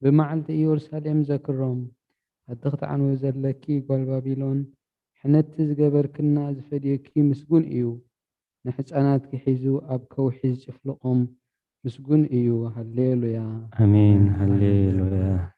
بمعلت إيورساليم ذكرهم الضغط عن وزلكي قول بابلون حنت زجبركنا زفديكي مسجون إيو نحصانات كحيزو أب كوحيز أفلقهم مسجون إيو هللويا آمين هللويا.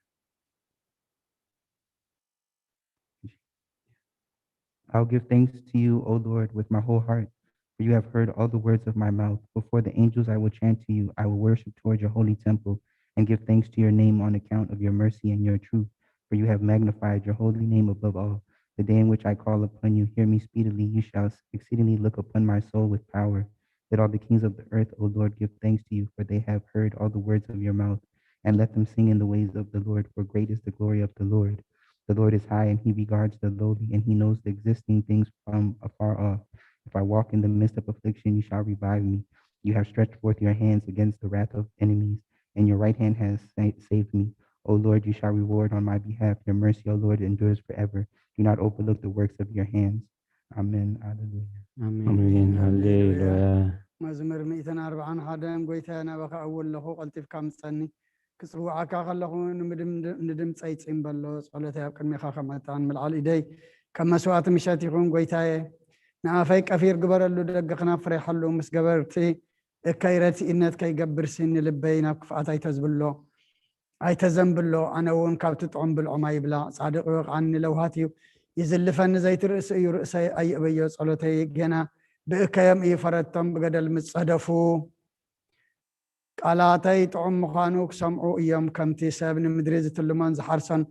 I'll give thanks to you, O Lord, with my whole heart, for you have heard all the words of my mouth. Before the angels I will chant to you. I will worship toward your holy temple and give thanks to your name on account of your mercy and your truth, for you have magnified your holy name above all. The day in which I call upon you, hear me speedily. You shall exceedingly look upon my soul with power. Let all the kings of the earth, O Lord, give thanks to you, for they have heard all the words of your mouth. And let them sing in the ways of the Lord, for great is the glory of the Lord. The Lord is high and he regards the lowly, and he knows the existing things from afar off. If I walk in the midst of affliction, you shall revive me. You have stretched forth your hands against the wrath of enemies, and your right hand has saved me. O Lord, you shall reward on my behalf. Your mercy, O Lord, endures forever. Do not overlook the works of your hands. Amen. Hallelujah. آمين هللويا. مزمر 140 حدام قويتا نبخ أول لخو قلت في كام سني كسروعك خلقو ندم تسيتين بلو صلوتي أبقى ميخا خمتان ملعال إيدي كما سوات مشاتي يكون قويتاي نعافي كفير قبر اللو دققنا فريح اللو مس قبرتي كايرتي إنت كي قبر سن لبينا كفات أي تزبلو أي تزنبلو أنا وون كابت تعم بالعماي بلا صادق ويق عني لو هاتيو يزلفن زيت رأسي أي أبيو صلوتي جنا بكيم يفرتم بقدر متصدفو قالاتي تعم مخانوك سمعوا ايام كمتي سابن مدريزة اللمان زحرسن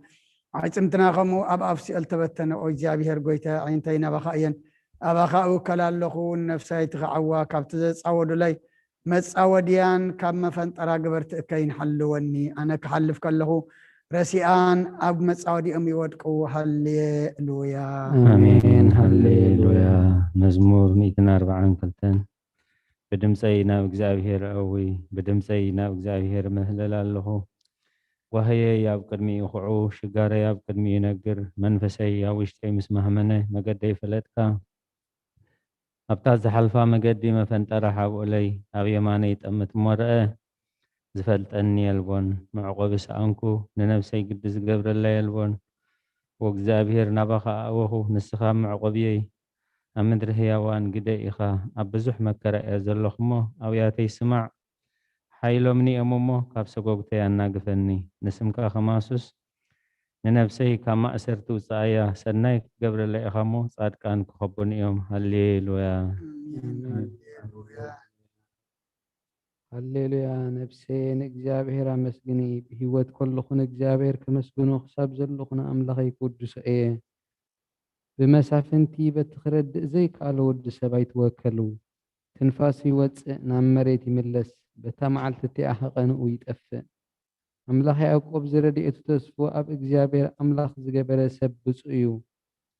عيتمتنا خمو اب افسي التبتنا او جابي هرغويتا عينتينا بخاين ابخاو كلالخو نفسي تغعوا كابتز صاودو لي مصاوديان كما فنطرا غبرت كاين حلوني انا كحلف كلخو رسيان اب مصاودي امي ودقو هللويا آمين هللويا. مزمور 140 كلتن بدمسي ناب እግዚአብሔር أوي بدمسي ناب እግዚአብሔር مهلل الله وهي ياب قدمي خعو شجارة ياب قدمي ينقر منفسي يا وشتي مسمهمنه مقدي فلتك أبتاز حلفا مقدي ما فنترح أولي أو يماني تأمت مرأة زفلت أني البون معقوب سأنكو لنفسي قدس قبر الله البون وእግዚአብሔር ናባኻ ኣወኹ ንስኻ መዕቆብየይ ኣብ ምድሪ ህያዋን ግደ ኢኻ ኣብ ብዙሕ መከራ እየ ዘለኹ እሞ ኣብያተይ ስማዕ ሓይሎምኒ እዮም እሞ ካብ ሰጎግተይ ኣናግፈኒ ንስምካ ኸማሱስ ንነፍሰይ ካብ ማእሰርቲ ውፃእያ ሰናይ ክትገብረለ ኢኻ እሞ ጻድቃን ክኸቡን እዮም ሃሌሉያ هللويا نفسين እግዚአብሔር አመስግኒ በህይወት ኮልኹን እግዚአብሔር ከመስግኑ ክሳብ ዘለኹን ኣምላኸይ ቅዱስ እየ ብመሳፍንቲ በትኽረድእ ዘይከኣለ ወዲ ሰብ ኣይትወከሉ ትንፋስ ይወፅእ ናብ መሬት ይምለስ በታ መዓልቲ እቲኣ ኸቐንኡ ይጠፍእ ኣምላኽ ያዕቆብ ዝረድኤቱ ተስፉ ኣብ እግዚአብሔር ኣምላኽ ዝገበረ ሰብ ብፁዕ እዩ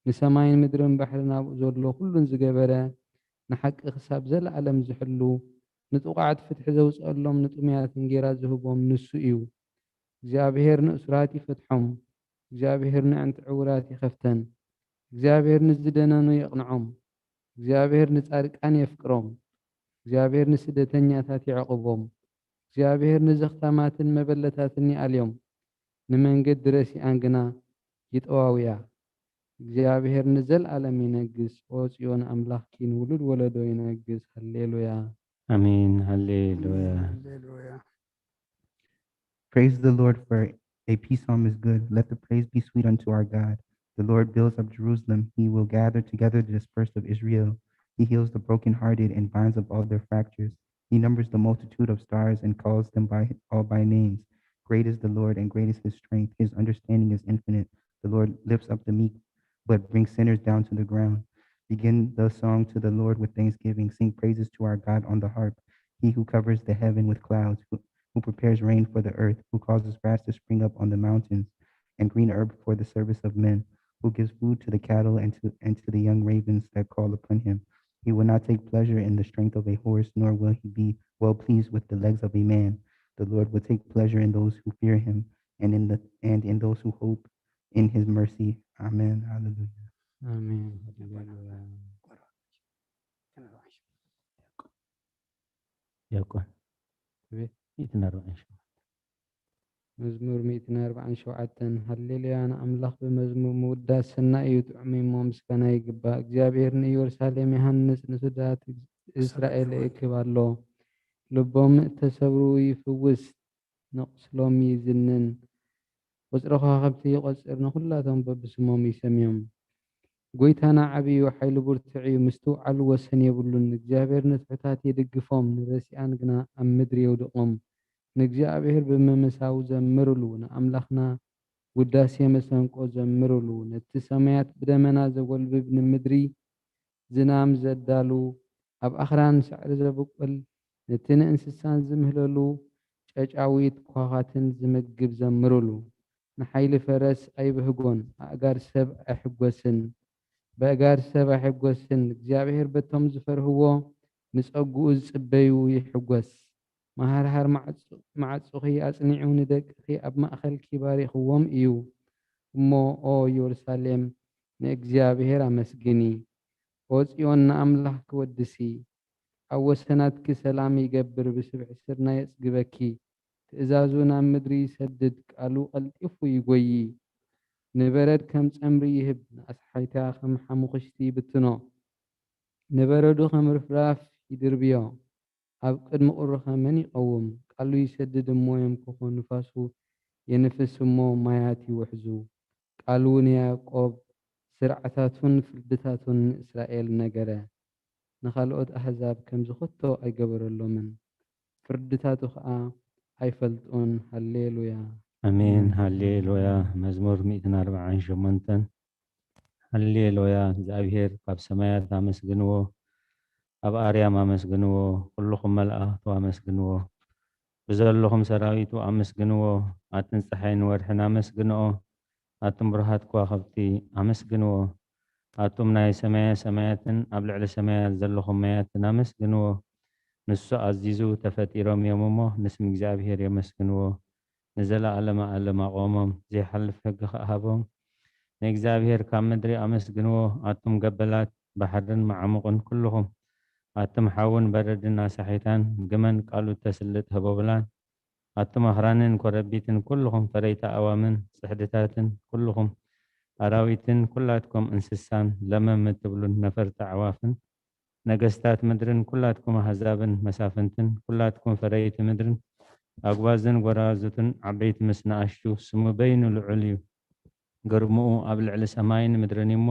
ንሰማይን ምድርን ባሕርን ኣብኡ ዘሎ ኩሉን ዝገበረ ንሓቂ ክሳብ ዘለዓለም ዝሕሉ ንጥቋዓት ፍትሒ ዘውፅአሎም ንጥሙያት እንጌራ ዝህቦም ንሱ እዩ እግዚአብሔር ንእሱራት ይፍትሖም እግዚአብሔር ንዕንቲ ዕውራት ይኸፍተን እግዚአብሔር ንዝደነኑ የቕንዖም እግዚአብሔር ንጻድቃን የፍቅሮም እግዚአብሔር ንስደተኛታት ይዕቅቦም እግዚአብሔር ንዘኽታማትን መበለታትን ይኣልዮም ንመንገዲ ረሲኣን ግና ይጠዋውያ እግዚአብሔር ንዘለዓለም ይነግስ ኦ ጽዮን አምላኽኪ ንውሉድ ወለዶ ይነግስ ሃሌሉያ آمين هللويا. هللويا Praise the Lord, for a peace psalm is good. Let the praise be sweet unto our God. The Lord builds up Jerusalem. He will gather together the dispersed of Israel. He heals the brokenhearted and binds up all their fractures. He numbers the multitude of stars and calls them all by names. Great is the Lord and great is his strength. His understanding is infinite. The Lord lifts up the meek, but brings sinners down to the ground. Begin the song to the Lord with thanksgiving. Sing praises to our God on the harp. He who covers the heaven with clouds, who prepares rain for the earth, who causes grass to spring up on the mountains and green herb for the service of men, who gives food to the cattle and to the young ravens that call upon him. He will not take pleasure in the strength of a horse, nor will he be well pleased with the legs of a man. The Lord will take pleasure in those who fear him and in those who hope in his mercy. Amen. Hallelujah. አሜን ሃሌሉያ يكون ቤት يتنرى إن شاء الله. መዝሙር 147 ሃሌሉያ ንኣምላኽ ብመዝሙር ምውዳስ ሰናይ እዩ ጥዑም ምስጋና ይግባእ እግዚኣብሔር ንኢየሩሳሌም ይሃንጽ ንስዳት እስራኤል ይእክብ ኣሎ ልቦም ተሰብሩ ይፍውስ ንቑስሎም ይዝንን ቁጽሪ ከዋኽብቲ ይቖጽር ንኹላቶም በብስሞም ይሰምዮም ጐይታና ዓብዩ ሓይሉ ብርቱዕ እዩ ምስቱ ዓሉ ወሰን የብሉን እግዚኣብሔር ንትሑታት ይድግፎም ንረሲኣን ግና ኣብ ምድሪ የውድቖም ንእግዚኣብሔር ብመመሳው ዘምሩሉ ንኣምላኽና ውዳሴ መሰንቆ ዘምሩሉ ነቲ ሰማያት ብደመና ዘጐልብብ ንምድሪ ዝናም ዘዳሉ ኣብ ኣኽራን ሳዕሪ ዘብቁል ነቲ ንእንስሳን ዝምህለሉ ጨጫዊት ኳኻትን ዝምግብ ዘምሩሉ ንሓይሊ ፈረስ ኣይብህጎን ኣእጋር ሰብ ኣይሕጐስን በእጋር ሰብ ኣይሕጐስን እግዚኣብሔር በቶም ዝፈርህዎ ንጸጉኡ ዝጽበዩ ይሕጐስ ማሃርሃር ማዕጹኺ ኣጽኒዑ ንደቅኺ ኣብ ማእኸልኪ ባሪኽዎም እዩ እሞ ኦ ኢየሩሳሌም ንእግዚኣብሔር ኣመስግኒ ኦ ጽዮን ንኣምላኽ ክወድሲ ኣብ ወሰናትኪ ሰላም ይገብር ብስብሒ ስርናይ የጽግበኪ ትእዛዙ ናብ ምድሪ ይሰድድ ቃሉ ቐልጢፉ ይጐዪ ንበረድ ከም ጸምሪ ይህብ ንኣስሓይታ ከም ሓሙኽሽቲ ይብትኖ ንበረዱ ከም ርፍራፍ ይድርብዮ ኣብ ቅድሚ ቁርኸ መን ይቐውም ቃሉ ይሰድድ እሞ የምክኾ ንፋሱ የንፍስ እሞ ማያት ይውሕዙ ቃሉ ንያዕቆብ ስርዓታቱን ፍርድታቱን ንእስራኤል ነገረ ንኻልኦት ኣሕዛብ ከም ዝኽቶ ኣይገበረሎምን ፍርድታቱ ከዓ ኣይፈልጡን ሃሌሉያ ኣሜን ሃሌሉያ መዝሙር 148 ሃሌሉያ እግዚኣብሔር ካብ ሰማያት ኣመስግንዎ ኣብ ኣርያም ኣመስግንዎ ኩልኹም መላእኽቱ ኣመስግንዎ ብዘለኹም ሰራዊቱ ኣመስግንዎ ኣትን ፀሓይን ወርሕን ኣመስግንኦ ኣቱም ብርሃት ከዋኽብቲ ኣመስግንዎ ኣቱም ናይ ሰማያትን ኣብ ልዕሊ ሰማያት ዘለኹም ማያትን ኣመስግንዎ ንሱ ኣዚዙ ተፈጢሮም እዮም እሞ ንስም እግዚኣብሔር የመስግንዎ ንዘለኣለመ ኣለማ ቆሞም ዘይሓልፍ ሕጊ ከኣሃቦም ንእግዚኣብሔር ካብ ምድሪ ኣመስግንዎ ኣቱም ገበላት ባሕርን መዓሙቕን ኩልኹም ኣቱም ሓውን በረድን ኣሳሒታን ግመን ቃሉ ተስልጥ ህቦብላን ኣቱም ኣኽራንን ኮረቢትን ኩልኹም ፈረይታ ኣዋምን ጽሕድታትን ኩልኹም ኣራዊትን ኩላትኩም እንስሳን ለመም እትብሉን ነፈርቲ ኣዕዋፍን ነገስታት ምድርን ኩላትኩም ኣሕዛብን መሳፍንትን ኩላትኩም ፈረይቲ ምድርን ኣግባዝን ጎራዙትን ዓበይቲ ምስ ንኣሽቱ ስሙ በይኑ ልዑል እዩ ግርምኡ ኣብ ልዕሊ ሰማይን ምድርን እሞ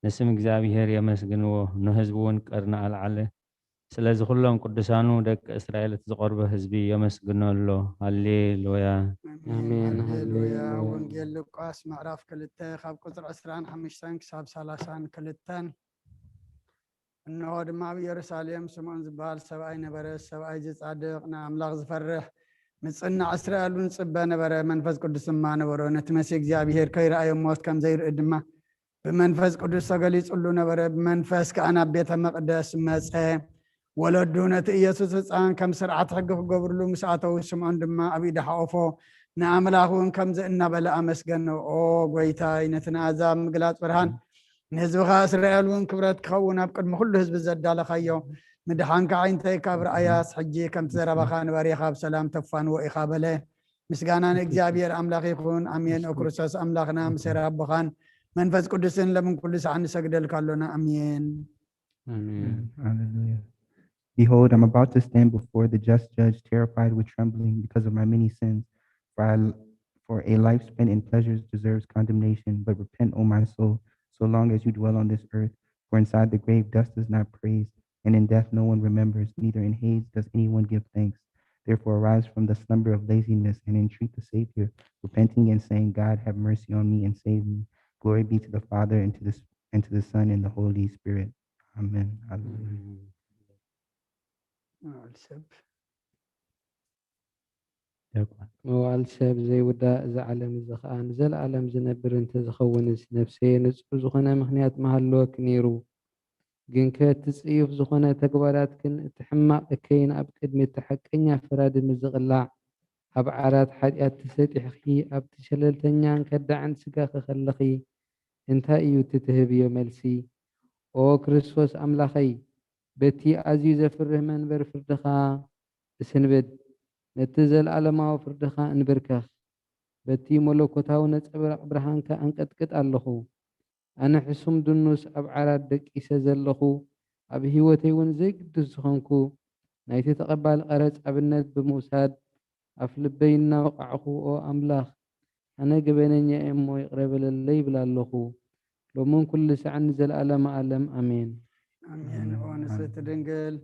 ንስም እግዚኣብሔር የመስግንዎ ንህዝቡ እውን ቀርኒ ኣልዓለ ስለዚ ኩሎም ቅዱሳኑ ደቂ እስራኤል ዝቐርበ ህዝቢ የመስግነሎ ሃሌሉያ ኣሜን ሃሌሉያ ወንጌል ሉቃስ ምዕራፍ 2 ካብ ቁጥሪ 25 ክሳብ 32 እነሆ ድማ ኣብ ኢየሩሳሌም ስምዖን ዝበሃል ሰብኣይ ነበረ ሰብኣይ ዝጻድቕ ንኣምላኽ ዝፈርሕ ምጽናዕ እስራኤልን ጽበ ነበረ መንፈስ ቅዱስ ድማ ነበሮ ነቲ መሲሕ እግዚኣብሔር ከይረኣዮ ሞት ከም ዘይርኢ ድማ ብመንፈስ ቅዱስ ተገሊጹሉ ነበረ ብመንፈስ ከዓ ናብ ቤተ መቕደስ መፀ ወለዱ ነቲ ኢየሱስ ህፃን ከም ስርዓት ሕጊ ክገብርሉ ምስ ኣተው ስምዖን ድማ ኣብ ኢዱ ሓቆፎ ንኣምላኽ እውን ከምዚ እናበለ ኣመስገኖ ኦ ጎይታይ ነቲ ንኣሕዛብ ምግላፅ ብርሃን ንህዝብኻ እስራኤል እውን ክብረት ክኸውን ኣብ ቅድሚ ኩሉ ህዝቢ ዘዳለኻዮ ምድሓንካ ዓይንተይ ካብ ረኣያስ ሕጂ ከምቲ ዘረባኻ ንበሪኻ ብሰላም ተፋንዎ ኢኻ በለ ምስጋና ንእግዚኣብሔር ኣምላኽ ይኹን ኣሜን ኦ ክርስቶስ ኣምላኽና ምሴራ ኣቦኻን መንፈስ ቅዱስን ለምን ኩሉ ሰዓት ንሰግደልካ ኣሎና ኣሜን ኣሜን Hallelujah. Behold, I'm about to stand before the just judge, terrified with trembling because of my many sins. For a life spent in pleasures deserves condemnation, but repent, O my soul, so long as you dwell on this earth. For inside the grave dust does not praise, and in death no one remembers, neither in Hades does anyone give thanks. Therefore arise from the slumber of laziness and entreat the Savior, repenting and saying, God, have mercy on me and save me. Glory be to the Father, and to the Son, and the Holy Spirit. Amen. Hallelujah. መዋዕል ሰብ ዘይውዳእ እዚ ዓለም እዚ ከዓ ንዘለኣለም ዝነብር እንተዝኸውንስ ነፍሰየ ንጹር ዝኾነ ምክንያት መሃለወክ ነይሩ ግን ከትጽዩፍ ዝኾነ ተግባራትክን እቲ ሕማቕ እከይን ኣብ ቅድሚ እቲ ሓቀኛ ፈራዲ ምዝቕላዕ ኣብ ዓራት ሓጢኣት ተሰጢሕኺ ኣብቲ ሸለልተኛን ከዳዕን ስጋ ከኸለኺ እንታይ እዩ ትትህብዮ መልሲ ኦ ክርስቶስ ኣምላኸይ በቲ ኣዝዩ ዘፍርህ መንበር ፍርድኻ እስንብድ ነቲ ዘለኣለማዊ ፍርድኻ እንብርከኽ በቲ መለኮታዊ ነጸብራቕ ብርሃንካ አንቀጥቅጥ ኣለኹ ኣነ ሕሱም ድኑስ ኣብ ዓራት ደቂሰ ዘለኹ ኣብ ህይወተይ እውን ዘይግድስ ዝኾንኩ ናይቲ ተቐባሊ ቀረፅ ኣብነት ብምውሳድ ኣፍ ልበይ እናወቃዕኹ ኦ ኣምላኽ ኣነ ገበነኛ እሞ ይቕረበለለይ ይብል ኣለኹ ሎምን ኩሉ ሰዓት ንዘለኣለመ ዓለም ኣሜን ኣሜን። ኦ ንጽሕቲ ድንግል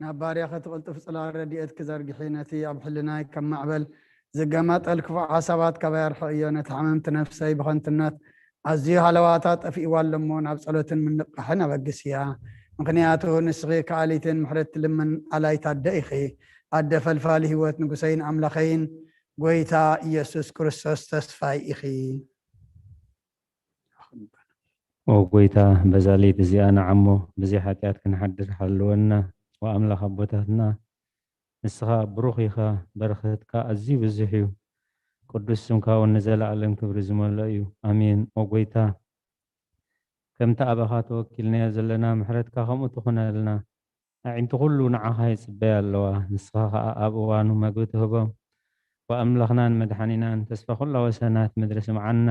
ናብ ባርያኸ ትቕልጥፍ ጽላል ረድኤት ክዘርግሒ ነቲ ኣብ ሕልናይ ከም ማዕበል ዝገመጠል ክፉእ ሓሳባት ካባይ ኣርሕቕዮ ነቲ ሓመምቲ ነፍሰይ ብኸንትነት ኣዝዩ ሃለዋታት ጠፊእዋ ኣለሞ ናብ ጸሎትን ምንቕሓን ኣበግስ እያ ምክንያቱ ንስኺ ከኣሊትን ምሕረት ትልምን ኣላይታ ኣደ ኢኺ ኣደ ፈልፋሊ ህይወት ንጉሰይን ኣምላኸይን ጎይታ ኢየሱስ ክርስቶስ ተስፋይ ኢኺ ኦ ጎይታ በዛ ለይቲ እዚኣ ንዓሞ ብዘይ ሓጢኣት ክንሓድር ሃለወና ወኣምላኽ ኣቦታትና ንስኻ ብሩኽ ኢኻ በረኸትካ ኣዝዩ ብዙሕ እዩ ቅዱስ ስምካ እውን ንዘለዓለም ክብሪ ዝመልኦ እዩ ኣሜን ኦ ጎይታ ከምቲ ኣባኻ ተወኪልናዮ ዘለና ምሕረትካ ከምኡ ትኹነልና ኣዒንቲ ኩሉ ንዓኻ ይፅበያ ኣለዋ ንስኻ ከዓ ኣብ እዋኑ መግቢ ትህቦም ወኣምላኽናን መድሓኒናን ተስፋ ኩላ ወሰናት ምድሪ ስምዓና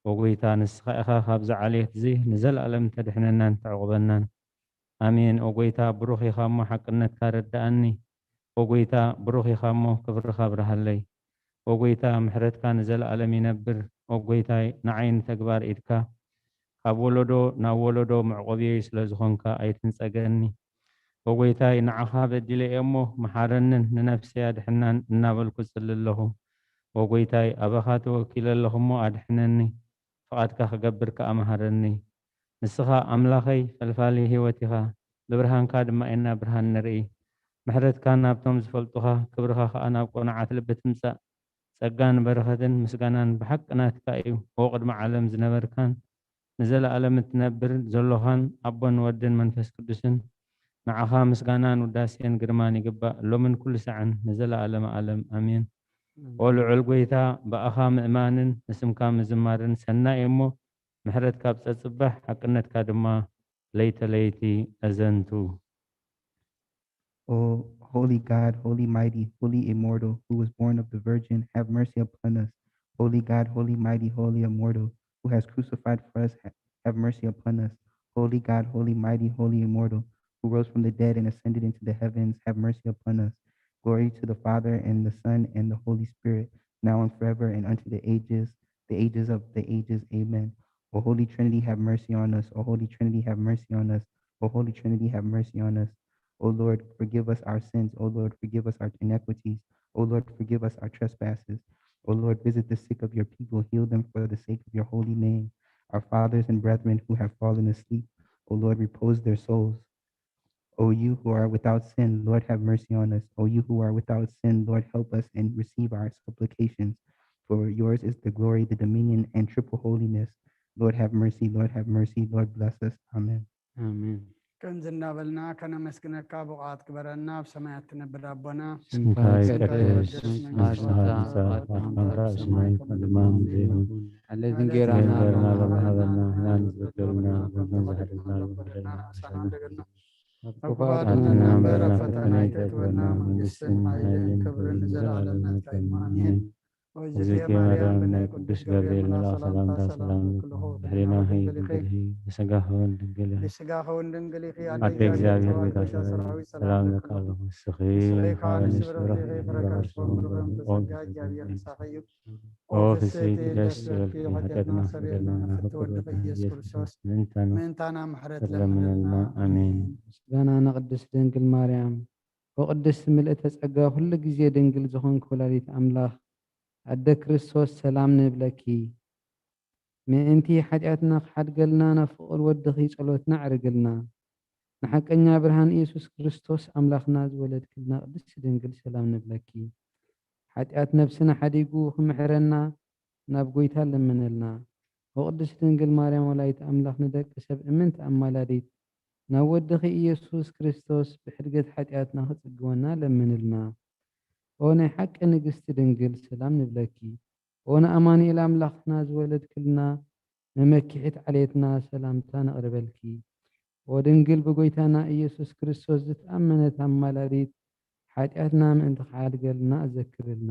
ወጎይታ ንስኻ ኢኻ ካብዚ ዓልየት እዚ ንዘለኣለም ተድሕነናን ተዕቁበናን ኣሜን ወጎይታ ብሩኽ ኢኻ እሞ ሓቅነትካ ረዳእኒ ወጎይታ ብሩኽ ኢኻ እሞ ክብርኻ ብርሃለይ ወጎይታ ምሕረትካ ንዘለኣለም ይነብር ወጎይታይ ንዓይኒ ተግባር ኢድካ ካብ ወለዶ ናብ ወለዶ መዕቆብየይ ስለ ዝኾንካ ኣይትንፀገኒ ወጎይታይ ንዓኻ በዲለ እየ እሞ መሓረንን ንነፍሰይ ኣድሕናን እናበልኩ ጽሊ ኣለኹ ወጎይታይ ኣባኻ ተወኪለ ኣለኹ እሞ ኣድሕነኒ ፍቓድካ ክገብር ከዓ መሃረኒ ንስኻ ኣምላኸይ ፈልፋሊ ህይወት ኢኻ ብብርሃንካ ድማ ኢና ብርሃን ንርኢ ምሕረትካ ናብቶም ዝፈልጡኻ ክብርኻ ከዓ ናብ ቆናዓት ልቢ ትምጻእ ጸጋን በረኸትን ምስጋናን ብሓቂ ናትካ እዩ ወቅድሚ ዓለም ዝነበርካን ንዘለኣለም እትነብር ዘሎኻን ኣቦን ወድን መንፈስ ቅዱስን ንዓኻ ምስጋናን ውዳሴን ግርማን ይግባእ ሎምን ኩሉ ሰዓን ንዘለኣለም ዓለም ኣሜን ኦ ልዑል ጎይታ በኣኻ ምእማንን ንስምካ ምዝማርን ሰናይ እሞ ምሕረትካ ብፀጽባሕ ሓቅነትካ ድማ ለይተለይቲ ኣዘንቱ O holy God, holy mighty, holy immortal, who was born of the Virgin, have mercy upon us. Holy God, holy mighty, holy immortal, who has crucified for us, have mercy upon us. Holy God, holy mighty, holy immortal, who rose from the dead and ascended into the heavens, have mercy upon us. Glory to the Father and the Son and the Holy Spirit, now and forever and unto the ages of the ages. Amen. O Holy Trinity, have mercy on us. O Holy Trinity, have mercy on us. O Holy Trinity, have mercy on us. O Lord, forgive us our sins. O Lord, forgive us our iniquities. O Lord, forgive us our trespasses. O Lord, visit the sick of your people, heal them for the sake of your holy name. Our fathers and brethren who have fallen asleep, O Lord, repose their souls. O you who are without sin, Lord, have mercy on us. O you who are without sin, Lord, help us and receive our supplications. For yours is the glory, the dominion, and triple holiness. Lord, have mercy. Lord, have mercy. Lord, bless us. Amen. ኣሜን ከም ዝናበልና ከነመስግነካ ብቕዓት ክበረና ብሰማያት ትነብር ኣቦና ስምካ ይቀደስ ንስኻ ንስኻ ኣምራቅ ሰማይ ድማ ዘይሆን ኣለዝን ጌራና ገርና ለማሃበና ህናን ዝበደሉና ወመን ዘሕድግና ለመህደና ክፋትና ነበረ በረከትና ፈተና ይተትወና መንግስትን ኃይልን ክብርን ዘለዓለም ናትካ እዩ አሜን። እግዝእትየ ማርያም ናይ ቅዱስ ገብርኤል መልአክ ሰላምታ ሰላም ድሕሪና ድንግል ብስጋኸ እውን ድንግል ብስጋኸ እውን ድንግል ኢኺ ኣደ እግዚአብሔር ቤተ ሰራዊት ሰላም ለካ ኣለኹ እስኺ ካብ ንስ ብረኽ ኦ ፍስሕቲ ደስ ዝበልኪ ኃጢአትና ክፍለና ናፍቅርና ኢየሱስ ክርስቶስ ምእንታና ምሕረት ለምነልና ኣሜን። ምስጋና ንቅድስት ድንግል ማርያም ወቅድስት ምልእተ ጸጋ ኩሉ ግዜ ድንግል ዝኾንክ ወላዲት ኣምላኽ ኣደ ክርስቶስ ሰላም ንብለኪ ምእንቲ ሓጢአትና ክሓድገልና ናብ ፍቅር ወድኺ ጸሎትና ዕርግልና ንሓቀኛ ብርሃን ኢየሱስ ክርስቶስ ኣምላኽና ዝወለድክልና ቅድስት ድንግል ሰላም ንብለኪ ሓጢአት ነፍስና ሓዲጉ ክምሕረና ናብ ጎይታ ለምነልና ወቅድስት ድንግል ማርያም ወላዲት ኣምላኽ ንደቂ ሰብ እምንቲ ኣማላዲት ናብ ወድኺ ኢየሱስ ክርስቶስ ብሕድገት ሓጢአትና ክጽግወና ለምንልና ኦ ናይ ሓቂ ንግስቲ ድንግል ሰላም ንብለኪ ኦ ንኣማኑኤል ኣምላኽና ዝወለድክልና መመኪሒት ዓሌትና ሰላምታ ነቕርበልኪ ኦ ድንግል ብጎይታና ኢየሱስ ክርስቶስ ዝተኣመነት ኣማላዲት ሓጢአትና ምእንቲ ክሓድገልና ኣዘክርልና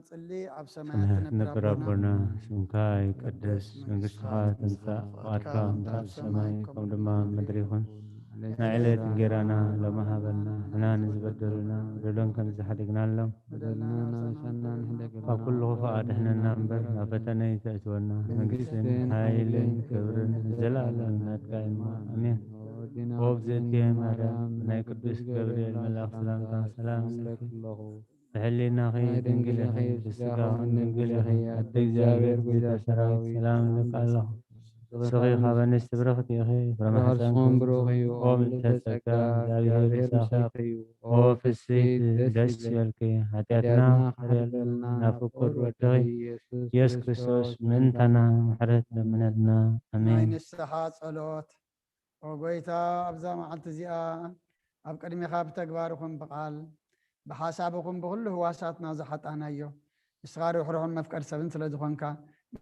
نصلي عب سماء سمعت ربنا اسمك يقدس منግስትך ትምጻእ ፈቃድካ ምሳብ ሰማይ ከም ድማ ምድሪ ይኹን ንዕለት እንጀራና ሎሚ ሃበና ንሕና ንዝበደሉና በደሎን ከም ዝሓደግናሎም በደልና ናበሳና ንሕደገልና ካብ ኩሉ ክፉእ ኣድሕነና እምበር ናብ ፈተነ ይተእትወና መንግስትን ሓይልን ክብርን ዘለኣለም ናትካ ኢማ ኣሜን ወብዘትየ ማርያም ናይ ቅዱስ ገብርኤል መልኣክ ሰላምታ ሰላም ለኪ ብሕሊናኺ ድንግል ኢኺ ብስጋኹን ድንግል ኢኺ ኣደ እግዚኣብሔር ጌታ ሰራዊት ሰላም ለካ ኣለኹ ስኺ ካብ ኣንስቲ ብርኽቲ ኢኺ ብረኸርስኹም ብሩኽ እዩ ኦ ምልዕተ ጸጋ እግዚኣብሔር ምሳኺ እዩ ኦ ፍስሕቲ ደስ ይበልኪ ሓጢኣትና ክርየልና ናብ ፍቁር ወድኺ ኢየሱስ ክርስቶስ ምእንታና ምሕረት ለምነልና ናይ ኣሜን ንስሓ ጸሎት ኦ ጎይታ ኣብዛ መዓልቲ እዚኣ ኣብ ቅድሚኻ ብተግባርኹም ብቓል ብሓሳብኹም ብኩሉ ህዋሳትና ዝሓጣናዮ ንስኻ ርሑሩሕን መፍቀድ ሰብን ስለ ዝኾንካ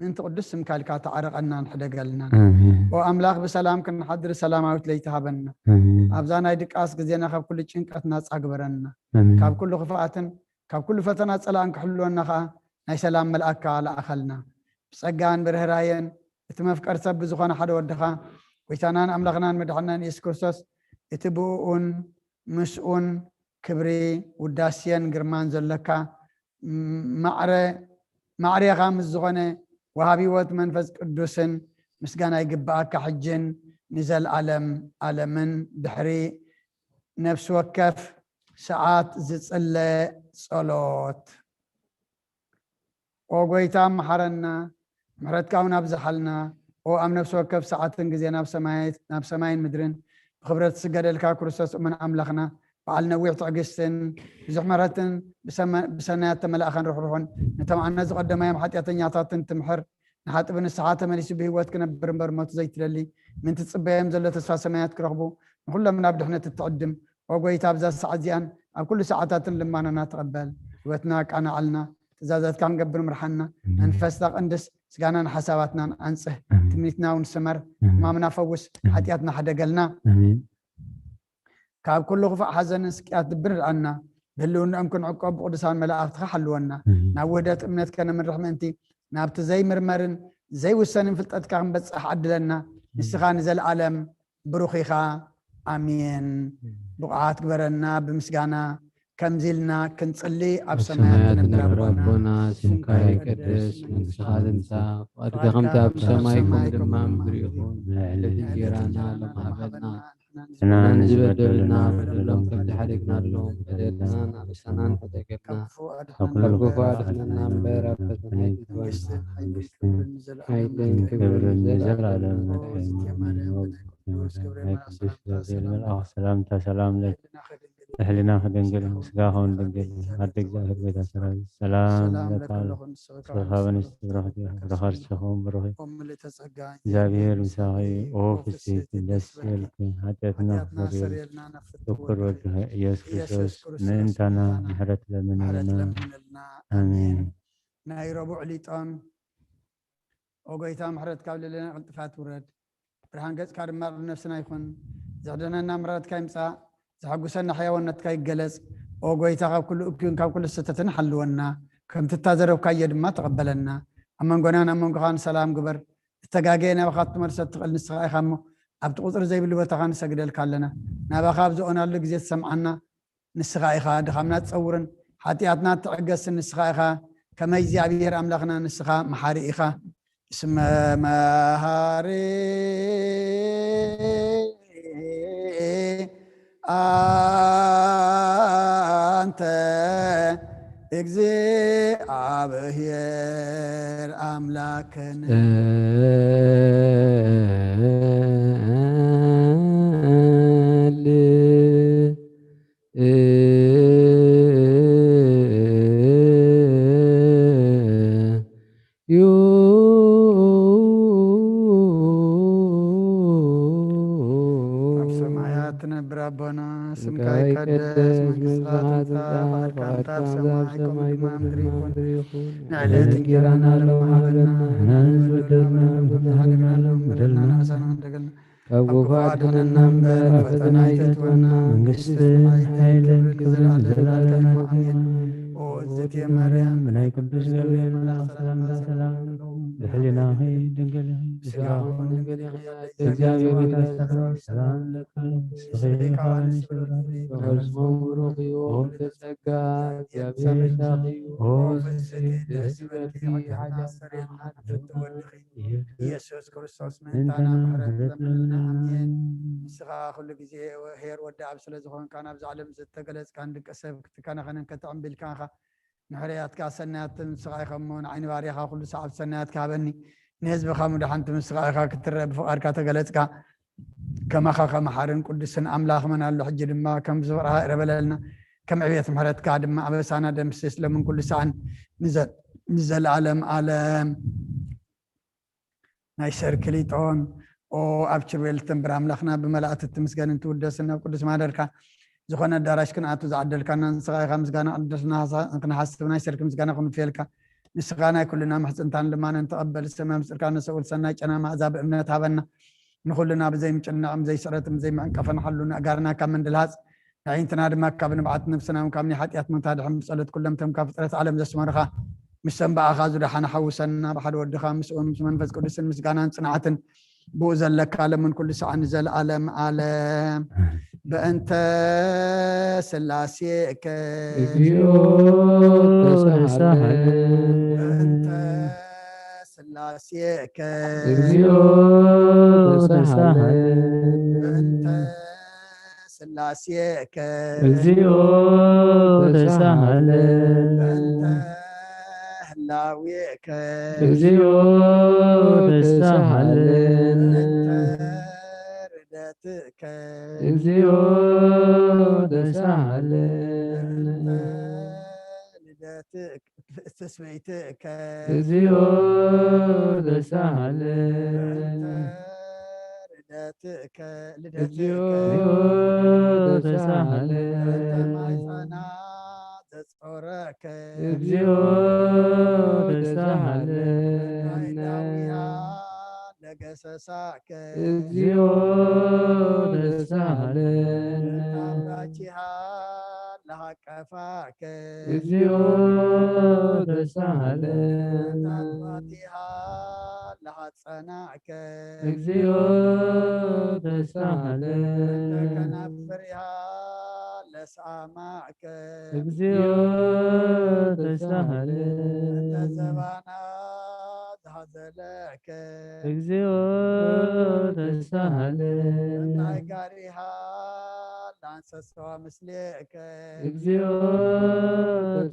ምእንቲ ቅዱስ ስምካ ኢልካ ተዓረቐና ንሕደገልና ኦ ኣምላኽ ብሰላም ክንሓድር ሰላማዊት ለይቲ ሃበና ኣብዛ ናይ ድቃስ ግዜና ካብ ኩሉ ጭንቀት ናፃ ግበረና ካብ ኩሉ ክፍኣትን ካብ ኩሉ ፈተና ፀላእን ክሕልወና ከዓ ናይ ሰላም መልኣክካ ለኣኸልና ብፀጋን ብርህራየን እቲ መፍቀድ ሰብ ብዝኾነ ሓደ ወድኻ ጎይታናን ኣምላኽናን መድሓናን ኢየሱስ ክርስቶስ እቲ ብኡን ምስኡን ክብሪ ውዳስየን ግርማን ዘለካ ማዕርኻ ምስ ዝኾነ ወሃቢ ህይወት መንፈስ ቅዱስን ምስጋና ይግባአካ ሕጅን ንዘለዓለም ዓለምን ድሕሪ ነፍሲ ወከፍ ሰዓት ዝጽለ ጸሎት ኦ ጎይታ መሐረና ምሕረትካ እውን ኣብዝሓልና ኦ ኣብ ነፍሲ ወከፍ ሰዓትን ግዜ ናብ ሰማይን ምድርን ብክብረት ዝስገደልካ ክርስቶስ እሙን ኣምላኽና በዓል ነዊሕ ትዕግስትን ብዙሕ ምሕረትን ብሰናያት ተመላእኸን ርሕሩሕን ነቶም ኣነ ዝቐደማዮም ሓጢአተኛታትን ትምሕር ንሓጥብ ንስሓ ተመሊሱ ብህይወት ክነብር እምበር ሞት ዘይትደሊ ምንቲ ጽበዮም ዘሎ ተስፋ ሰማያት ክረኽቡ ንኩሎም ናብ ድሕነት እትዕድም ኦ ጎይታ ኣብዛ ሰዓት እዚኣን ኣብ ኩሉ ሰዓታትን ልማናና ተቐበል ህይወትና ቃናዓልና ትእዛዛትካ ክንገብር ምርሓና መንፈስና ቅንድስ ስጋናን ሓሳባትናን ኣንፅህ ትምኒትና እውን ስመር ሕማምና ፈውስ ሓጢአትና ሓደገልና ካብ ኩሉ ክፉእ ሓዘንን ስቅያት ልብን ርአና ብህልውንኦም ክንዕቆብ ብቅዱሳን መላእኽትካ ሓልወና ናብ ውህደት እምነት ከነምርሕ ምእንቲ ናብቲ ዘይምርመርን ዘይውሰንን ፍልጠትካ ክንበፅሕ ዓድለና ንስኻ ንዘለዓለም ብሩኽ ኢኻ ኣሜን ብቕዓት ግበረና ብምስጋና ከምዚ ኢልና ክንጽሊ ኣብ ሰማያት ንነብር ኣቦና ስምካ ይቀደስ መንግሥትኻ ትምጻእ ፈቃድካ ከምቲ ኣብ ሰማይ ከምኡ ድማ ምድሪ ይኹን ዕለት እንጀራና ሎሚ ሃበና ንሕና ንዝበደሉና በደሎም ከም ዝሓደግናሎም በደልና ናበሳና ንሕደገልና ካብ ክፉእ ኣድሕነና እምበር ኣብ ፈተና ኣይትግበና ሓይልን ክብርን ንዘለዓለም ናይ ቅዱስ ገብርኤል መልኣኽ ሰላምታ ሰላም ለኪ ብሕሊና ክድንግል ምስጋኹን ድንግል ኣደ እግዚኣብሔር ጌታ ሰራዊት ሰላም ለካ ኣለኹ ካብ ኣንስቲ ብርኽቲ ብረኸርስኹም ብሩኽ እግዚኣብሔር ምሳኺ ኦ ፍስሕቲ ደስ ይበልኪ ሓጢአትና ክሰርየልና ፍቁር ወድኺ ኢየሱስ ክርስቶስ ምእንታና ምሕረት ለምንልና ኣሜን ናይ ረቡዕ ሊጦን ኦ ጎይታ ምሕረት ካብ ልዕልና ቅልጥፋት ውረድ ብርሃን ገጽካ ድማ ብነፍስና ይኹን ዘሕድነና ምሕረትካ ይምጻእ زحقوسنا حيوانات كاي جلس أو قويتا قاب كل أبكين كاب كل ستتن حلونا كم تتازروا كايد ما تقبلنا أما نقولنا أما نقولنا سلام قبر استجاجينا وخاطر مرسات النسخة خامو أبت قطر زي باللي بتغان سجد الكلنا نبى خابز أنا اللي جزيت سمعنا نسخة خا دخلنا تصورن حتياتنا تعجز النسخة خا كما يجي عبير أملاخنا نسخة محاري خا اسم محاري أنت እግዚአብሔር አምላክን ربنا اسمك يقدس منزلات فقد سماء كل نعلت انجرانا لما حبلنا نزبدلنا بحقنا لهم بدلنا حسنا دقلنا أبوفاتنا النمبر فتنا يتتونا منقست حيل كبر زلالنا ወእግዝእቴ ማርያም ብናይ ቅዱስ ገብርኤል መልአክ ሰላምታ ሰላም ብሕሊናኺ ድንግል ስጋሁ ስጋኹን ድንግል እግዚአብሔር ቤታስተፍራ ሰላም ለከ ስኺኻ ንሽብራ በህዝቦ ቡሩኽ ወልደ ጸጋ እግዚአብሔር ሳኺዩ ኦ ደስ ይበልኪ ኢየሱስ ክርስቶስ ምእንታና ምሕረት ለምንና ኣሜን። ንስኻ ኩሉ ግዜ ሄር ወዲ ኣብ ስለ ዝኾንካ ናብዚ ዓለም ዝተገለጽካ ንድቀ ሰብ ክትከናኸነን ከተዕንቢልካ ንሕርያትካ ሰናያትን ንስኻ ኢኸሞ ንዓይኒ ባርያኻ ኩሉ ሰዓብ ሰናያት ካበኒ ንህዝብኻ ሙዳሓንቲ ምስኻ ኢኻ ክትረአ ብፍቓድካ ተገለጽካ ከማኻ ከመሓርን ቅዱስን ኣምላኽ መን ኣሎ ሕጂ ድማ ከም ዝፍቕርኻ ይረበለልና ከም ዕብየት ምሕረትካ ድማ ኣበሳና ደምስስ ለምን ኩሉ ሰዓን ንዘለዓለም ዓለም ናይ ሰርክሊጦን ኣብ ችርቤልትን ብር ኣምላኽና ብመላእቲ ትምስገንን ትውደስን ናብ ቅዱስ ማደርካ ዝኾነ ኣዳራሽ ክንኣቱ ዝዓደልካና ንስኻ ኢኻ ምስጋና ቅዱስና ክንሓስብ ናይ ሰርክ ምስጋና ክንፍየልካ ንስኻ ናይ ኩልና ምሕፅንታን ልማነን ተቐበል ሰማይ ምስፅርካ ነሰኡል ሰናይ ጨና ማእዛ ብእምነት ሃበና ንኩልና ብዘይምጭናቕን ብዘይስረትን ብዘይመዕንቀፈን ሓሉና እጋርና ካብ መንድልሃፅ ንዒንትና ድማ ካብ ንብዓት ነብስና ካብ ናይ ሓጢኣት መታድሕን ብፀሎት ኩሎም ተም ካብ ፍጥረት ዓለም ዘስመርኻ ምስ ሰንበኣኻ ዙዳሓና ሓውሰና ብሓደ ወድኻ ምስኡን ምስ መንፈስ ቅዱስን ምስጋናን ፅንዓትን ብኡ ዘለካ ለምን ኩሉ ሰዓ ንዘለዓለም ዓለም በእንተ ስላሴከ እግዚኦ ተሳሃለ በእንተ ስላሴከ እግዚኦ ተሳሃለ በእንተ ስላሴከ እግዚኦ ተሳሃለ በእንተ ህላዌከ እግዚኦ ተሳሃለ ርደትከ እግዚኦ ተሳሃለ ልደትከ ተስበይትከ እግዚኦ ተሳሃለ ርደትከ እግዚኦ ልደትከ ተሳሃለ ማይፀና ዘጾረከ እግዚኦ ተሳሃለ ናይዳዊያ ለገሰሳከ እግዚኦ ተሳሃለ ታምራቺሃ ለሃቀፋከ እግዚኦ ተሳሃለ ታጥማቲሃ ለሃጸናዕከ እግዚኦ ተሳሃለ ከናፍሪሃ ለሰአማዕከ እግዚኦ ተሳሃለ ለዘባና ዝሃዘለከ እግዚኦ ተሳሃለ ናይ ጋሪሃ ለአንሰሰዋ ምስሌከ እግዚኦ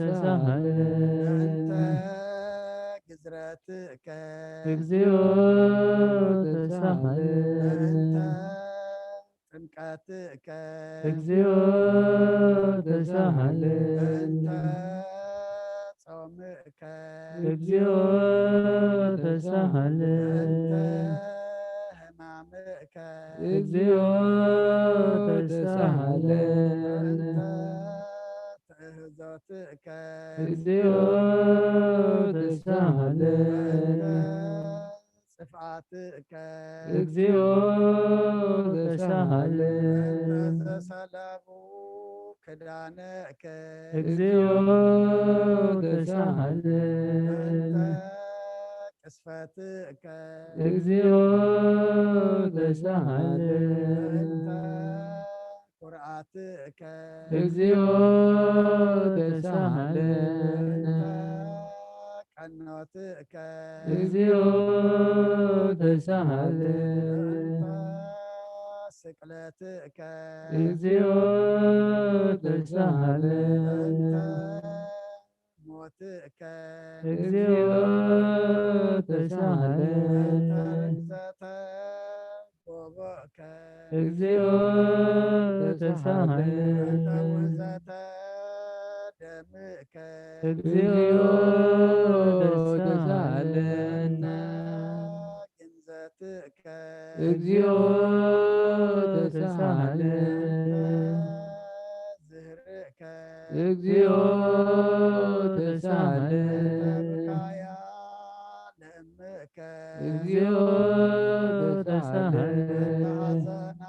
ተሳሃለ እንተ ግዝረትከ እግዚኦ ተሳሃለ እንተ ጥምቀትከ እግዚኦ ተሳሃለ እንተ ጾምከ እግዚኦ ተሳሃለ እንተ ሕማምከ እግዚኦ ተሳሃለ እንተ ትእህዞትከ እግዚኦ ተሳሃለ ጽፍዓትከ እግዚኦ ተሳሃለ ዘሰለቡ ክዳንከ እግዚኦ ተሳሃለ ቅስፈትከ እግዚኦ ተሳሃለ ኩርዓትከ እግዚኦ ተሳሃለ ቀኖትከ እግዚኦ ተሳሃለ ስቅለትከ እግዚኦ ተሳሃለ ሞትከ እግዚኦ ተሳሃለ ዘተ ጎቦከ እግዚኦ ተሳሃለ ውዘተ ደምከ እግዚኦ ተሳሃለና ግንዘትከ እግዚኦ ተሳሃለ ዝህርከ እግዚኦ ተሳሃለ ብካያ ለእምከ እግዚኦ ተሳሃለ ተሐዘና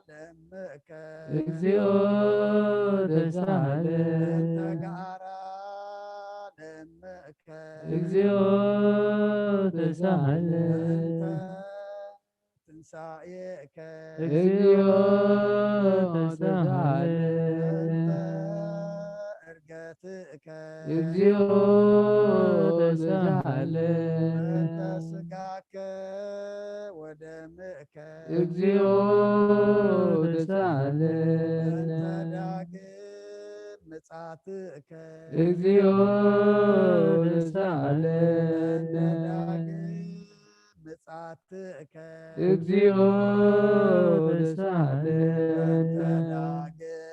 ለእምከ እግዚኦ ተሳሃለ ተጋአ እግዚኦ ተሳሃለነ ትንሣኤከ እግዚኦ ተሳሃለነ ዕርገትከ እግዚኦ ተሳሃለነ ስጋከ ወደምከ እግዚኦ ተሳሃለነ ዳግም ምጽአትከ እግዚኦ ተሳሃለነ ምጽአትከ እግዚኦ ተሳሃለነ ዳግም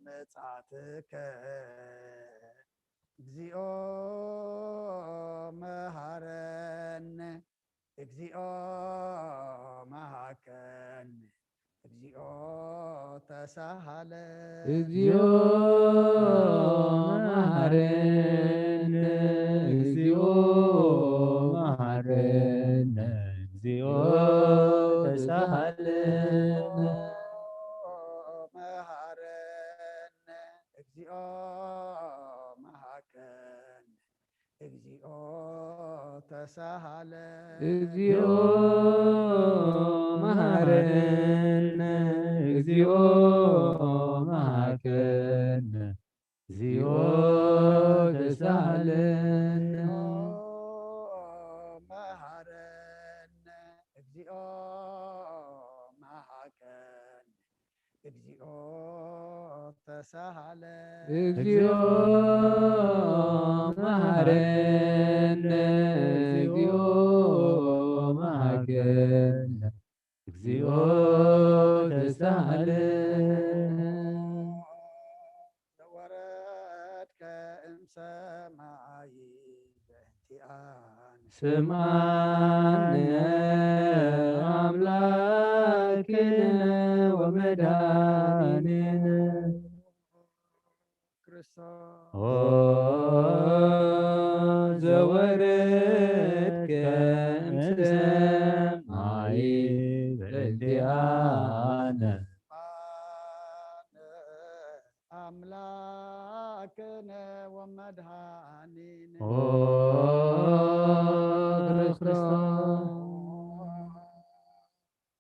ምጽአትከ እግዚኦ መሐረነ እግዚኦ መሐከነ እግዚኦ ተሳሃለ እግዚኦ መሐረነ እግዚኦ መሐረነ እግዚኦ ተሳሃለነ መሐረነ እግዚኦ መሐከነ እግዚኦ ተሳሃለ እግዚኦ መሐረነ እግዚኦ መሐከነ እግዚኦ ተሳሃለነ መሐረነ እግዚኦ መሐከነ እግዚኦ ተሳሃለ እግዚኦ መሐረነ እግዚኦ መሐከነ እግዚኦ ተሳሃለነ ዘወረድከ እምሰማይ በእንቲአነ ስምዓነ አምላክነ ወመድኃኒነ ክርስቶስ ኦ ዘወረድከ እምሰማይ በእንቲአነ አምላክነ ወመድኃኒነ ኦ ክርስቶስ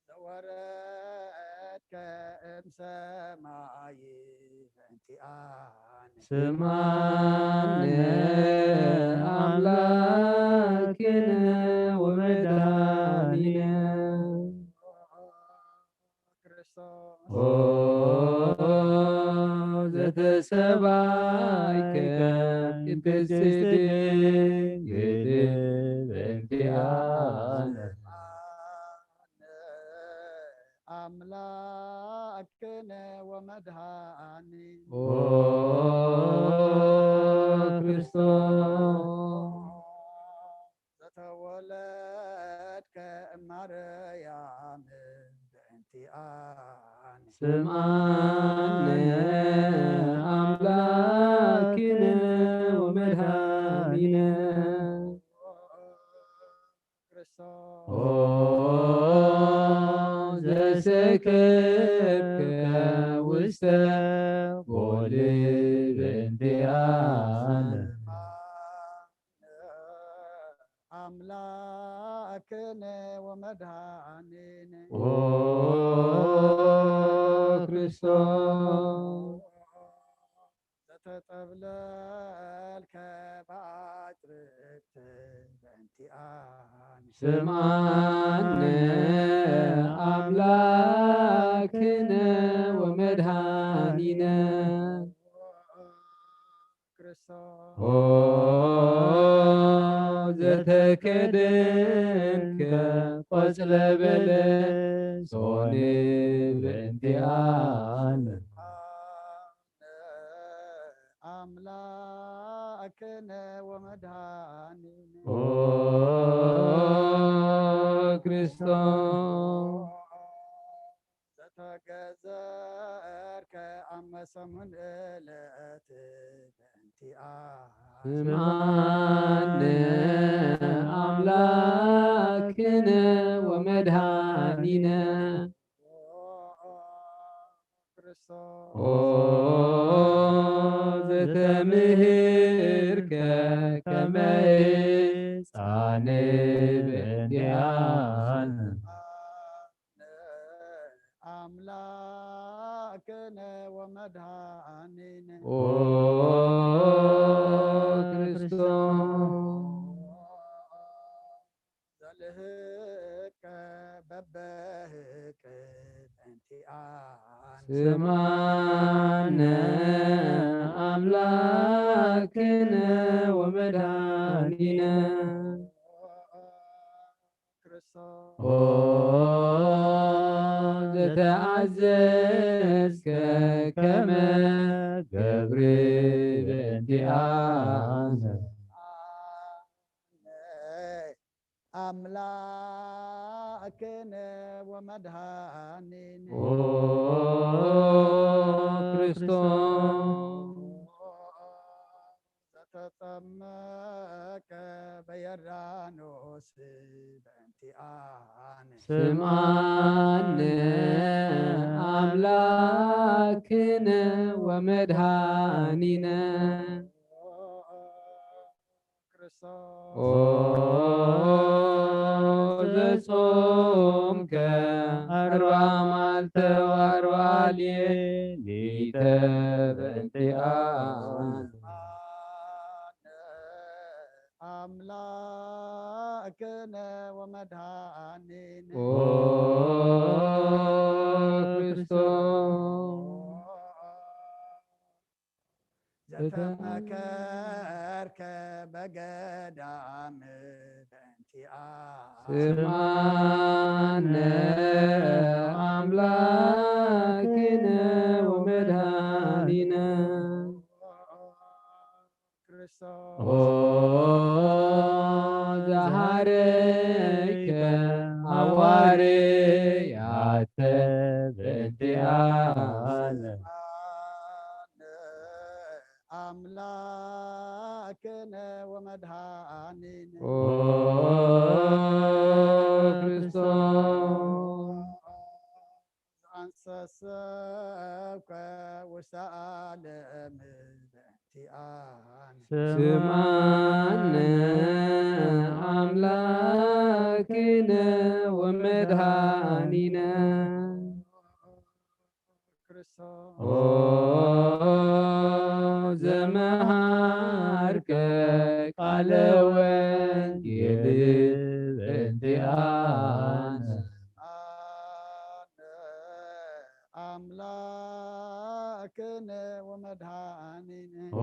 ዘወረድከ እምሰማይ በእንቲአነ ስምዓነ አምላክነ ወመድኃኒነ ክርስቶስ ኦ ዘተሰባይከ ቅድስት ድንግል በእንቲአነ አምላክነ ወመድኃኒነ ኦ ክርስቶስ ዘተወለድከ እማርያም በእንቲአነ ስምዓነ አምላክነ ወመድኃኒነ ክርስቶስ ኦ ዘሰከብከ ውስተ ጎል በእንቲአነ አምላክነ ወመድኃኒነ ኦ ክርስቶስ ዘተጠብለልከ በአጭርቅት በእንቲአነ ስምዓነ አምላክነ ወመድኃኒነ ክርስቶስ ኦ ዘተከደንከ ቆጽለ በለስ ሆነ በእንቲአነ አምላክነ ወመድኃኒነ ኦ ክርስቶስ ዘተገዘርከ አመሰሙን ዕለት በእንቲአነ ስምዓነ አምላክነ ወመድኃኒነ ክርስቶስ ኦ ዘተምህርከ ከመ ሕፃን በእንቲአነ አምላክነ ወመድኃኒነ ኦ ክርስቶስ ዘልህቀ በበህቅ በእንቲአነ ስማነ አምላክነ ወመድኃኒነ ክርስቶስ ኦ ዘተአዘዝከ ከመ ገብር በእንቲአነ አምላክነ ወመድኃኒነ ኦ ክርስቶስ ዘተጠመቀ በዮርዳኖስ በእንቲአነ ስማነ አምላክነ ወመድኃኒነ ክርስቶስ ኦ ዘጾምከ አርባ መዓልተ ወአርባ ሌሊተ በእንቲአነ አምላክነ ወመድኃኒነ ኦ ክርስቶስ ዘተመከርከ በገዳም በእንቲአነ ስማነ አምላክነ ወመድኃኒነ ክርስቶስ ኦ ዘሐረይከ ሐዋርያተ በእንቲአነ አምላክነ ወመድኃኒነ ኦ ክርስቶስ አንሰሰብከ ውስተ ዓለም በእንቲአነ ስማነ አምላክነ ወመድኃኒነ ክርስቶስ ኦ ዘመሃርከ ቃለ ወንጌል በእንቲአነ አምላክነ ወመድኃኒነ ኦ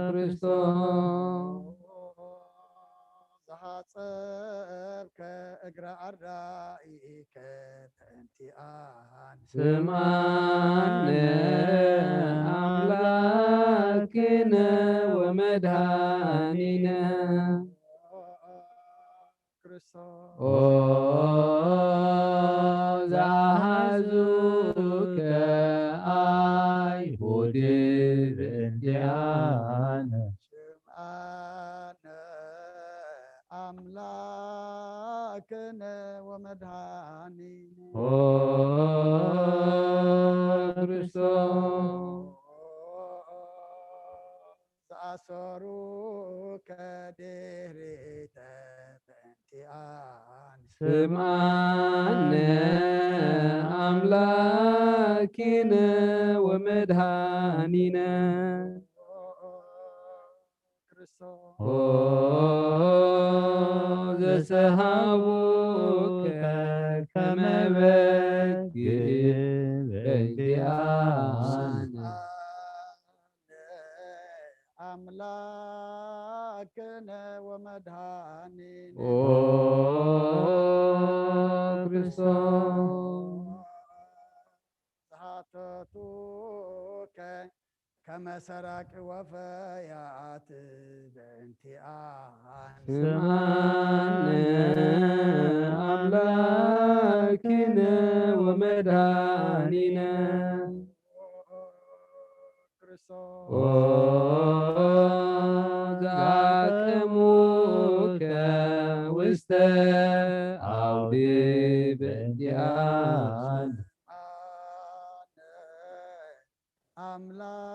ክርስቶስ ዘሐጸብከ እግረ አርዳኢከ በእንቲአነ ስማነ አምላክነ ወመድኃኒነ ክርስቶስ ኦ ዘአሐዙከ አይሁድ በእንቲአነ ስምዓነ አምላክነ ወመድኃኒነ ኦ ክርስቶስ ዘአሰሩከ ድኅሬተ በእንቲአነ ስምዓነ አምላክነ ወመድኃኒነ ክርስቶስ ኦ ዘሰሃቡከ ከመ በግዕ በእንቲአነ አምላክነ ወመድኃኒነ ኦ ክርስቶስ ዘሐተቱከ ከመ ሰራቅ ወፈያት በእንቲአነ ስምዓነ አምላክነ ወመድኃኒነ ክርስቶስ ኦ ዘአቅሙከ ውስተ አውድ በእንቲአነ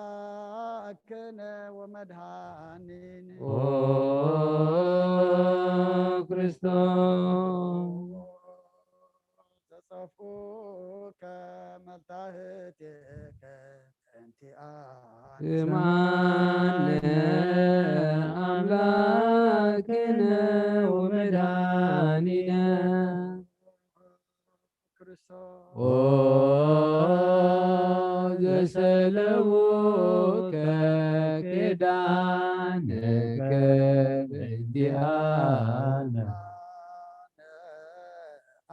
አምላክነ ወመድኃኒነ ኦ ክርስቶስ ተጸፉከ መልታህትከ እንቲአነ ስማነ አምላክነ ወመድኃኒነ ክርስቶስ ኦ ዘሰለሙከ ኪዳንከ በእንቲአነ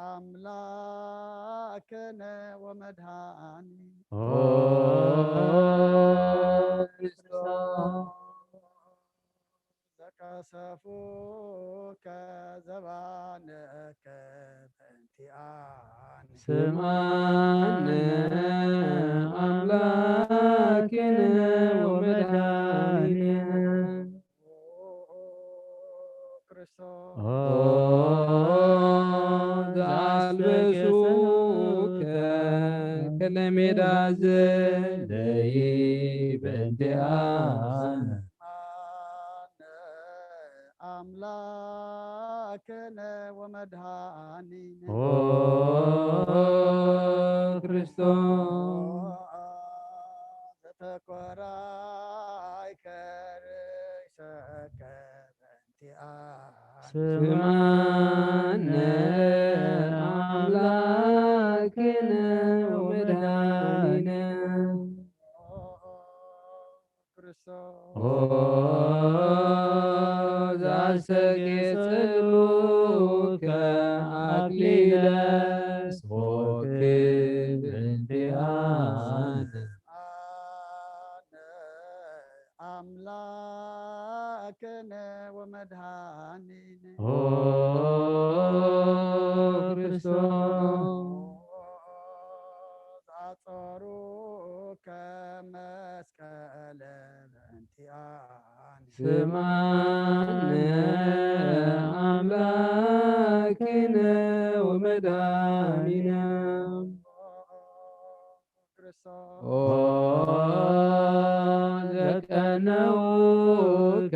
አምላክነ ወመድኃኒነ ኦ ክርስቶስ ዘቀሰፉከ ዘባነከ በእንቲአነ ስማነ አምላክነ ወመድኃኒነ ክርስቶስ ኦ ዘአልበሱከ ከለሜዳ ዘለይ በእንቲአነ አምላክነ ወመድኃኒነ ኦ ክርስቶስ ዘተኰራይከ ርእሰከ በእንቲአነ ስማነ አምላክነ ወመድኃኒነ ክርስቶስ ኦ ዘአስተጌጽሩከ አክሊለ ጾክ በእንቲአነ አምላክነ ወመድኃኒነ ኦ ክርስቶስ ዘአጸሩከ መስቀለ በእንቲአነ ስማነ አምላክነ ወመድኃኒነ ክርስቶስ ኦ ዘቀነውከ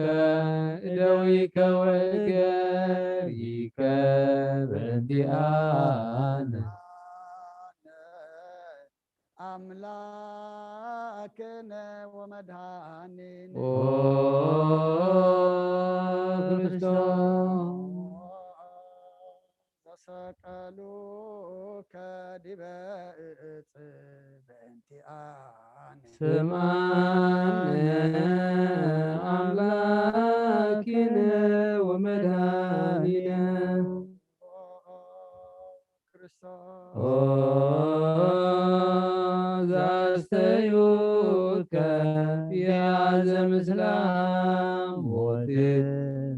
እደዊከ ወእገሪከ በእንቲአነ አምላክነ ወመድኃኒነ ኦ ክርስቶስ ዘሰቀሉከ ዲበ ዕፅ በእንቲአነ ስማነ አምላክነ ወመድኃኒነ ክርስቶስ ኦ ዘአስተዩከ ያዘ ምስለ ሞት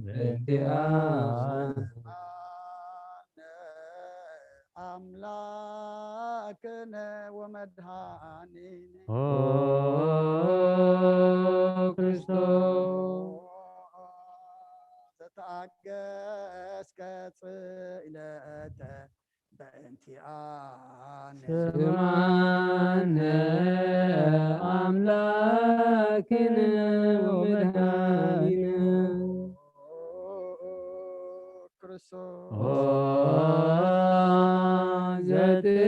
በእንቲአነ አምላክነ ወመድኃኒነ ኦ ክርስቶስ ዘተአገስከ ጽእለተ በእንቲአነ ስማነ አምላክነ ወመድኃኒነ ክርስቶስ ኦ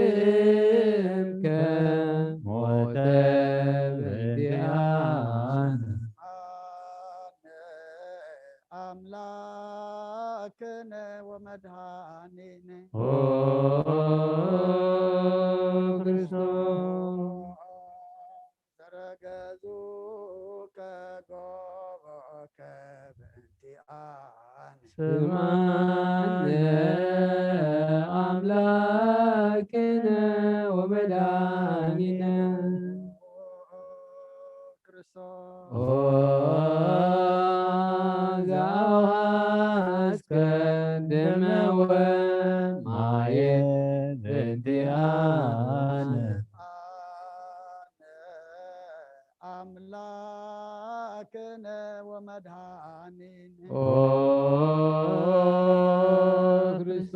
ዘጥምከ ሞተ በእንቲአነ አምላክነ ወመድኃኒነ ኦ ክርስቶስ ዘረገዙከ ጎበከ በእንቲአነ ስማነ አምላክነ ወመድኃኒነ ክርስቶስ ኦ ዘአውሃዝከ ደመ ወማየ በእንቲአነ አምላክነ ወመድኃኒነ ኦ ክርስቶስ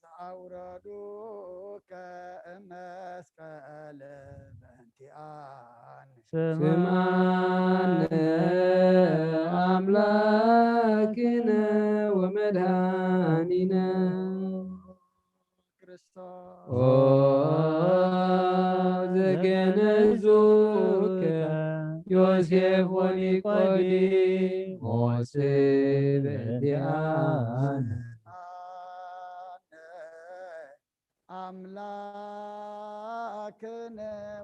ዘአውረዱከ እመስቀለ ስምዓነ አምላክነ ወመድኃኒነ ክርስቶስ ኦ ዘገነዙከ ዮሴፍ ወኒቆዲሞስ በእንቲአነ አምላክነ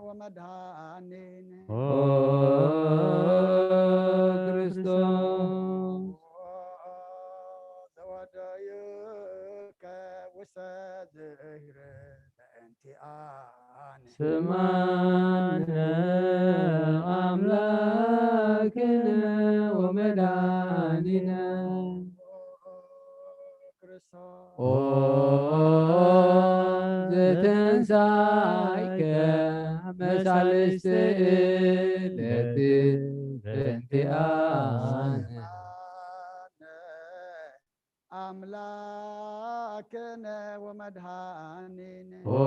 ወመድኃኒነ ኦ ክርስቶስ ዘወደይከ ውስተ ዝህረ በእንቲአነ ስምዓነ አምላክነ ወመድኃኒነ ክርስቶስ ኦ ዘተንሣእከ መሳልስት ዕለት በእንቲአነ አምላክነ ወመድኃኒነ ኦ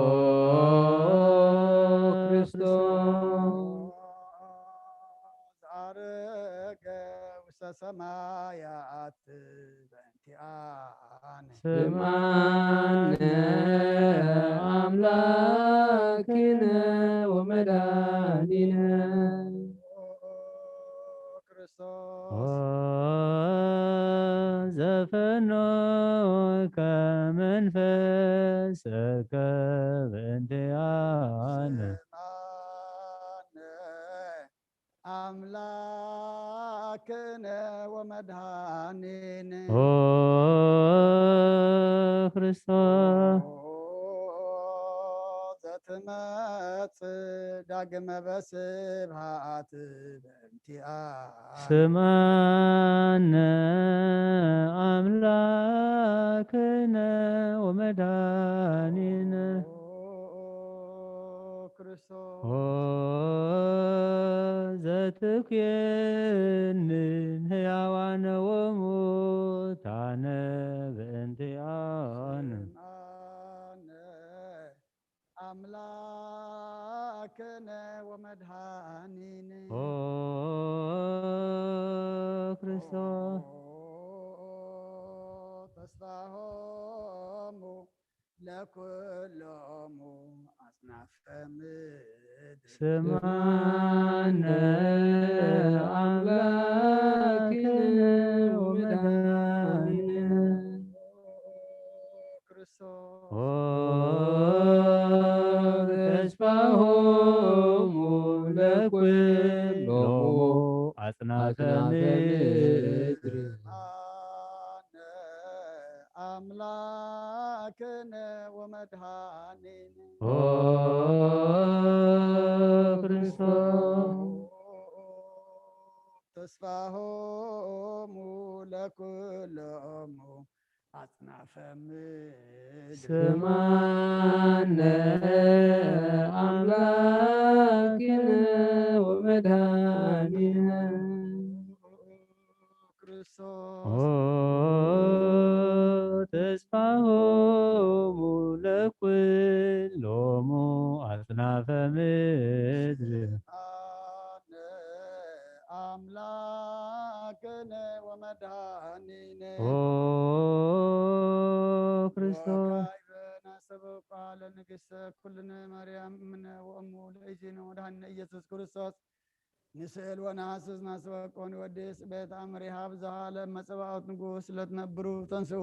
ክርስቶስ ዘዐረገ ውስተ ሰማያት በእንቲአነ ስምዓነ አምላክነ ወመድኃኒነ ክርስቶስ ዘፈኖከ መንፈሰከ በእንቲአነ አምላክነ ወመድኃኒነ ኦ ክርስቶስ ዘትመጽእ ዳግመ በስብሐት በእንቲአነ ስምዓነ አምላክነ ወመድኃኒነ ክርስቶስ ኦ ዘትኩየንን ሕያዋነ ወሙታነ በእንቲአነ አምላክነ ወመድኃኒነ ኦ ክርስቶስ ተስፋሆሙ ለኩሎሙ አጽናፈ ምድር ስምዓነ አምላክነ ወመድኃኒነ ክርስቶስ ኦ ተስፋሆሙ ለኩሎሙ አጽናፈ ምድር አምላክነ ወመድኃኒነ ኦ ክርስቶስ ተስፋሆሙ ለኩሎሙ አጽናፈ ምድር ስምዓነ አምላክነ ወመድኃኒነ ክርስቶስ ኦ ተስፋሆሙ ለኩሎሙ አጽናፈ ምድር አምላክነ ወመድኃኒነ ኦ ክርስቶስ ናሰበቃ ለንግሥተ ኩልነ ማርያም እምነ ወእሙ ለእግዚእነ ወመድኃኒነ ኢየሱስ ክርስቶስ ንስእል ወነሐስስ ናስበቆን ወድስ ቤት አምሪሃ ብዝሃ ለመጸባዖት ንጉሥ ለትነብሩ ተንሥኡ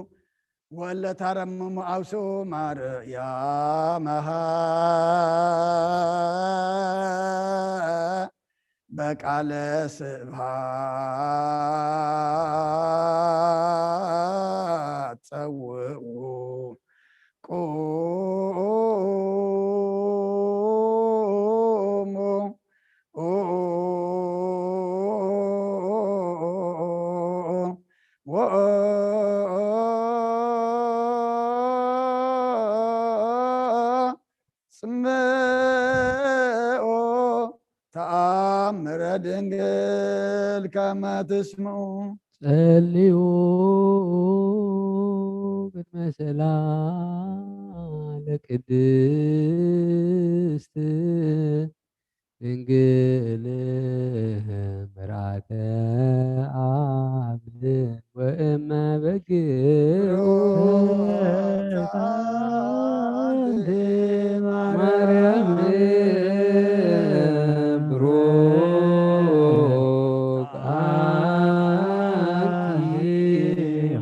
ወለታረምሙ አውስኡ ማርያመሃ በቃለ ስብሐት ጸውዑ ቁሙ ጽምኦ ተአምረ ድንግል ከመ ትስምዑ ጸልዩ ቅድመ ሰላም ለቅድስት ድንግል ምርአተ አብ ወእመ በግዑ ማርያም ብሩክ አንቲ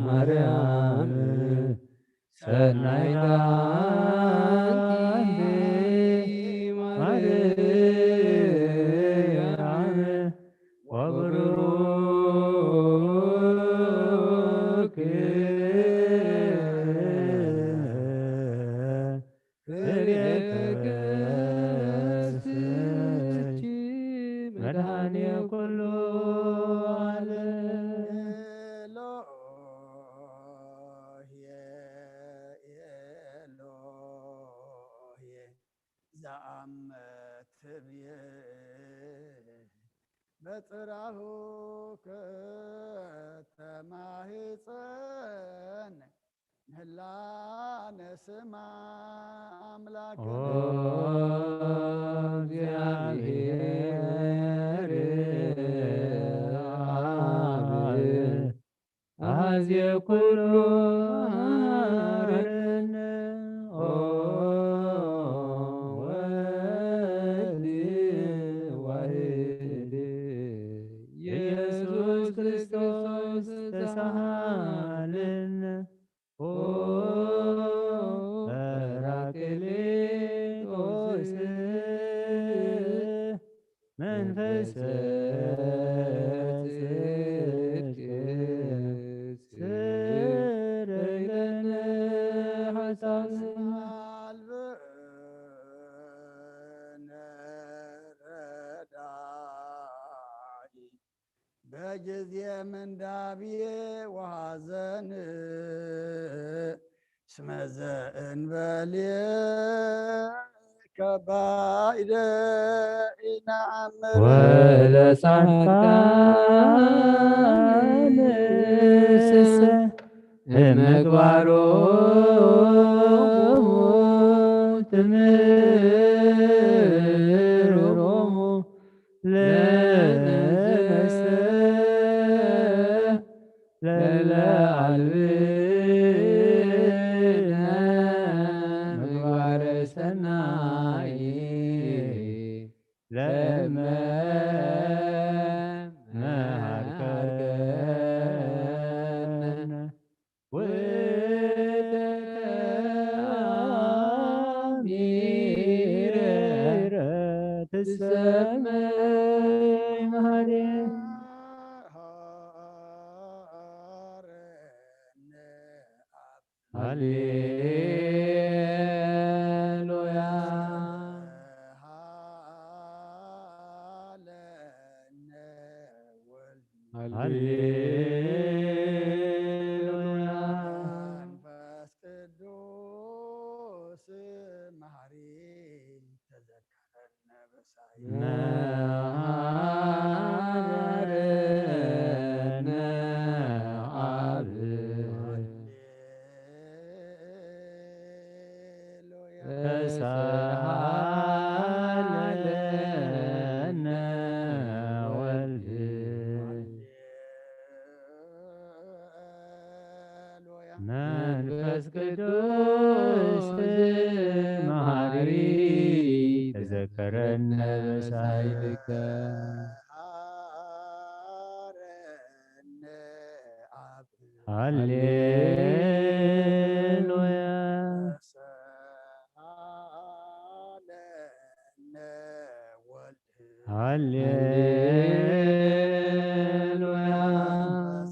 ማርያም ሰናይታ አንቲ ማርያም ወብሩክ ፍሬ ከርስኪ መድኃኔ ኩሉ ዓለም ኤሎሄ ዘአመትብየ በጽራሁ ከተማህፀን ምህላነ ስማ አምላክነ እግዚአብሔር አብ አኀዜ ኩሉ መሐረነ ወልድ ዋሕድ ኢየሱስ ክርስቶስ ተሳሃለነ ጰራቅሊጦስ መንፈሰ ጽድቅ ስረይ ለነ ኃጣውእ አልብነ ረዳኢ በጊዜ ምንዳብየ ወሐዘን እስመ ዘእንበልየ ከባኢደ ኢነአምር ወለጻድቃን ስሰ እምግባሮሙ ትምህሮሙ ለነሰ ለለአልብነ ምግባረ ሰናይ ለመ መሃርከነ ወተአሚረ ትሰመይ መሃሌ ሃሌሉያ ሃሌሉያ መንፈስ ቅዱስ መሐሪ ተዘከረነ በሳይል መሐረነ አብ ተሳሃለነ ወልድ መንፈስ ቅዱስ መሐሪ ተዘከረነ በሳይልከ ሃሌሉያ ሃሌሉያ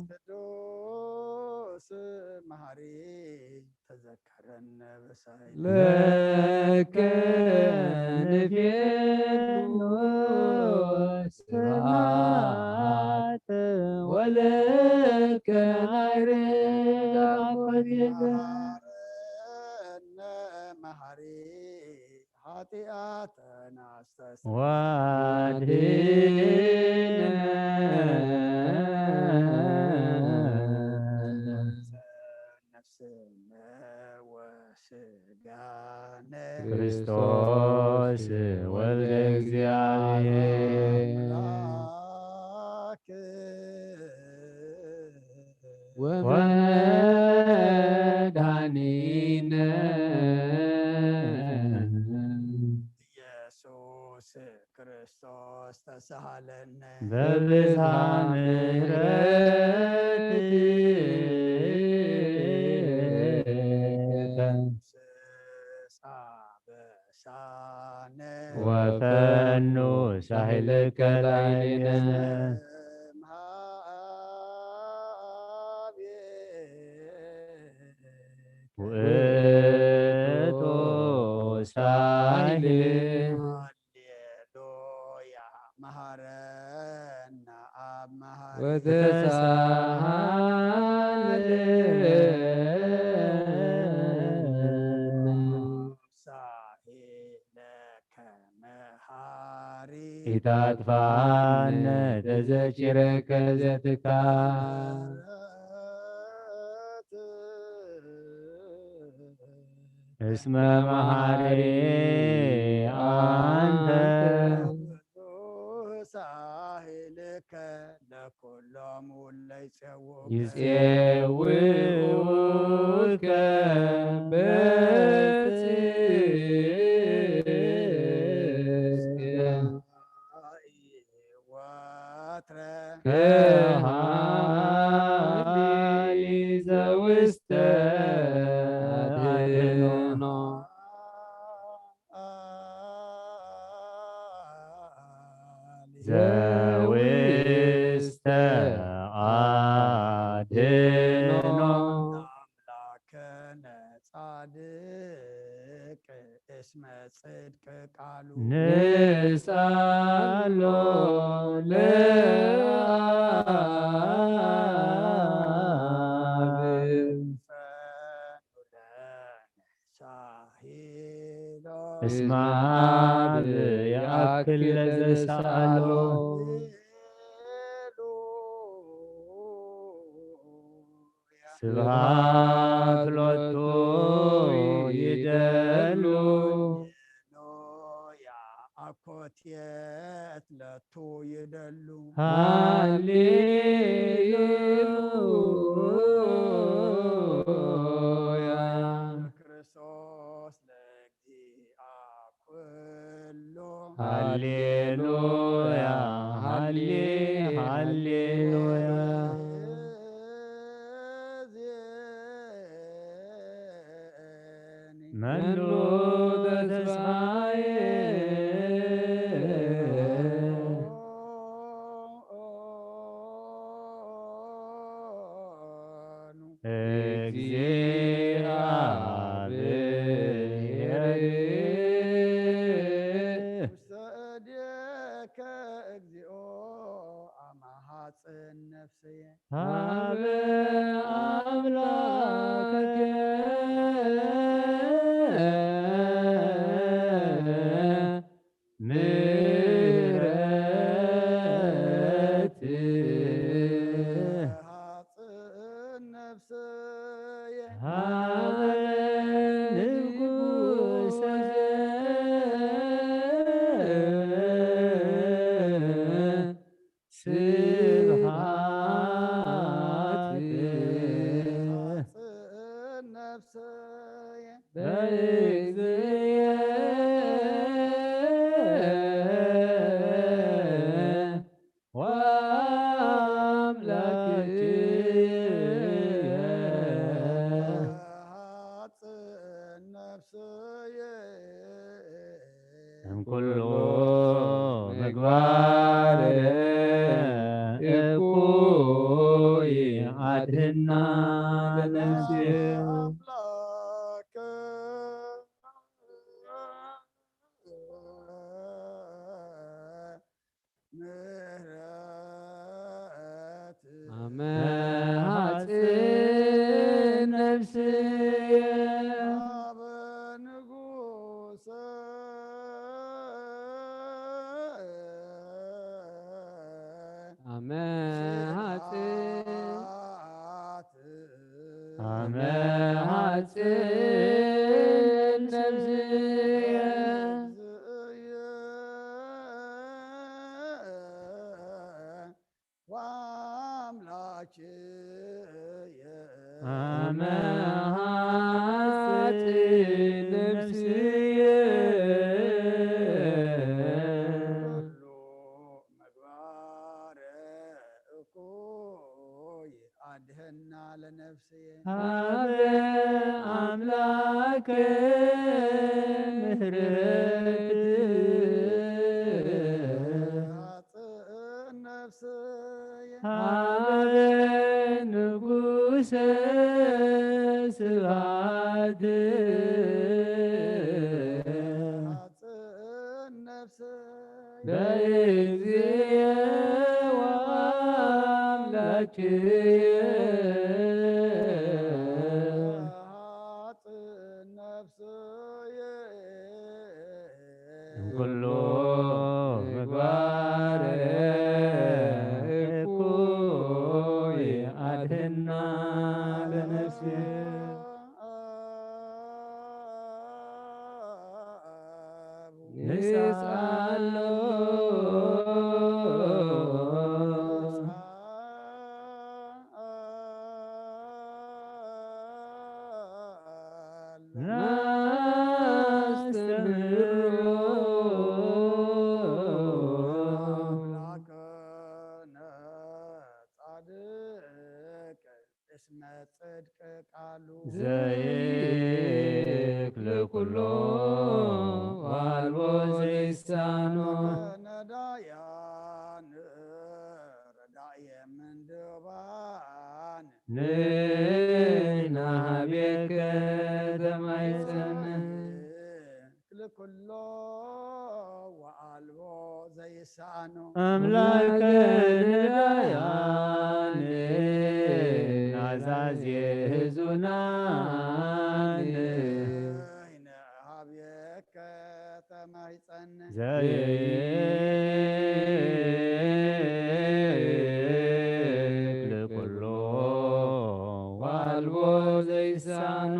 ቅዱስ መሐሪ ተዘከረነ በሳይል ለከ ንቤሉ ስብሐት ወለከ ናይርግ አኮቴተ መሐሪ ኃጢአተነ አስተስርይ ዋድኅነነ ነፍስነ ስጋነ ክርስቶስ ወልደ እግዚአብሔር አምላክ ወመድኃኒነ ኢየሱስ ክርስቶስ ተሳሃለነ በብዝሃ ምሕረትከ ሳበሳነ ወፈኑ ሳህልከ ላዕሌነ ውእቱ ሳህል ሃሌሉያ መሐረነ አብ መሐሪ ሳሄለከ መሐሪ ኢታጥፋነ ተዘኪረከ ዘትካል እስመ መሐሪ አንተ ሳሄልከ ለኩሎሙ ለይጼውከ ይጼውከ በጽድቅ ወትረ ከሃሊ ዘውስተ አድኅኖ ዘውስተ አድኅኖ አምላከነ ጻድቅ እስመ ጽድቅ ቃሉ ንሳሎ ለአብ ሳሂሎ እስመ አብ ያክል ለዘሳሎ ስብሐት ሎቱ ይደሉ ያ አኮቴት ለቱ ይደሉ ሃሌሉያ ክርስቶስ ለእግዚአ ኩሉ ሃሌሉያ ሃሌሉያ መኑ ተስፋዬ እግዚአብሔር ውሰድየከ እግዚኦ አማሐፅን ነፍስየ ሀበ አምላከከ ምሕረት ሐፅን ነፍስየ ሀበ ንጉሠ ስብሐት ሐፅን ነፍስየ በእግዚእየ ወአምላክየ ሐፅን ነፍስየ እምኩሉ ምግባር እኩይ አድኅና ለነፍስየ አምላከ ምሕረት አመ ሐፅን ነፍስየ አበ ንጉሠ አመ ሐፅን ስብሐት አመ ሐፅን መላከ ምህረት ሃበ ንጉሰ ስብሐት በእግዚእ ወአምላክየ ኩሉ ምግባር እኩይ አድኅና ለነፍስየ ንስአሎ ዘይክል ኩሎ ወአልቦ ዘይሳኖ ንናቤከ ተማይፀነ አምላከ ነዳያን ናዛዜ ሕዙናን ዘይክል ኩሎ ወአልቦ ዘይሳኖ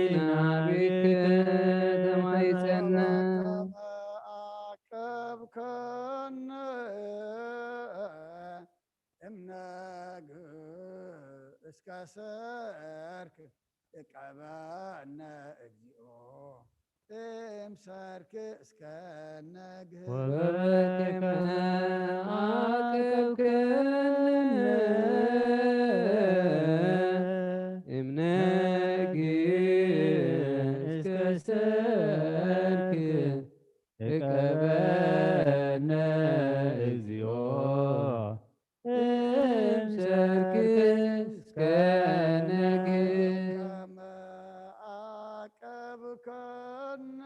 ንናቤከ ተማይፀነ እስከ ሰርክ እቀበነ እግዚኦ እምሰርክ እስከ ነግህ ወበከመ አቅብከነ እምነግህ እስከ ሰርክ እቀበነ እግዚኦ እምሰርክ እስከ ነግህ አቀብከነ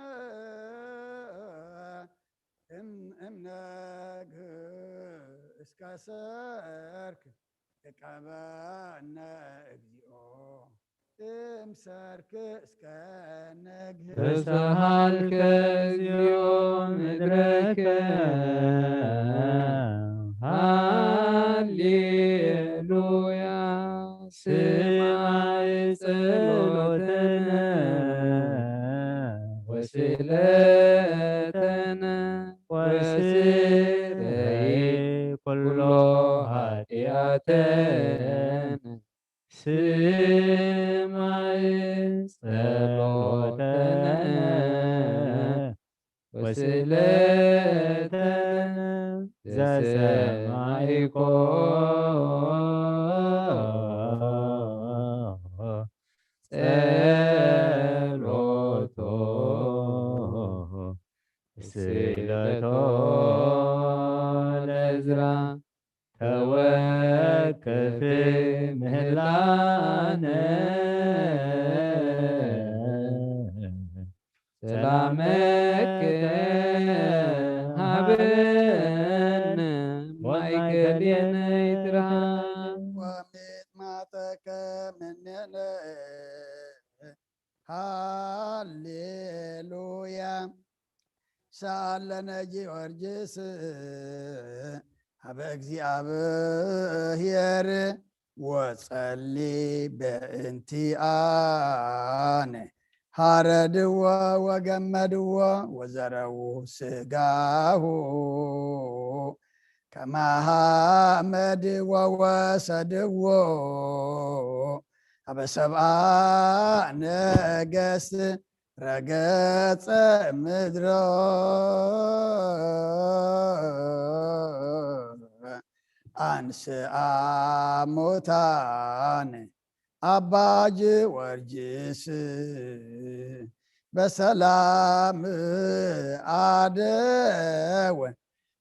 እምነግህ እስከ ሰርክ እቀበነ እግዚኦ እምሰርክ እስከ ነግህ ተሳሃልከ እግዚኦ ምድረከ ሃሌሉያ ስማዕ ጸሎተነ ወስእለተነ ወስረይ ኩሎ ኃጢአተነ ስማዕ ጸሎተነ ወስእለተነ ዘሰማዕኮ ጸሎቶ ስእለቶ ለዕዝራ ተወከፍ ምህላነ ሰላመከ ሀበነ ማእከሌነ ይትረሃብ ወሚጥማተከ ምኔነ ሃሌሉያ ሳለነ ጊዮርጊስ ሀበ እግዚአብሔር ወጸሊ በእንቲአነ ሃረድዎ ወገመድዎ ወዘረው ስጋሁ ከማሃመድዎ ወሰድዎ ሀበ ሰብአ ነገሥት ረገጸ ምድሮ አንስአ ሙታን አባ ጊዮርጊስ በሰላም አደወ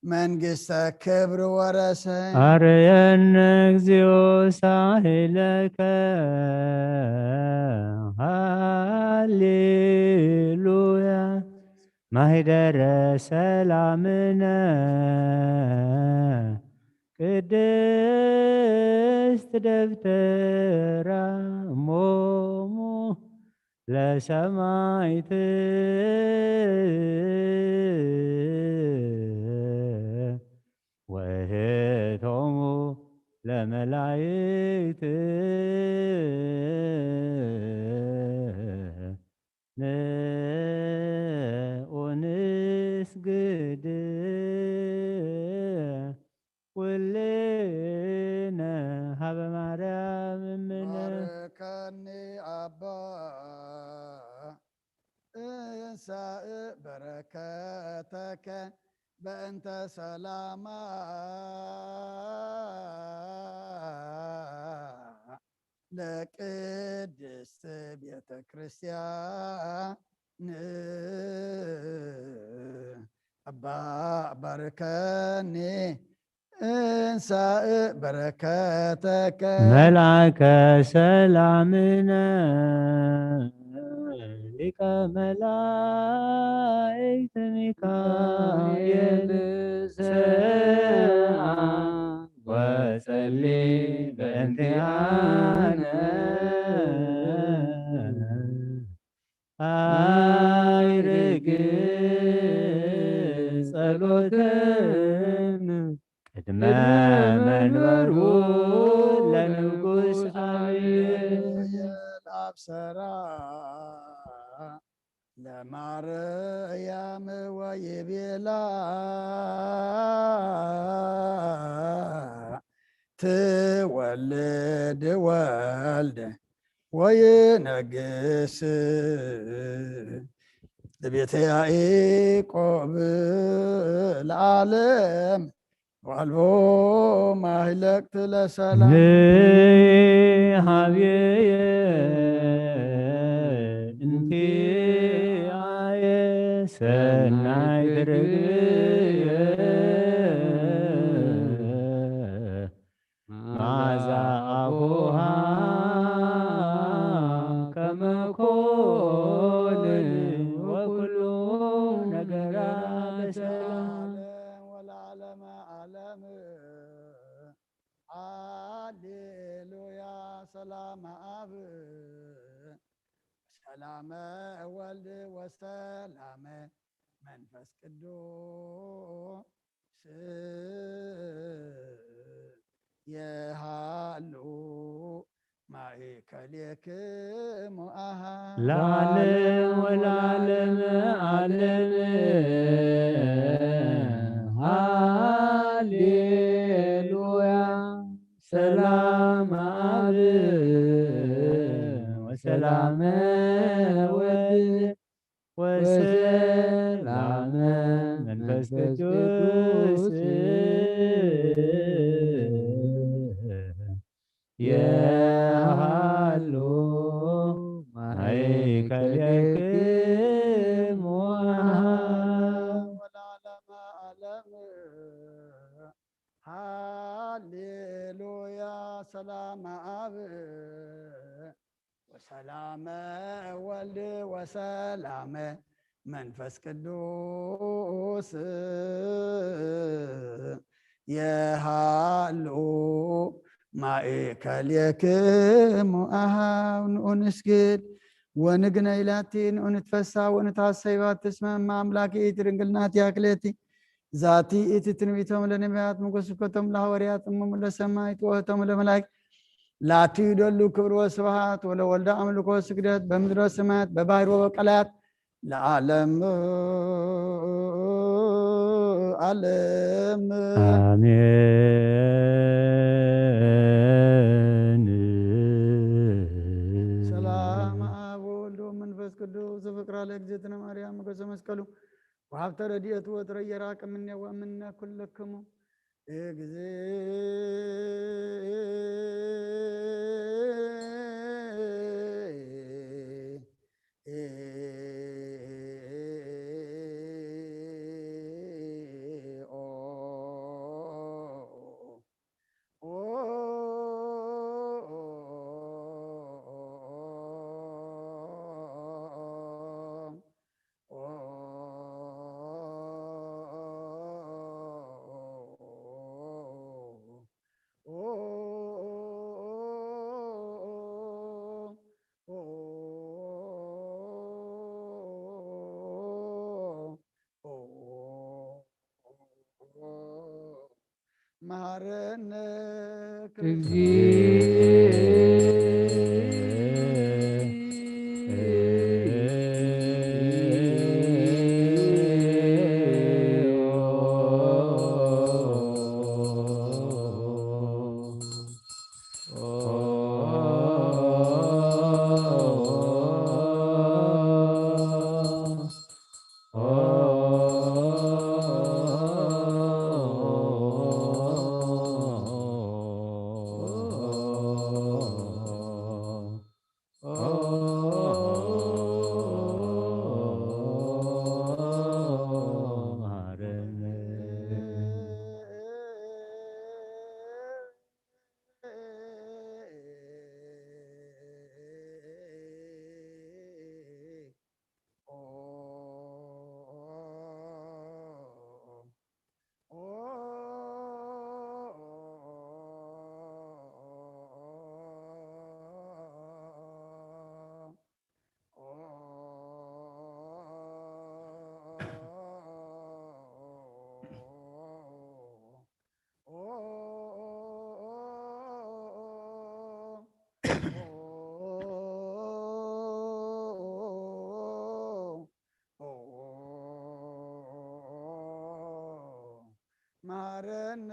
መንግሥተ ክብር ወረሰ። አርየነ እግዚኦ ሳህለከ ሃሌሉያ ማኅደረ ሰላምነ ቅድስት ደብተራ እሞሙ ለሰማዕት ወእህቶሙ ለመላእክት ንስግድ ኩልነ ሀበ ማርያም እምነ ባርከኒ አባ እንሳእ በረከተከ በእንተ ሰላማ ለቅድስት ቤተ ክርስቲያን አባ ባርከኒ እንሳእ በረከተከ መልአከ ሰላምነ ሊቀ መላእክት ሚካኤል ሰአ ወጸሊ በእንቲአነ አይርግ ጸሎትን ቅድመ መንበሩ ለንጉሥ አብሰራ ለማርያም ወይቤላ ትወልድ ወልደ ወይነግስ ለቤተ ያዕቆብ ለዓለም ዋልቦ ማህለቅት ለሰላም ሀብየ እንቲአየ ሰናይ ትርግየ ማዛ አቡሃ ከመኮን ወኩሉ ነገራ በሰላም ወለዓለመ ዓለም ሃሌሉያ ሰላመ አብ ሰላመ ወልድ ወሰላመ መንፈስ ቅዱስ የሃሉ ማእከሌክሙ አሃ ለዓለም ወለዓለመ ዓለም ሃሌሉያ ሰላም አብ ወሰላመ ወልድ ወሰላመ መንፈስ ቅዱስ የሃሉ ማእከሌክሙ ወለዓለመ ዓለም ሃሌሉያ ሰላመ አብ ወሰላመ ወልድ ወሰላመ መንፈስ ቅዱስ የሃሉ ማእከሌክሙ አሃው ንስግድ ወንግነይ ላቲ ንትፈሳ ወንታሰይባት ትስመማ አምላኪት ድንግልናት ያክሌቲ ዛቲ እቲ ትንቢቶም ለነቢያት መጎስኮቶም ለሐዋርያት እሞሙ ለሰማዕት ወእህቶሙ ለመላእክት ላቲ ይደሉ ክብር ወስብሐት ወለወልደ አምልኮ ስግደት በምድረ ሰማያት በባሕር ወበቀላያት ለዓለም ዓለም አሜን። ሰላም አብ ወወልድ ወመንፈስ ቅዱስ ፍቅራ ለእግዝእትነ ማርያም ሞገሰ መስቀሉ ወሀብተ ረድኤቱ ወትረ የራቀ እምኔዋ እምነ ኩልክሙ መሐረነ መሐረነ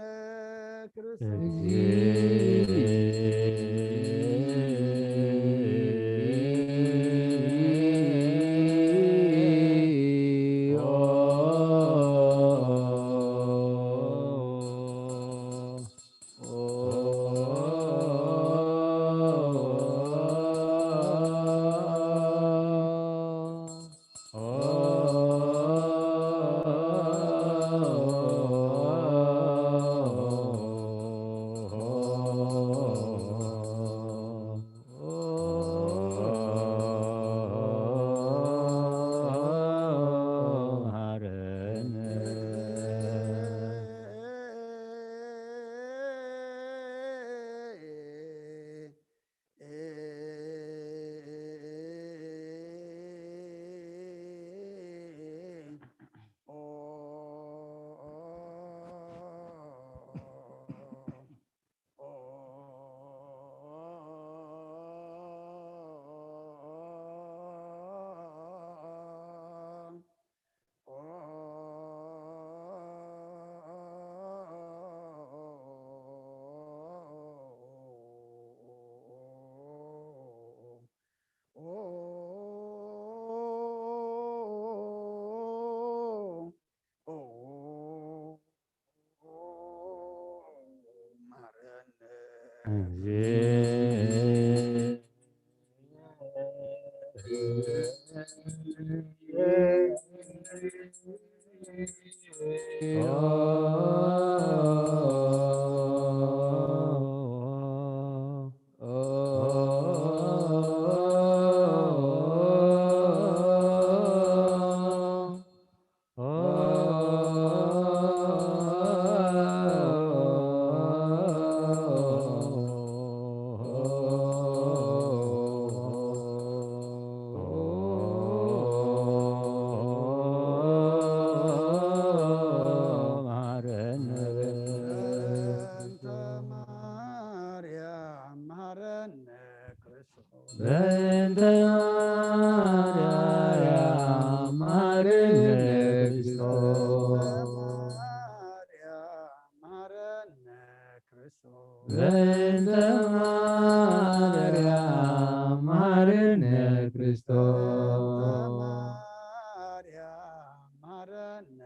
ማርያም ማረነ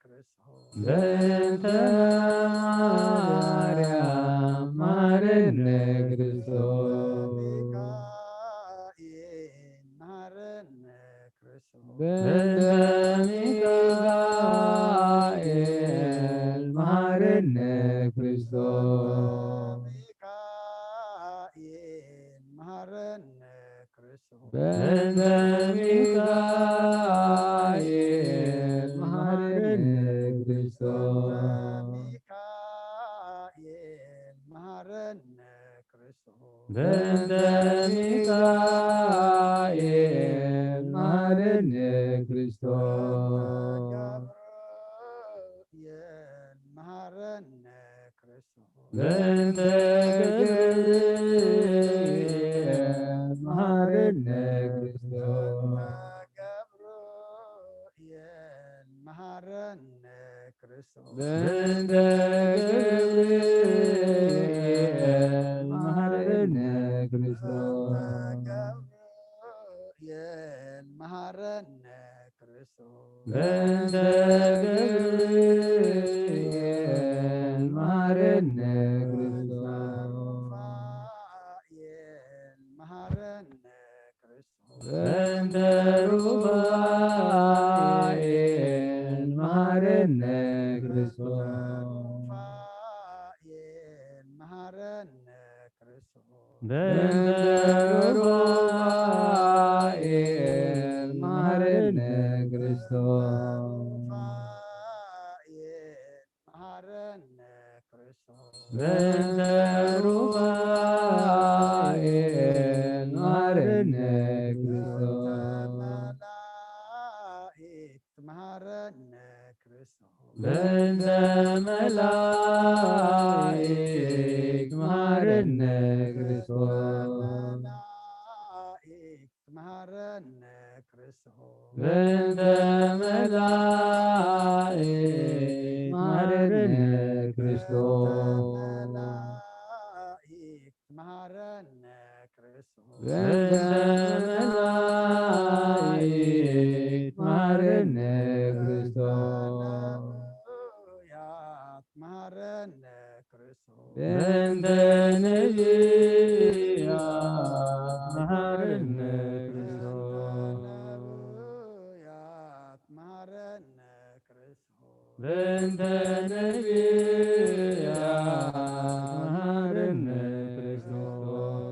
ክርስቶስ በእንተ ማርያም ማረነ ክርስቶስ ሚካኤል ማረነ ክርስቶስ በእንተ ሚካኤል ማረነ ክርስቶስ ሚካኤል ማረነ ክርስቶስ በእንተ ሚካኤል ማረነ ክርስቶስ ሚካኤል ማረነ ክርስቶስ በእንተ ሚካኤል ማረነ ክርስቶስ ገብርኤል ማረነ ክርስቶስ በእንተ ገብርኤል ማረነ ክርስቶስ ገብርኤል ማረነ ክርስቶስ በእንተ ገብርኤል ማረነ ክርስቶስ ገብርኤል ማረነ ክርስቶስ በእንተ ገብርኤል ማረነ ክርስቶስ ሩፋኤል ማረነ ክርስቶስ በእንተ ሩፋኤል ማረነ ክርስቶስ ሩፋኤል ማረነ ክርስቶስ በእንተ ሩፋኤል ማረነ ክርስቶስ ሩፋኤል ማረነ ክርስቶስ በእንተ ሩፋኤል ማረነ ክርስቶስ መላእክት ማረነ ክርስቶስ በእንተ መላእክት ማረነ ክርስቶስ መላእክት ማረነ ክርስቶስ በእንተ መላእክት ማረነ ክርስቶስ መላእክት ማረነ ክርስቶስ በእንተ መላእክት ማረነ ክርስቶስ ነቢያት ማረነ ክርስቶስ በእንተ ነቢያት ማረነ ክርስቶስ ነቢያት ማረነ ክርስቶስ በእንተ ነቢያት ማረነ ክርስቶስ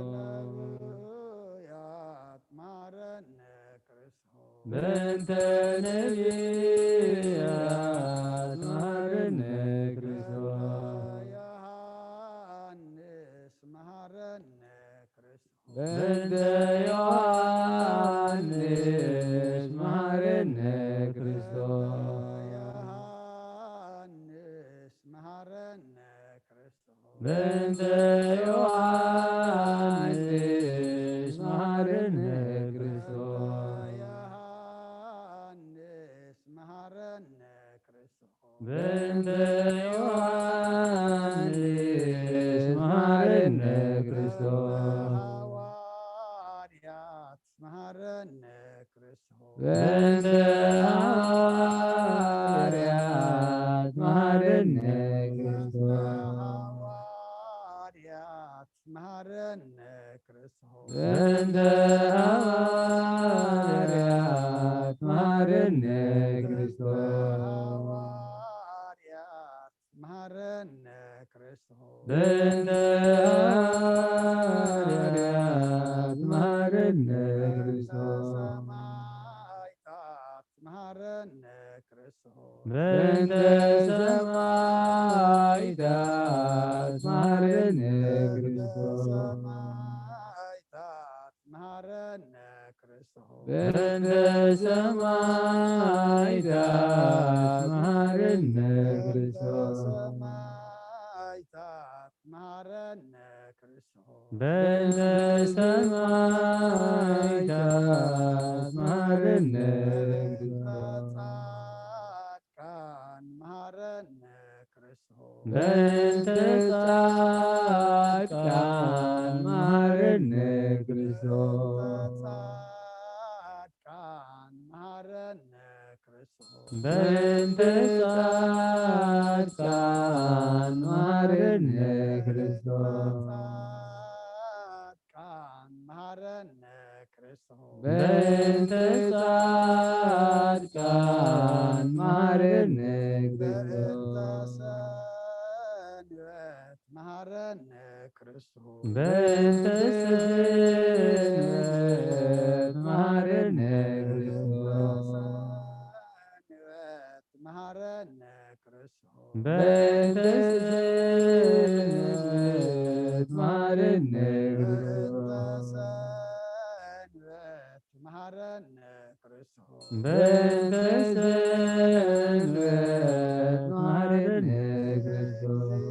ነቢያት ማረነ ክርስቶስ በእንተ ነቢያት ማረነ ክርስቶስ ዮሐንስ ማረነ ክርስቶስ በእንተ ዮሐንስ ማረነ ክርስቶስ ዮሐንስ ማረነ ክርስቶስ በእንተ ዮሐንስ ማረነ ክርስቶስ ዮሐንስ ማረነ ክርስቶስ በእንተ ዮሐንስ ማረነ ክርስቶስ ሐዋርያት ማረነ ክርስቶስ በእንተ ሐዋርያት ማረነ ክርስቶስ ሐዋርያት ማረነ ክርስቶስ በእንተ ሐዋርያት ማረነ ክርስቶስ ሐዋርያት ማረነ ክርስቶስ በእንተ ሐዋርያት ማረነ ክርስቶስ ሰማዕታት ማረነ ክርስቶስ በእንተ ሰማዕታት ማረነ ክርስቶስ ሰማዕታት ማረነ ክርስቶስ በእንተ ሰማዕታት ማረነ ክርስቶስ ሰማዕታት ማረነ ክርስቶስ በእንተ ሰማዕታት ማረነ ክርስቶስ ጻድቃን ማረነ ክርስቶስ በእንተ ጻድቃን ማረነ ክርስቶስ በእንተ ጻድቃን መሐረነ ክርስቶስ ጻድቃን መሐረነ ክርስቶስ በእንተ ጻድቃን መሐረነ ክርስቶስ ሰንበት መሐረነ ክርስቶስ በእንተ ሰንበት መሐረነ ክርስቶስ ሰንበት መሐረነ ክርስቶስ በእንተ ሰንበት መሐረነ ክርስቶስ ሰንበት መሐረነ ክርስቶስ በእንተ ሰንበት መሐረነ ክርስቶስ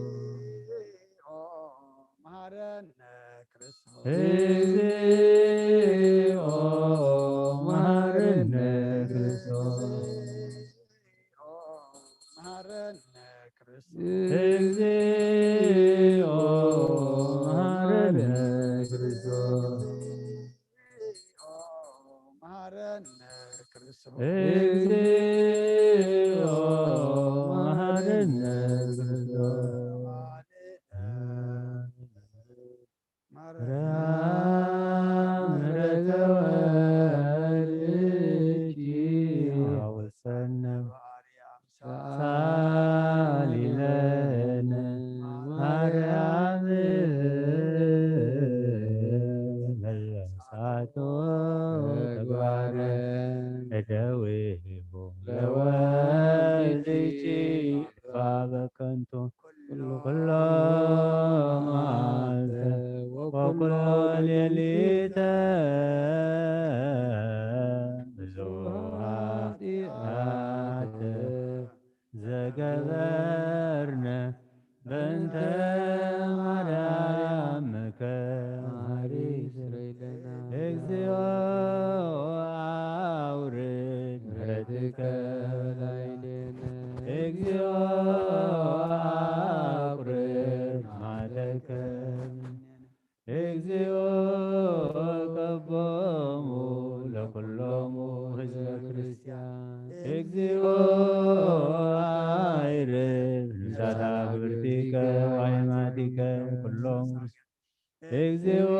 መሐረነ ክርስቶስ እግዚኦ መሐረነ ክርስቶስ መሐረነ ክርስቶስ እግዚኦ መሐረነ ክርስቶስ መሐረነ ክርስቶስ እግዚኦ መሐረነ ክርስቶስ ምሕረተ ወልድኪ አወሰነ ሳሊለነ ማርያም መለሳቶ ተግባረ እደዊሁ ለወልድኪ በከንቱ ኩሎ መዓልተ ወኩሎ ሌሊተ ብዙኃት ኃጢአት ዘገበርነ በእንተ ማርያምከ እግዚኦ አውርድ ምሕረትከ ላዕሌነ እግዚኦ አቁርብ መዓተከ እግዚኦ ቀቦሙ ለኵሎሙ ሕዝበ ክርስቲያን እግዚኦ አይርብ ንሳታ ግብርቲከ ወአዕማዲከ ኩሎሙ እግዚኦ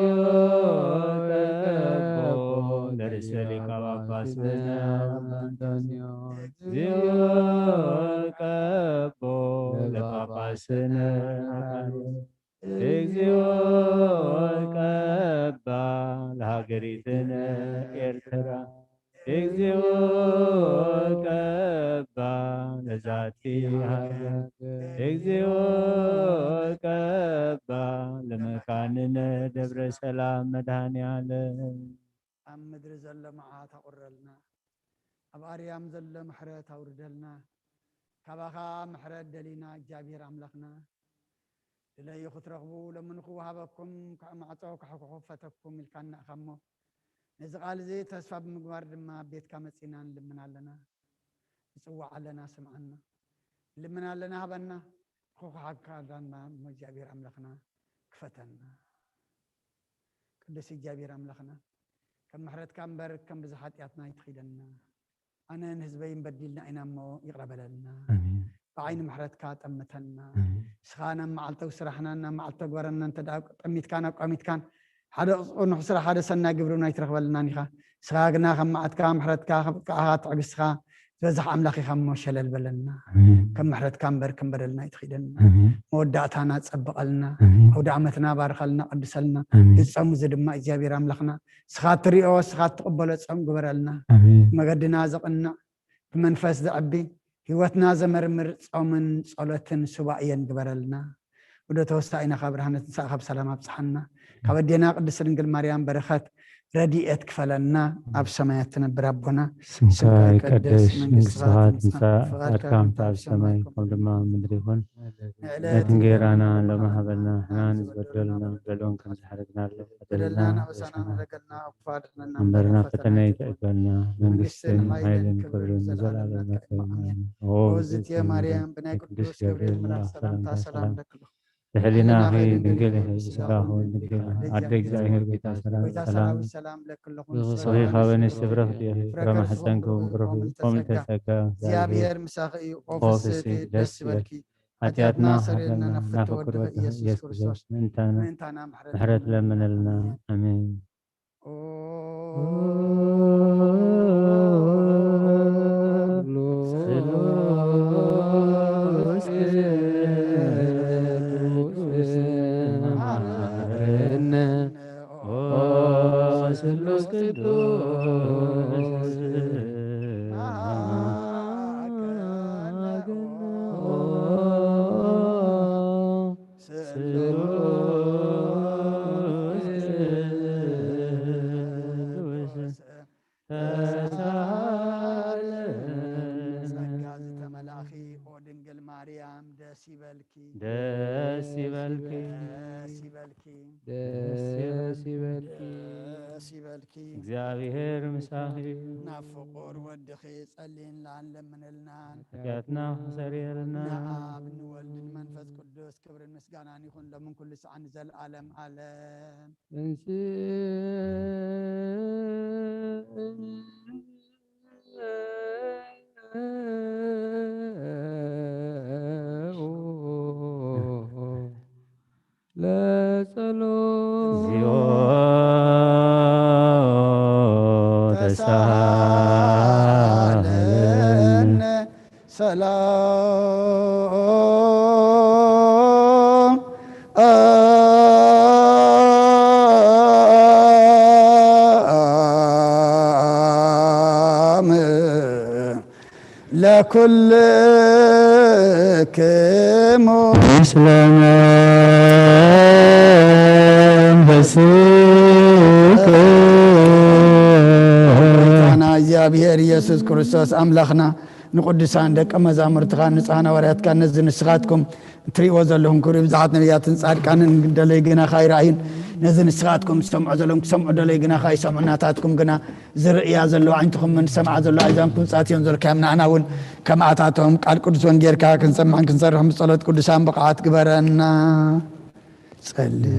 ቀቦ ለርእሰ ሊቀ ጳጳሳት አንቶንዮስ እግዚኦ ቀቦ ለጳጳስነ እግዚኦ ቀባ ለሀገሪትነ ኤርትራ እግዚኦ ቀባ ለዛቲ ሀገር እግዚኦ ቀባ ለመካንነ ደብረ ሰላም መድኃኔዓለም ኣብ ምድሪ ዘሎ መዓት ኣቁረልና ኣብ ኣርያም ዘሎ ምሕረት ኣውርደልና ካባኻ ምሕረት ደሊና እግዚኣብሔር ኣምላኽና ድለዩ ክትረኽቡ ለምን ክወሃበኩም ማዕፆ ክሕኩፈተኩም ኢልካ ንእኸሞ ነዚ ቃል እዚ ተስፋ ብምግባር ድማ ቤትካ መፂና ንልምን ኣለና ንፅዋዕ ኣለና ስምዓና ንልምን ኣለና ሃበና ክኩሓካ ዳና እግዚኣብሔር ኣምላኽና ክፈተና ቅዱስ እግዚኣብሔር ኣምላኽና ከም ምሕረትካ እምበር ከም ብዙሕ ሓጢኣትና ይትኺደና ኣነ ንህዝበይ በዲልና ኢና እሞ ይቕረበለልና بعين محرتك تمتنا سخانا معلتو سرحنا معلتو غورنا انت طميت كان قاميت كان حدا نحسر حدا سنا قبرنا يترخبلنا نيخا سخاغنا خمعتك محرتك قاعات عقسخا بزح املاخي خمو شلل بلنا كم محرتك امبر كم بدلنا يتخيدنا مودعتنا تصبقلنا ودعمتنا بارخلنا قدسلنا يصوم زدما اجابير املاخنا سخات ريو سخات تقبل تصوم غبرلنا مغدنا زقنا بمنفس ذعبي هيوتنا زمرمر صومن صلاتن سباعين غبرلنا ودا توسعينا خبرهنا تنساخب سلام ابصحنا كبدينا قدس دنگل مريم بركات رديئت كفلنا اب سماياتنا بربنا سمك قدس من ساعات اركام تاع السماء كلما مدريون نتنجيرانا لما هبلنا احنا نزبدلنا بلون كم حركنا بدلنا لقلنا اقفارنا امبرنا فتنا يتقبلنا من قسم هايلن كبرون زلالنا وزت يا مريم بناك قدوس جبريل من سلام لك تحلينا أخي دنقل سلاح ودنقل عد እግዚአብሔር ጌታ ሰላም ሰላም ለኩልኩም صحي خابني استبرخ دي أخي رمى حسنكم بروحي قوم تسكى እግዚአብሔር ምሳኺ ኦፍስ ደስ በልኪ ኃጢአትና ሐዘንና ናፍቆት ኢየሱስ ክርስቶስ ምንታና ምሕረት ለምንልና አሜን። ስሉስ ቅዱስ ደስ ይበልኪ ደስ ይበልኪ ደስ ይበልኪ እግዚአብሔር ምሳኺ ናፍቁር ወድኺ ጸሊን ለምንልና ኃጢአትና ሰሪርና ንአብ ንወልድ መንፈስ ቅዱስ ክብርን ምስጋናን ይሁን ለምን ኩሉ ሰዓን ዘለዓለም ዓለም ተሳለን ሰላም ለኩልክሙ ምስለ መንፈስከ እግዚአብሔር ኢየሱስ ክርስቶስ አምላኽና ንቅዱሳን ደቀ መዛሙርትኻ ንጹሓን ሐዋርያትካ ነዚ ንስኻትኩም እትሪእዎ ዘለኹም ክብሪ ብዙሓት ነቢያትን ጻድቃንን ደለይ ግና ካይራእዩን ነዚ ንስኻትኩም ዝሰምዖ ዘለኹም ክሰምዑ ደለይ ግና ካይሰምዑ ናታትኩም ግና ዝርእያ ዘለዋ ዓይንትኹም ሰምዓ ዘለዋ ኣእዛንኩም ጻትዮም ዘለካዮም ንዓና እውን ከማኣታቶም ቃል ቅዱስ ወንጌልካ ክንሰማዕን ክንሰርሕን ብጸሎት ቅዱሳን ብቕዓት ግበረና ጸልይ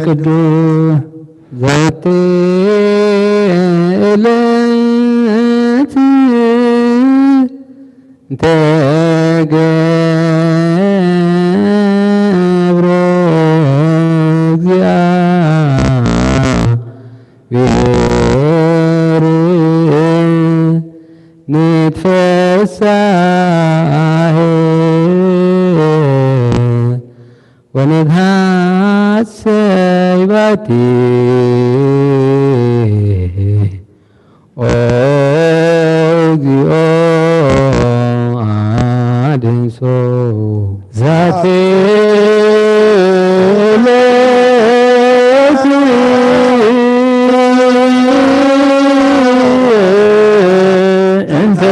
ቅዱስ ተገብሮ እግዚአብሔር ንትፈሳህ ወንትሐሰይ ባቲ እግዚኦ አድንሶ ዛቴ እንተ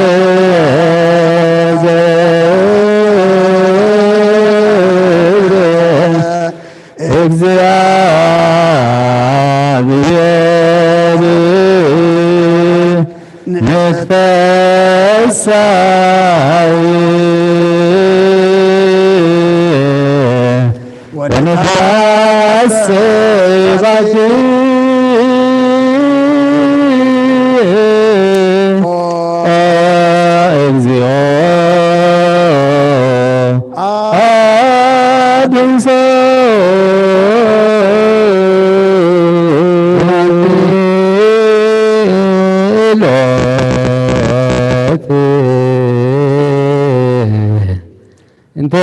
እግዚአብሔር ንትፈሳይ ወንትሐሰይ ባቲ እግዚኦ አድንሶ እንተ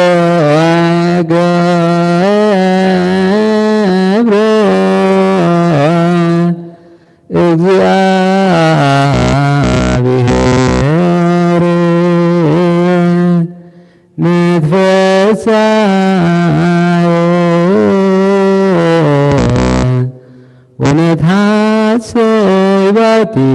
ገብሮ ونتحسباتي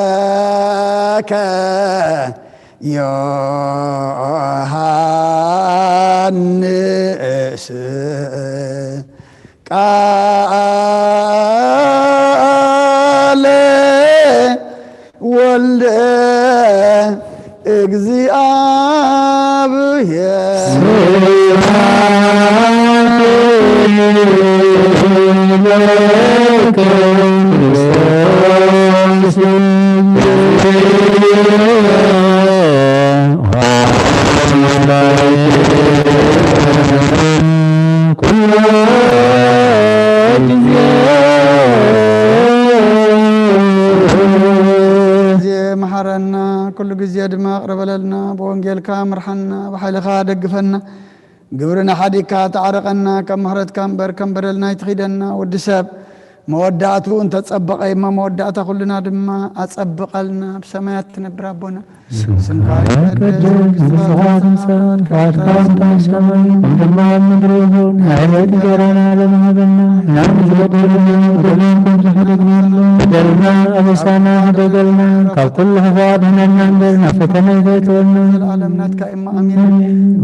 ዘሰበከ ዮሐንስ ቃለ ወልደ محرنا كل جزء دماغ ربلنا بونجيلك مرحنا بحالك دقفنا قبرنا حديكا تعرقنا كم مهرت كم برلنا يتخيدنا والدساب مودعته انت تصبق اي ما مودعته كلنا دما اتصبق لنا بسمايات نبرابنا سنكاري العالم ناتك اما امين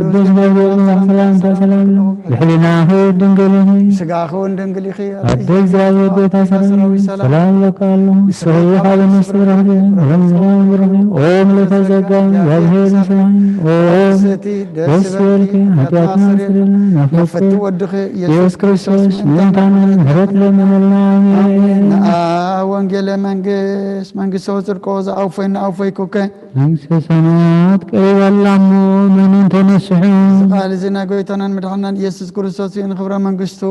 ቅዱስ ገብርኤል ሰላምታ ሰላም ለሕሊናሁ ድንግል ስጋኸውን ድንግል ይኺ አደ እግዚአብሔር ቤታ ሰራዊት ሰላም ለቃሉ ሰይሃ በመስረህ ወንዘራን ብረህ ኦ ምለተ ጸጋ እግዚአብሔር ሰማይ ኦ ሰቲ ደስ ይበልክ ኃጢአትና ስርየት ናፍቆት ወድኸ ኢየሱስ ክርስቶስ ምንታና ምሕረት ለመነልና ነአ ወንጌለ መንግስት ወጽድቆ ዘአውፈይና አውፈይኩከ መንግሥተ ሰማያት ቀሪባላሞ መንን ተነስሑ ቃል ዝና ጎይታናን መድኃኒናን ኢየሱስ ክርስቶስ ይህን ክብረ መንግስቱ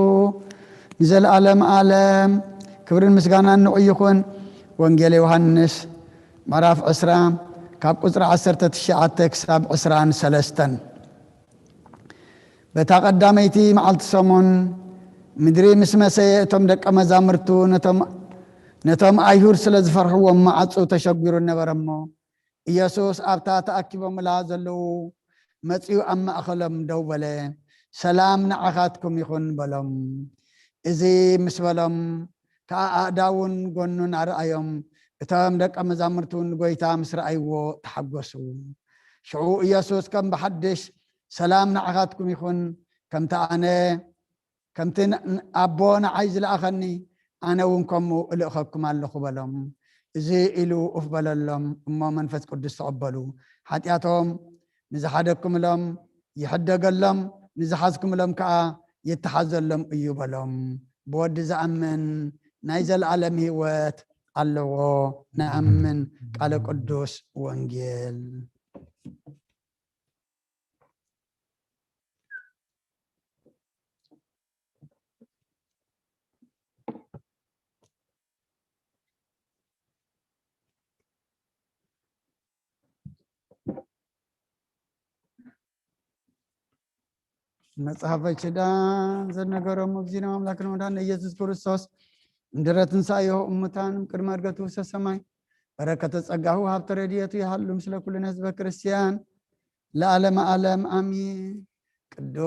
ዘለዓለም ዓለም ክብርን ምስጋናን ንዑ ይኹን። ወንጌል ዮሐንስ ምዕራፍ 20 ካብ ቁፅሪ 19 ክሳብ 23 በታ ቀዳመይቲ መዓልቲ ሰሙን ምድሪ ምስ መሰየ እቶም ደቀ መዛሙርቱ ነቶም አይሁድ ስለ ዝፈርሕዎም ማዕፁ ተሸጊሩ ነበረሞ ኢየሱስ ኣብታ ተኣኪቦምላ ዘለዉ መፂኡ ኣብ ማእኸሎም ደው በለ ሰላም ንዓኻትኩም ይኹን በሎም። እዚ ምስ በሎም ከዓ ኣእዳውን ጎኑን ኣርኣዮም እቶም ደቀ መዛሙርቱን ጎይታ ምስ ረኣይዎ ተሓጐሱ። ሽዑ ኢየሱስ ከም ብሓድሽ ሰላም ንዓኻትኩም ይኹን ከምቲ ኣቦ ንዓይ ዝለኣኸኒ ኣነ እውን ከምኡ እልእኸኩም ኣለኹ በሎም። እዚ ኢሉ እፍ በለሎም እሞ መንፈስ ቅዱስ ተቐበሉ። ሓጢኣቶም ንዝሓደኩምሎም ይሕደገሎም ንዝሓዝኩምሎም ከዓ ይተሓዘሎም እዩ በሎም። ብወዲ ዝኣምን ናይ ዘለዓለም ህይወት ኣለዎ። ንኣምን ቃለ ቅዱስ ወንጌል መጽሐፈ ኪዳን ዘነገሮም እግዚእነ አምላክነ ወመድኃኒነ ኢየሱስ ክርስቶስ እንድረ ትንሣኤሁ እሙታንም ቅድመ ዕርገቱ ውስተ ሰማይ በረከተ ጸጋሁ ሀብተ ረድኤቱ ይሃሉ ምስለ ኩልነ ህዝበ ክርስቲያን ለዓለመ ዓለም አሚን። ቅዱስ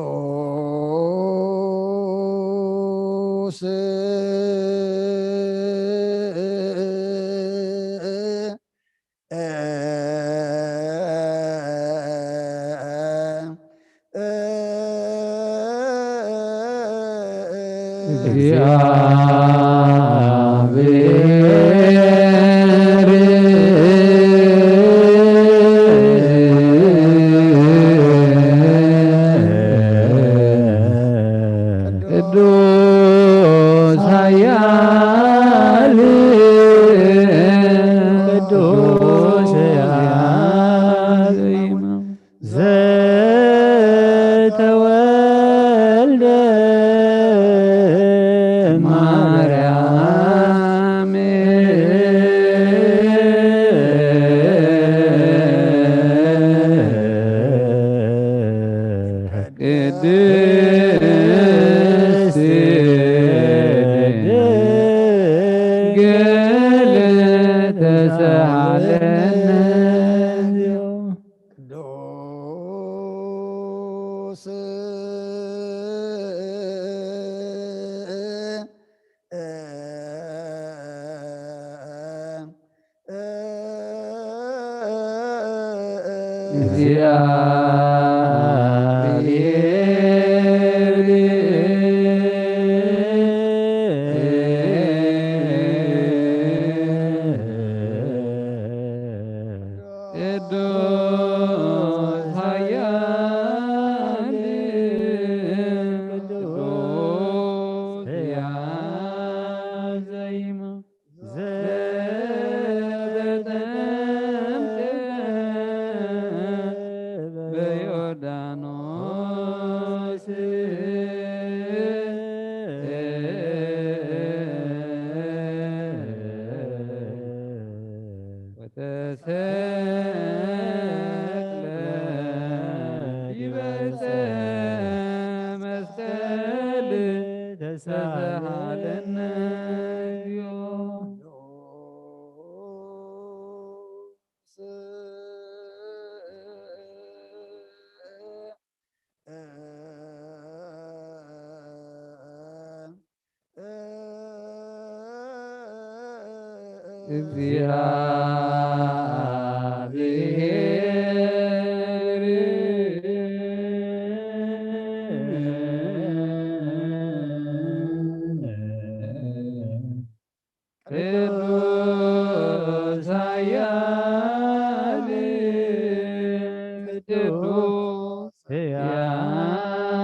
ቅዱስ ሕያው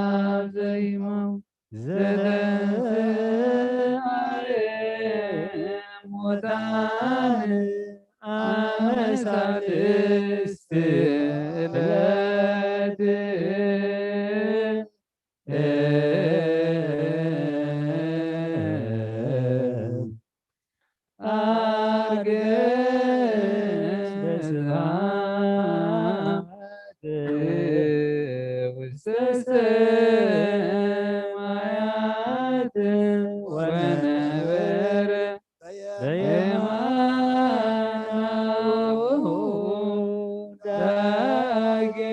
ዘይሞት ዘተንሥአ እሙታን አመ ሣልስት ዕለት አርገስ በስብሐት ውስተ ሰማያት ወነበረ በየማናሁ ዳግመ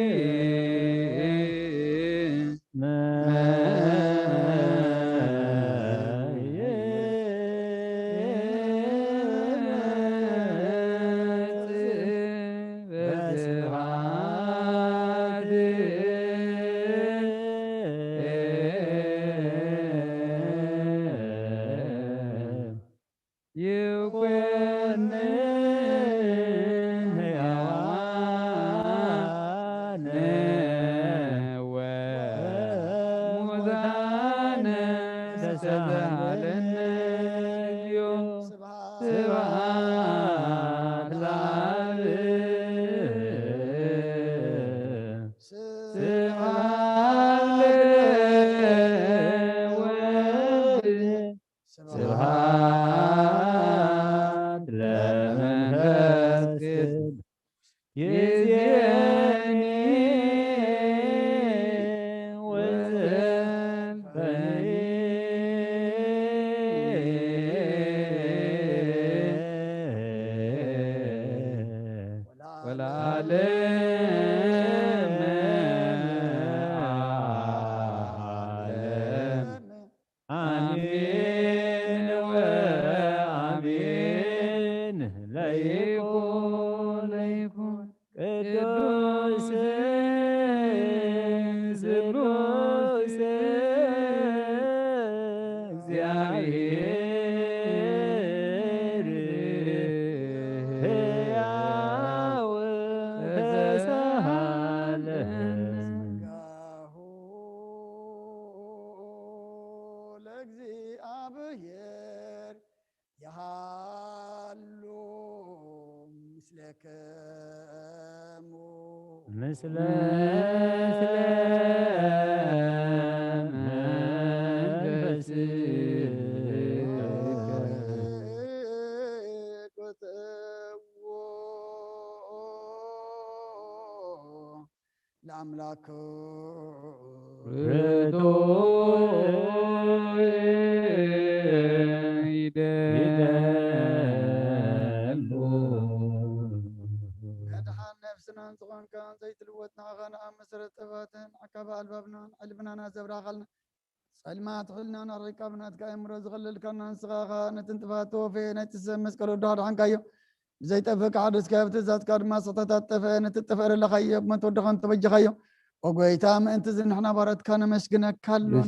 ስብሐት ለመንፈስ ቅዱስ ይእዜኒ ወዘልፈኒ ወለዓለመ ዓለም አሜን ወአሜን። ለይኩን ቅዱስ ስሉስ እግዚአብሔር ሕያው ተሳሃለ ለእግዚአብሔር ያሃሉ ምስለከሙ ምስለ ቆጠዎ ለአምላክ ርቶ ይደሉ መድኃን ነፍስናን ዝኾንካን ዘይትልወጥ ንዓኻ ንኣብ መሰረት ጥበባትን ዓካባ ኣልባብናን ዕልምናና ዘብራኸልና ጸልማት ኽእልናን ኣሪቃብናትካ እምሮ ዝኸልልካና ንስኻኻ ነትን ጥፋት ተወፈ ናይቲ ሰብ መስቀል ወዶ ኣድሓንካዮ ብዘይጠፍእ ካሓደስካዮ ብትእዛዝካ ድማ ስሕተታት ጠፍአ ነትጠፍአ ዘለኻዮ ብመትወድኻን ተበጅኻዮ ወጎይታ ምእንቲ እዚ ንሕና ባረትካ ነመስግነካ ኣሎና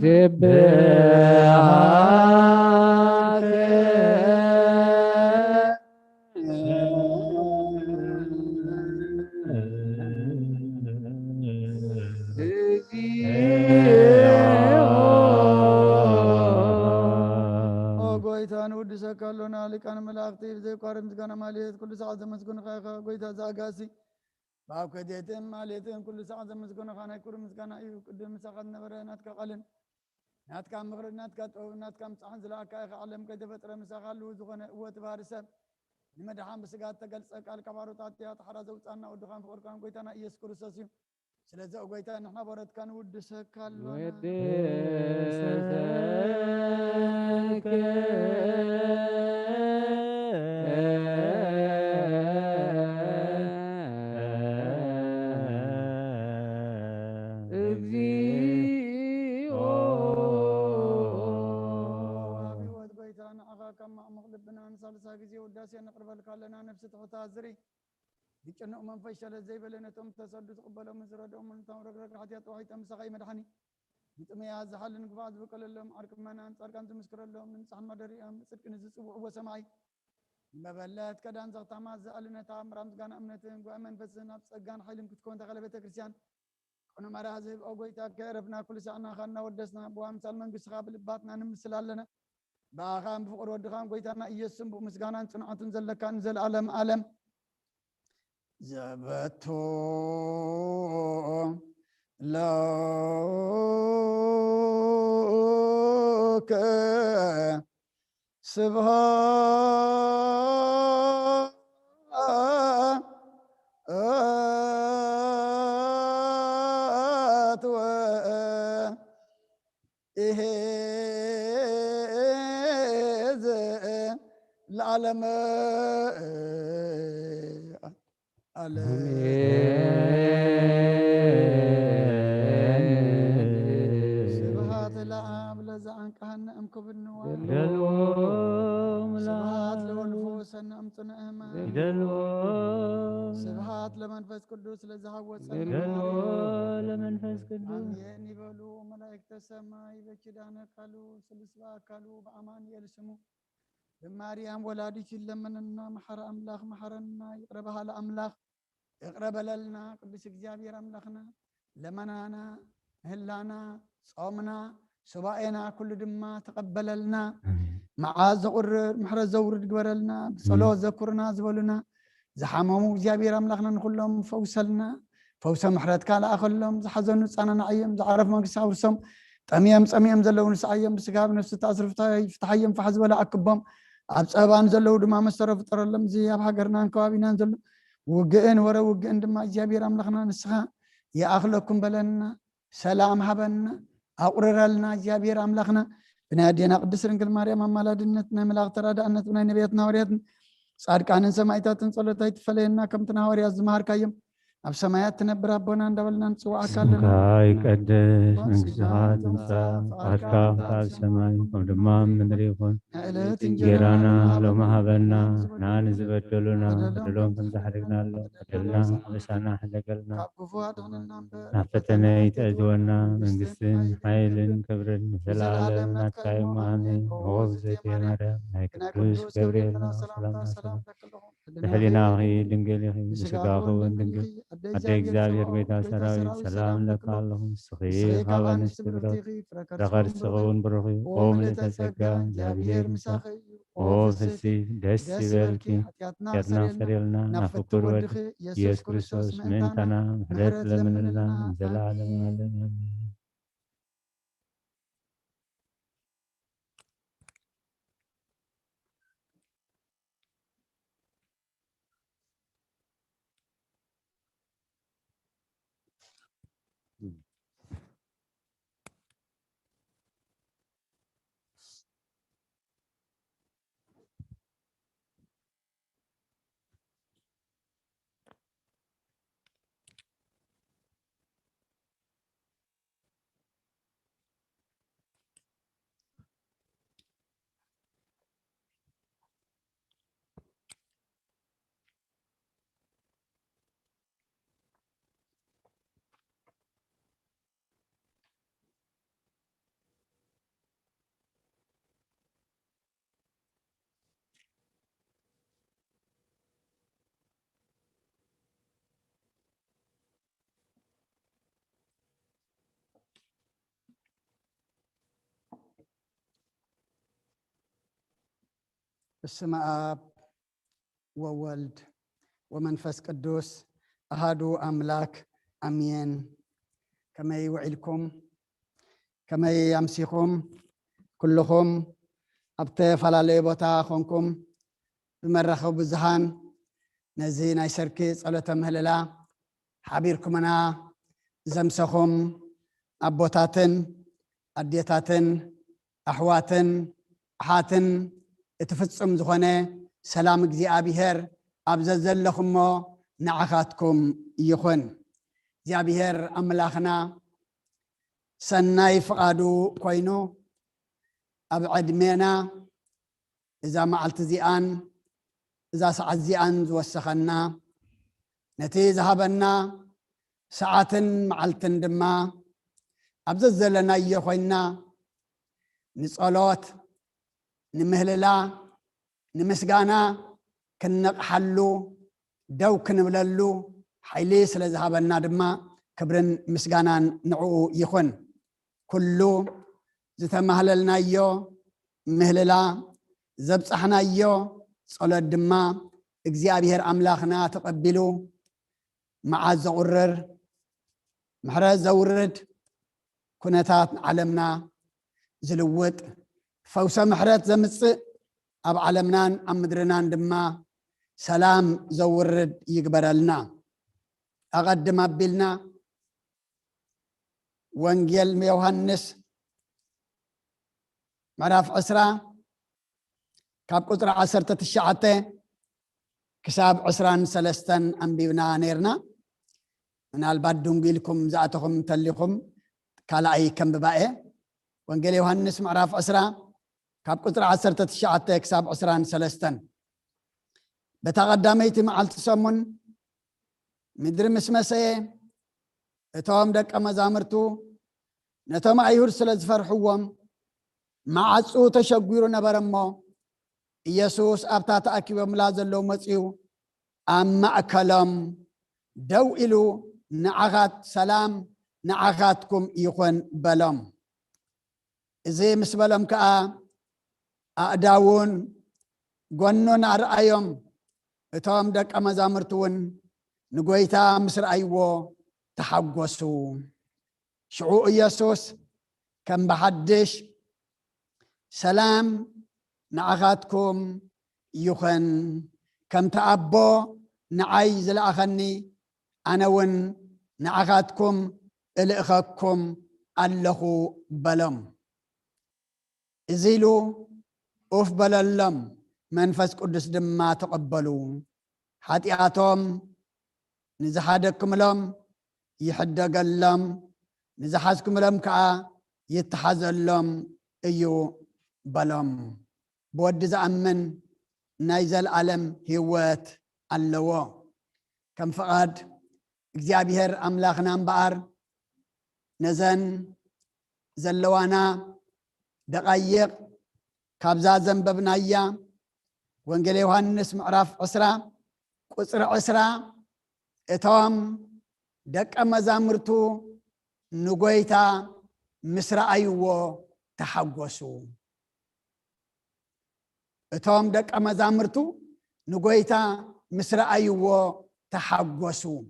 ጎይታ ንውድሰካ ኣሎና ሊቃነ መላእኽቲ ብዘይቋረፅ ምስጋና ማልት ኩሉ ሰዓት ዘመስግኑኻ ኢኻ ጎይታ ዘኣጋሲ በኣብ ከዴትን ማልትን ኩሉ ሰዓት ዘመስግኑኻ ናይ ኩሉ ምስጋና እዩ ቅድም ምሳኻ ዝነበረ ናትካ ቃልን ናትካ ምኽሪ ናትካ ጥበብ ናትካ ምፅሓን ዝለኣካ ኢኻ ዓለም ከይተፈጥረ ምሳኻ ኣልው ዝኾነ እወት ባህሪ ሰብ ንመድሓን ብስጋ ተገልፀ ቃል ካባሮታት እያ ተሓራ ዘውፃና ወድኻን ፍቅርካን ጎይታና ኢየሱስ ክርስቶስ እዩ ስለዚ ጎይታ ንሕና ባረትካ ንውድሰካ ኣሎና ሳልሳ ጊዜ ውዳሴ ነቅርበልካ ኣለና ነፍሲ ትኽታ ዝሪ ይጭንቕ መንፈስ ሸለት ዘይበለ ነቶም ተሰዱ ዝቕበሎም ዝረድኦም ንታም ረግረግ ሓትያት ተዋሒጦም ምሳኻይ መድሓኒ ንጥመያ ዝሓልን ግባእ ዝበቀለሎም ዓርቂ መናን ጻድቃን ዝምስክረሎም ንንፅሓን ማደሪኦም ጽድቂ ንዝፅውዕዎ ሰማይ مبلات كدان زغتما زالنا تام رمز كان امنتين وامن فسنا بصقان حيلم كتكون دخل بيت كريستيان كنا مرازب او غويتا كربنا كل ساعه خلنا ودسنا بو امثال منغس خابل باتنا نمسلالنا باخام بفقر ودخان غويتانا يسم بمسغانان صنعتن زلكان زل عالم عالم زبتو لوك سبحات وإهز العالم سبحات العاب لزعن كهن أمكب النوار سبحات لولفوس أن أمتنا أمان سبحات لمنفس قدوس لزهوت لمنفس قدوس أمين يبلو ملائكة السماء بكدانا قالوا سلسوا قالوا بأمان يلسمو بماريام ولادك لمننا محر أملاخ محرنا يقربها لأملاخ يقرب لنا قدس እግዚአብሔር أملاخنا لمنانا هلانا صومنا سبائنا كل دما تقبل لنا معاذ قرر محر زورد قبرلنا بصلوة ذكرنا زبلنا زحممو እግዚአብሔር أملاخنا كلهم فوسلنا فوس محرت كان أخلهم زحزن صاننا عيم زعرف مقص أورسم طميم زلون سعيم بسقاب نفس تعصرف فتحيم فحزب ولا أكبهم أبصابان زلو دما مسترف طرلم زي أب هاجرنا كوابينا زل وجئن ورا وجئن دما እግዚአብሔር أملاخنا نسخا يا أخلكم بلنا سلام هبنا أقررلنا እግዚአብሔር أملاخنا بنادينا قدس رنجل مريم أمالادنتنا ملاك ترادأنتنا نبيتنا وريتنا صادقان سمايتاتن صلوتايت فلينا كم تناوري أزمهار كايم أب سمايات تنبر ربنا ندولنا نسوا أكلنا سمكاي قدس منكسات انسا أركام تال سماي ودمام من ريخون جيرانا لو مهبنا نان زبدلنا دلوم تنزحرقنا له بدلنا لسانا حدقلنا نفتنا يتأجونا من قسن حيل كبر زلالم نتكاي ماني وغب زيتي مريم هيك كروس كبريلنا سلام بحلنا غي دنقلي غي بسقاخو دنقل أدى እግዚአብሔር ቤታ ሰራዊት ሰላም ለካ አለሁም ስኺ ሀበን ስትብረት ረኸር ስኸውን ብሩኺ ኦም ለተጸጋ እግዚአብሔር ምሳኺ ኦ ፍሲ ደስ ይበልኪ ኬርና ሰሪልና ናፍቁር ወድ ኢየሱስ ክርስቶስ ምንተና ምሕረት ለምንልና ዘላለም ዓለም አሜን። بسم آب وولد ومنفس قدوس أهادو أملاك أمين كما يوعدكم كما يمسيكم كلكم أبتف على ليبوتا خونكم بمرخو بزهان نزينا يسركي صلاة مهللا حبيركم أنا زمسخم أبوتاتن أديتاتن أحواتن أحاتن اتفصم زخونه سلام እግዚአብሔር አብዘዘለኹሞ ንዓኻትኩም ይኹን እግዚአብሔር አምላኽና ሰናይ ፍቃዱ ኮይኑ ኣብ ዕድሜና እዛ መዓልቲ እዚኣን እዛ ሰዓት እዚኣን ዝወሰኸና ነቲ ዝሃበና ሰዓትን መዓልትን ድማ ኣብዘዘለናዮ ኮይና ንጸሎት نمهللا نمسغانا كنقحلو دو كنبللو حيلي سلازهابنا دما كبرن مسغانان نعو يخون كلو زتمهللنا يو مهللا زبصحنا يو صلاه دما እግዚአብሔር አምላኽና ተቀበሉ መዓዝ ዘውረር محرز زورد كنتات علمنا زلوت فوس محرز زمص اب علمنان امدرنان دما سلام زورد يقبرلنا اقدم ابلنا وانجيل يوحنس معرف عسرة كاب قطر 19 كساب عسران سلستن انبينا نيرنا من البدون جيلكم زعتهم تليكم كلاي كم بباء وانجيل يوحنس معرف عسرة كاب قطر 19 كساب عسران سلستن بتقدميت مع التسمن مدر مسمسه اتوام دق مزامرتو نتوم ايهر سلز فرحوم معصو تشغيرو نبرمو ኢየሱስ ኣብታ ተኣኪቦም ላዘለው መጽኡ ኣብ ማእከሎም ደው ኢሉ ንዓኻት ሰላም ንዓኻትኩም ይኹን በሎም እዚ ምስ በሎም ከዓ ኣእዳውን ጎኑን ኣርኣዮም እቶም ደቀ መዛሙርቱ እውን ንጎይታ ምስ ረኣይዎ ተሓጐሱ ሽዑ ኢየሱስ ከም ብሓድሽ ሰላም نعخاتكم يخن كم تأبو نعي زلأخني أنا ون نعخاتكم الإخاكم اللهو بلم إزيلو أوف بللم منفس قدس دما تقبلوا حاتياتهم نزحادكم لهم يحدق لهم نزحازكم لهم كا يتحزل لهم إيو بلم بود زأمن نايزل عالم هوات اللوا كم فقاد እግዚአብሔር أملاخنا مبار نزن زلوانا دقايق كابزا زنببنايا وانجيل يوحنس معرف عسرة قصر عسرة اتوام دق مزامرتو نغويتا مسرا ايوو تحغسو اتوام دق مزامرتو نغويتا مسرا ايوو تحغسو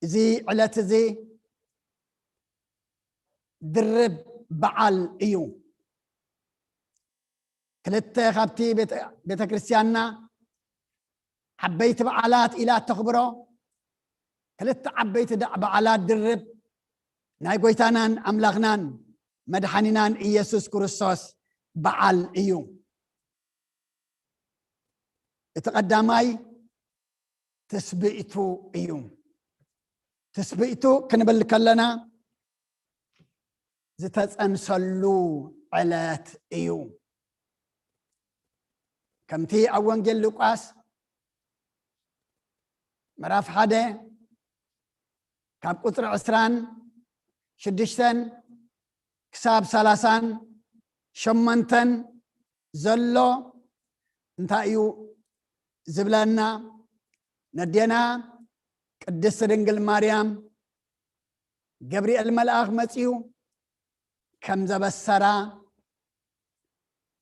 زي علت زي درب بعل ايو كلت خابتي بيت كريستياننا حبيت بعلات الى تخبرو كلت عبيت بعلات درب ناي غويتانان املاخنان مدحنينان إيسوس كريستوس بعل ايو اتقداماي تسبئتو ايو تسبئتو كنبلك لنا زتتصنسلو علات ايو كمتي أوانجيل لوقاس مراف حدا كاب قطر عسران شدشتن كساب سلاسان شمنتن زلو انتايو زبلنا ندينا قدس دنگل مريم جبريل الملاك متيو كم زبسرا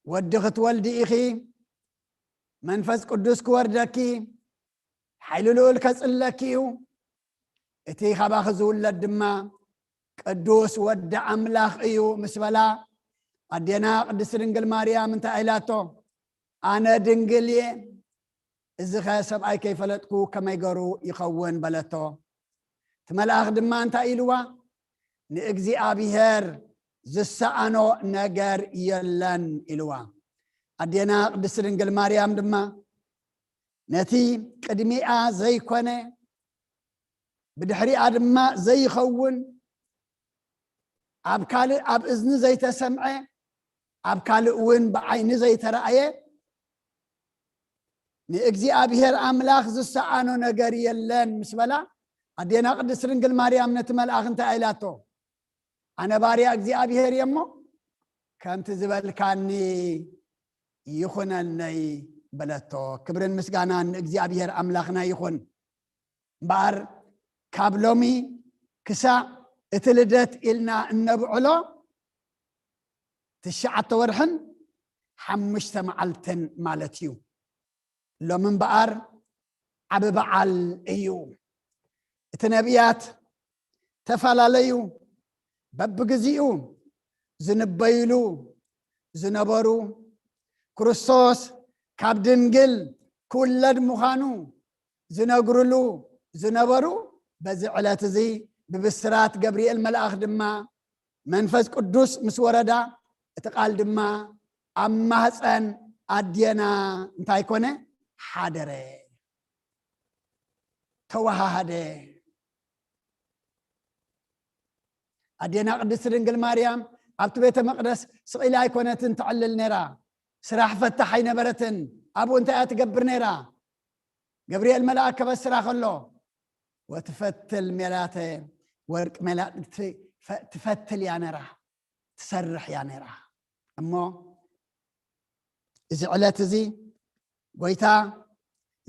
ودخت والدي اخي منفس قدس كوردكي حيلولو الكسلكيو اتي خباخزو لدما قدوس ود املاخ ايو مسبلا ادينا قدس دنگل مريم انت ايلاتو انا دنگلي ازخا سبعي كيف لتكو كما يقرو يخون بلتو تملاخ دما انت ايلوا ناكزي ابيهر زسانو نجر يلن ايلوا ادينا قدس دنگل مريم دما نتي قدميا زي كونه بدحري ادما زي خون ابكال اب اذن زي تسمعه ابكال وين بعين زي ترايه ناكزي ابيهر املاخ زسانو نجر يلن مسبلا ادينا قدس دنگل مريم نتملاخ انت ايلاتو انا باري اكزي ابيهر يمو كم تزبل كاني يخونني بلتو كبرن مسغانان እግዚአብሔር አምላኽና ይኹን ባር ካብሎሚ ክሳ እትልደት ኢልና እነብዕሎ ትሽዓተ ወርሕን 5 መዓልትን ማለት እዩ ሎምን ባር ዓብ በዓል እዩ እቲ ነቢያት ተፈላለዩ በብግዚኡ ዝንበይሉ ዝነበሩ ክርስቶስ ካብ ድንግል ክውለድ ምዃኑ ዝነግሩሉ ዝነበሩ በዚ ዕለት እዚ ብብስራት ገብርኤል መልአኽ ድማ መንፈስ ቅዱስ ምስ ወረዳ እቲ ቃል ድማ ኣብ ማህፀን ኣዴና እንታይ ኮነ ሓደረ ተዋሃደ ኣዴና ቅድስት ድንግል ማርያም ኣብቲ ቤተ መቅደስ ስቂላ ኣይኮነትን ትዕልል ነይራ ስራሕ ፈታሕ ኣይነበረትን ኣብኡ እንታይ እያ ትገብር ነይራ ገብርኤል መልአክ ከበስራ ከሎ ወትፈትል ሜላተ ወርቅ መላእ ትፈትል ያ ነይራ ትሰርሕ ያ ነይራ እሞ እዚ ዕለት እዚ ጎይታ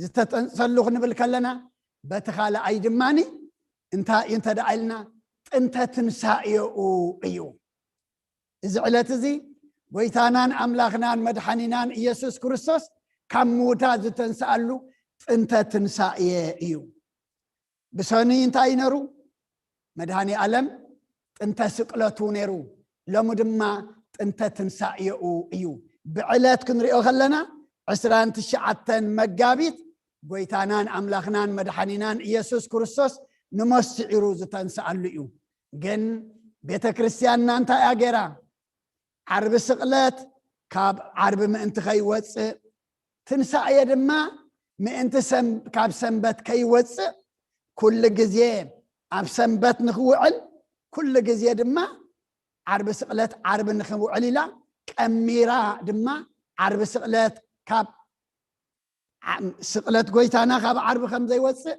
ዝተጠንሰሉ ክንብል ከለና በቲ ካልኣይ ድማኒ እንታይ እንተደኣይልና ጥንተ ትንሳኤኡ እዩ እዚ ዕለት እዚ ጎይታናን ኣምላኽናን መድሓኒናን ኢየሱስ ክርስቶስ ካብ ምውታት ዝተንሳኣሉ ጥንተ ትንሳኤ እዩ ብሰኒ እንታይ ነሩ መድሃኒ ዓለም ጥንተ ስቅለቱ ነሩ ሎሙ ድማ ጥንተ ትንሳኤኡ እዩ ብዕለት ክንሪኦ ከለና 29 መጋቢት ጎይታናን ኣምላኽናን መድሓኒናን ኢየሱስ ክርስቶስ ንመስዒሩ ዝተንሳኣሉ እዩ ግን ቤተ ክርስቲያንና እንታይ እያ ገይራ ዓርቢ ስቅለት ካብ ዓርቢ ምእንቲ ከይወፅእ ትንሳኤ ድማ ምእንቲ ካብ ሰንበት ከይወፅእ ኩሉ ግዜ ኣብ ሰንበት ንኽውዕል ኩሉ ግዜ ድማ ዓርቢ ስቅለት ዓርቢ ንኽውዕል ኢላ ቀሚራ ድማ ዓርቢ ስቅለት ካብ ስቅለት ጎይታና ካብ ዓርቢ ከም ዘይወፅእ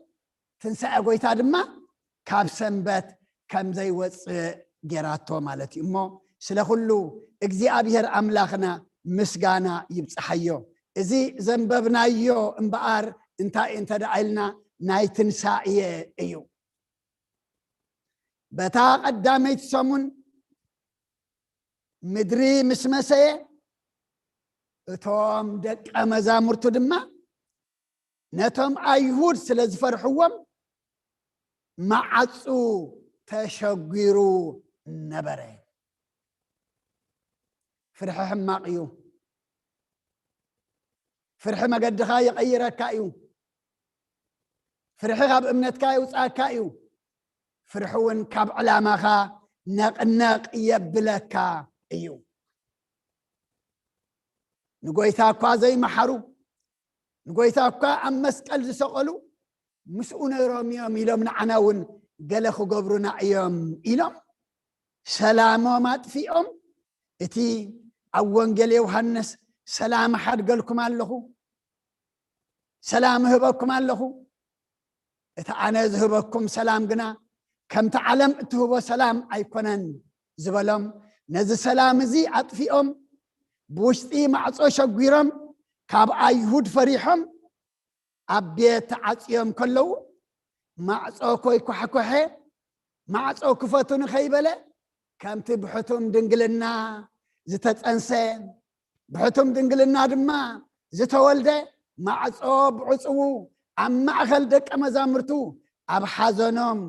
ትንሳኤ ጎይታ ድማ ካብ ሰንበት ከም ዘይወፅእ ጌራቶ ማለት እዩ እሞ ስለኩሉ እግዚአብሔር አምላኽና ምስጋና ይብጽሐዮ እዚ ዘንበብናዮ እምበኣር እንታይ እንተደኣይልና ናይ ትንሳኤ እዩ በታ ቀዳመይቲ ሰሙን ምድሪ ምስ መሰየ እቶም ደቀ መዛሙርቱ ድማ ነቶም ኣይሁድ ስለ ዝፈርሕዎም ማዓፁ ተሸጊሩ ነበረ فرح حماقيو فرح مقدخا يغيركايو فرح غاب امنتكايو صاكايو فرحون كاب علاماخا نق يبلكا ايو نغويتا كوا زي محرو نغويتا كوا ام مسقل زسقلو مسؤون روميو ميلو من عناون قالخو قبرنا ايام ايلم سلامو ماتفيهم اتي أوانجيل يوحنس سلام حد قالكم الله سلام هبكم الله أنا ذهبكم سلام قنا كم تعلم تهبو سلام أيكونن زبلهم نز سلام زي عطفيهم بوشتي معصو شقيرهم كاب أيهود فريحهم أبيت عطيهم كله معصو كوي كوحكوحي معصو كفتون خيبله كم تبحثهم دنقلنا زتتأنسى بحثهم دنقلنا دما زتولده معصو بعصو أما أخل دك مزامرتو أب حزنهم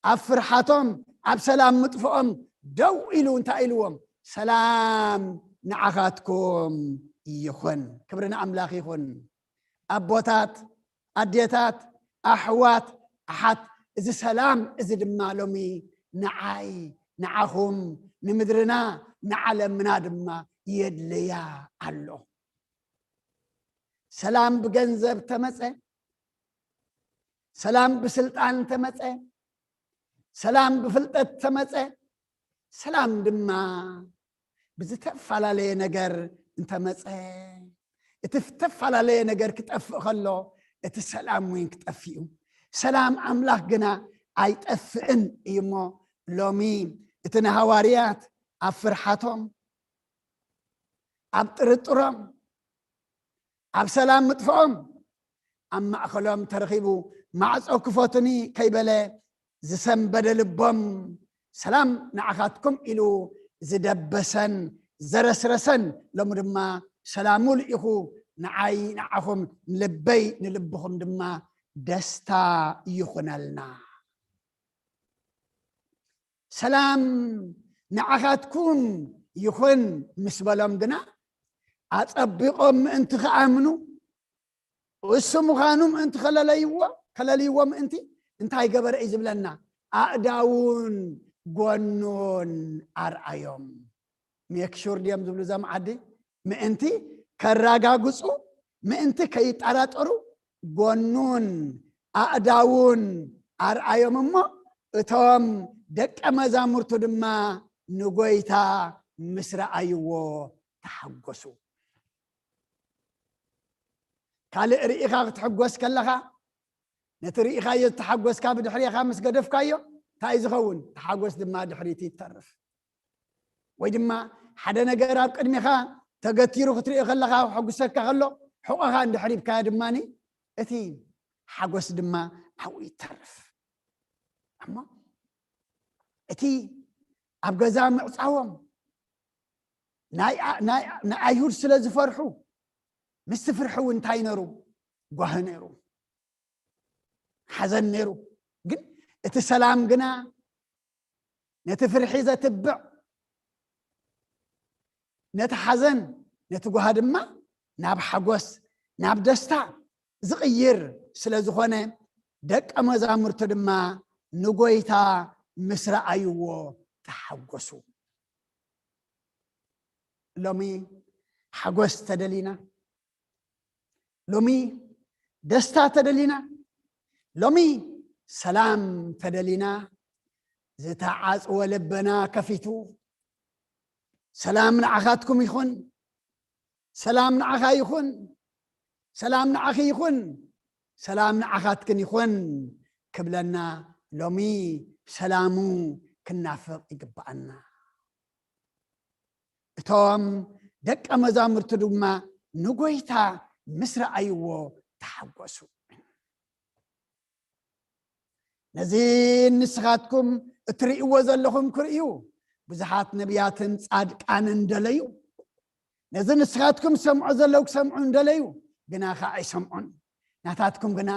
أب فرحتهم أب سلام مطفئهم دو إلو انت إلوهم سلام نعخاتكم يخون كبرنا أملاخ يخون أبوتات أديتات أحوات أحد إذا سلام إذا دمالومي نعاي نعهم نمدرنا نعلمنا دما يدليا الله سلام بجنزب تمسه سلام بسلطان تمسه سلام بفلطت تمسه سلام دما بزتف على لي نجر انت مسه اتفتف على لي نجر كتف خلو اتسلام وين كتفيو سلام املاك جنا ايتفئن يمو لومين اتنا هواريات افرحتهم ابطرطرم ኣብ ሰላም ምጥፍኦም ኣብ ማእኸሎም ተረኺቡ ማዕጾ ክፈቱኒ ከይበለ ዝሰንበደ ልቦም ሰላም ንዓኻትኩም ኢሉ ዝደበሰን ዘረስረሰን ሎሙ ድማ ሰላሙ ልኢኹ ንዓይ ንዓኹም ንልበይ ንልብኹም ድማ ደስታ ይኹነልና ሰላም ንዓኻትኩም ይኹን ምስ በሎም ግና ኣጸቢቖም ምእንቲ ክኣምኑ እሱ ምዃኑ ምእንቲ ከለለይዎ ምእንቲ እንታይ ገበረ እዩ ዝብለና ኣእዳውን ጎኑን ኣርአዮም ሜክሹር ድዮም ዝብሉ እዞም ዓዲ ምእንቲ ከረጋግፁ ምእንቲ ከይጠራጠሩ ጎኑን ኣእዳውን ኣርአዮም እሞ እቶም ደቀ መዛሙርቱ ድማ ንጎይታ ምስ ረኣይዎ ተሓጐሱ ካልእ ርኢኻ ክትሕጐስ ከለኻ ነቲ ርኢኻዮ ዝተሓጐስካ ብድሕሪኻ ምስ ገደፍካዮ እንታይ ዝኸውን ተሓጐስ ድማ ድሕሪት ይተርፍ ወይ ድማ ሓደ ነገር ኣብ ቅድሚኻ ተገቲሩ ክትሪኦ ከለኻ ሕጉሰካ ከሎ ሕቆኻ እንድሕሪብካዮ ድማኒ እቲ ሓጐስ ድማ ኣብኡ ይተርፍ እሞ እቲ ኣብ ገዛ ምዕፃዎም ንኣይሁድ ስለ ዝፈርሑ ምስ ፍርሑ እንታይ ነይሩ ጓህ ነይሩ ሓዘን ነይሩ ግን እቲ ሰላም ግና ነቲ ፍርሒ ዘትብዕ ነቲ ሓዘን ነቲ ጓህ ድማ ናብ ሓጎስ ናብ ደስታ ዝቕይር ስለ ዝኾነ ደቀ መዛሙርቱ ድማ ንጎይታ ምስ ረኣይዎ ተሓጐሱ ሎሚ ሓጎስ ተደሊና ሎሚ ደስታ ተደሊና ሎሚ ሰላም ተደሊና ዝተዓጽወ ልበና ከፊቱ ሰላም ንዓኻትኩም ይኹን ሰላም ንዓኻ ይኹን ሰላም ንዓኺ ይኹን ሰላም ንዓኻትክን ይኹን ክብለና ሎሚ ሰላሙ ክናፍቕ ይግባአና እቶም ደቀ መዛሙርቱ ድማ ንጎይታ ምስ ረኣይዎ ተሓጐሱ ነዚ ንስኻትኩም እትርእይዎ ዘለኹም ክርእዩ ብዙሓት ነቢያትን ጻድቃንን ደለዩ ነዚ ንስኻትኩም ሰምዑ ዘለዉ ክሰምዑ እንደለዩ ግና ከዓ ኣይሰምዑን ናታትኩም ግና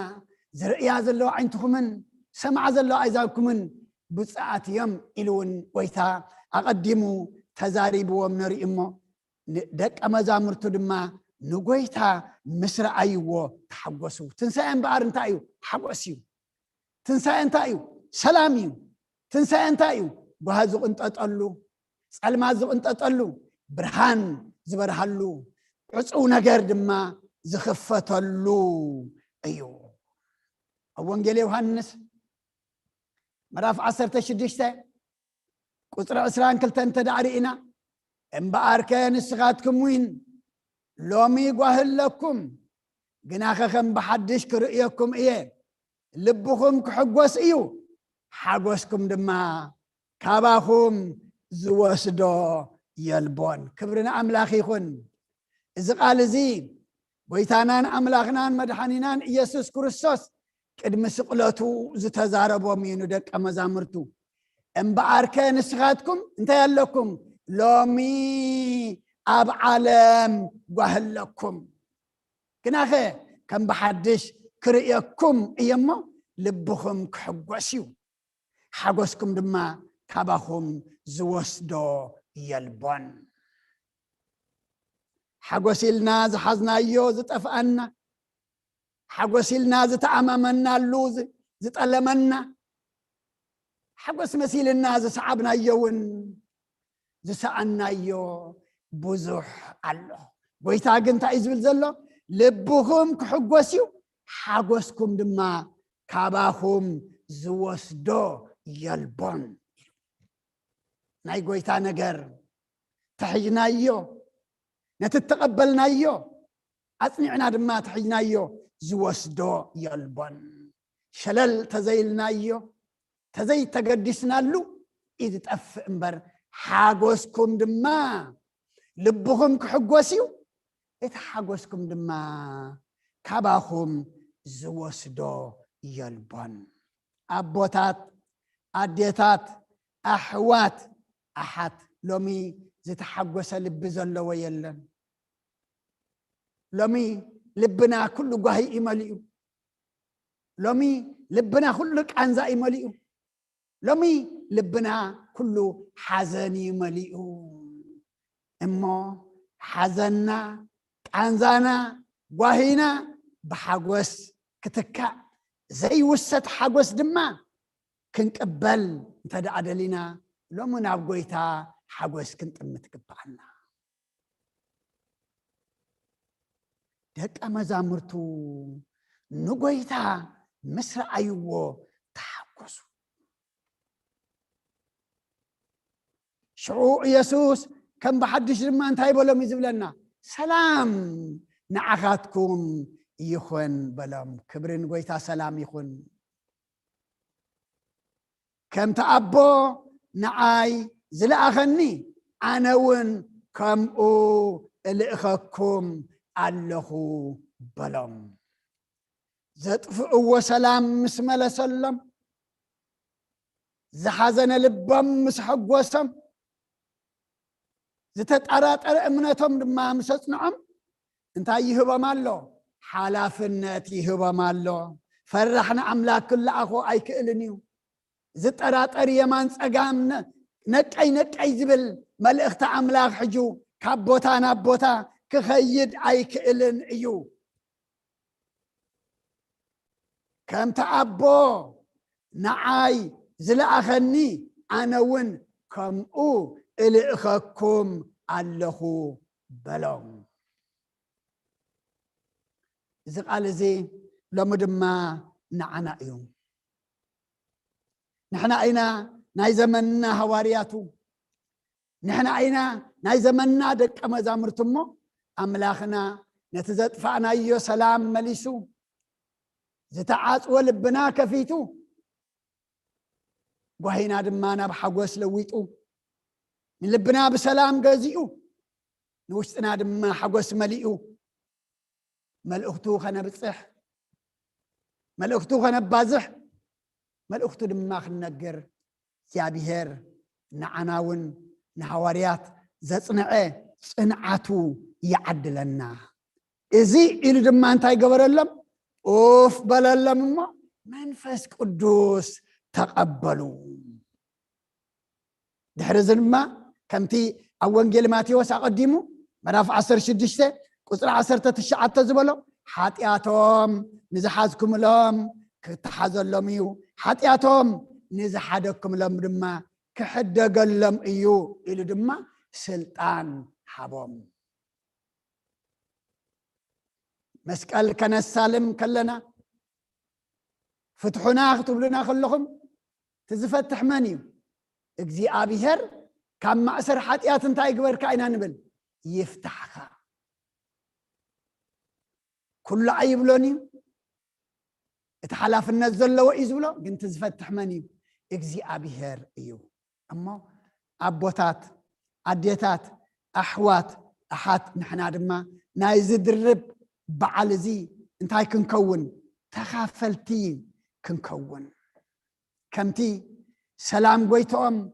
ዝርእያ ዘለዉ ዓይንትኹምን ሰምዓ ዘለዉ ኣእዛብኩምን ብፅዓት እዮም ኢሉ እውን ጎይታ ኣቐዲሙ ተዛሪብዎም ንርኢ እሞ ደቀ መዛሙርቱ ድማ ንጎይታ ምስ ረኣይዎ ተሓጐሱ ትንሣኤ እምበኣር እንታይ እዩ ሓጎስ እዩ ትንሣኤ እንታይ እዩ ሰላም እዩ ትንሣኤ እንታይ እዩ ጓህ ዝቕንጠጠሉ ጸልማት ዝቕንጠጠሉ ብርሃን ዝበርሃሉ ዕፁው ነገር ድማ ዝኽፈተሉ እዩ ኣብ ወንጌል ዮሃንስ ምዕራፍ 16 ቁፅሪ 22 ተዳዕሪእና እምበኣርከ ንስኻትኩም ውን ሎሚ ጓህ ኣለኩም ግናኸ ከም ብሓድሽ ክርእየኩም እየ ልብኹም ክሕጐስ እዩ ሓጐስኩም ድማ ካባኹም ዝወስዶ የልቦን ክብሪ ንኣምላኽ ይኹን እዚ ቃል እዚ ጎይታናን ኣምላኽናን መድሓኒናን ኢየሱስ ክርስቶስ ቅድሚ ስቕለቱ ዝተዛረቦም እዩ ንደቀ መዛሙርቱ እምበኣርከ ንስኻትኩም እንታይ ኣለኩም ሎሚ ኣብ ዓለም ጓህ ኣለኩም ግናኸ ከም ብሓድሽ ክርእየኩም እየ እሞ ልብኹም ክሕጐስ እዩ ሓጐስኩም ድማ ካባኹም ዝወስዶ የልቦን ሓጐስ ኢልና ዝሓዝናዮ ዝጠፍአና ሓጐስ ኢልና ዝተኣመመናሉ ዝጠለመና ሓጐስ መሲልና ዝሰዓብናዮ እውን ዝሰኣናዮ ብዙሕ ኣሎ ጎይታ ግን እንታይ እዩ ዝብል ዘሎ ልብኹም ክሕጐስ እዩ ሓጐስኩም ድማ ካባኹም ዝወስዶ የልቦን ናይ ጎይታ ነገር ተሕጅናዮ ነቲ ተቐበልናዮ ኣጽኒዕና ድማ ተሕጅናዮ ዝወስዶ የልቦን ሸለል ተዘይልናዮ ተዘይተገዲስናሉ ኢድ ጠፍእ እምበር ሓጐስኩም ድማ ልብኹም ክሕጐስ እዩ اتحاجوسكم دما كاباخم زوسدو يلبون أبوتات أديتات أحوات أحد لومي زتحاجوس لبزلو ويلن لومي لبنا كل قهي مليو لومي لبنا كل عنزاء مليو لومي لبنا كل حزني مليو إمو حزننا عنزانا قهينا بحاجوس كتكا زي وسط حاجوس دما كنقبل انتدع دلينا لومو نابقويتا حاجوس كنت متقبعنا دك أمزامرتو نقويتا مصر أيوو تحقصو شعوع يسوس كم بحدش لما انتهي بولم يزبلنا سلام نعخاتكم يخون بلام كبرين قويتا سلام يخون كم تأبو نعاي زلا أخني أنا ون كم أو الإخاكم اللهو بلام زطفئوا وسلام مسمى سلم زحزن لبام مسحق وسم زتتقرات امنتهم دما مسص نعم انت يهبا مالو حلافنت يهبا مالو فرحنا املاك كل اخو ايكلنيو زتقرات يمان صقامنا نقي زبل ملእخت املاك حجو كابوتانا بوتا كخيد ايكلن ايو كم تأبو نعاي زلأخني أنا ون كم أو إلإخكم اللهو بلوم إذا قال زي لمدما نعنا يوم نحن أين ناي زمننا هوارياتو نحن أين ناي زمننا دك مزامرتمو أملاخنا نتزت فعنا يو سلام مليسو زتعاص ولبنا كفيتو وهينا دمانا بحقوس لويتو من لبنا بسلام قازيو نوشتنا دما حقوس مليئو ملأختو خنا بتصح ملأختو خنا بازح ملأختو دما خنقر يا بهير نعناون نحواريات زصنعه صنعاتو يعدلنا ازي إلي دما انتاي قبر اللم اوف بلالما منفس قدوس تقبلوا دحرزن ما كمتي أونجيل ماتيوس أقدمو مراف 16 قصر 19 زبلو حاتياتهم نزحازكم لهم كتحازل لهم يو حاتياتهم نزحادكم لهم دما كحدق لهم إيو إلو دما سلطان حبهم مسكال كان السالم كلنا فتحنا اكتب لنا خلهم تزفتح مني اجزي ابيهر كم مأسر حاتيات انت يقبر كاينا نبل يفتحها كل عيب لوني اتحلاف النزل لو يزبلو قنت تزفتح مني اجزي ابيهر ايو اما ابوتات عديتات احوات احات نحنا دما نايز درب بعلزي انتاي كنكون تخافلتي كنكون كمتي سلام قويتهم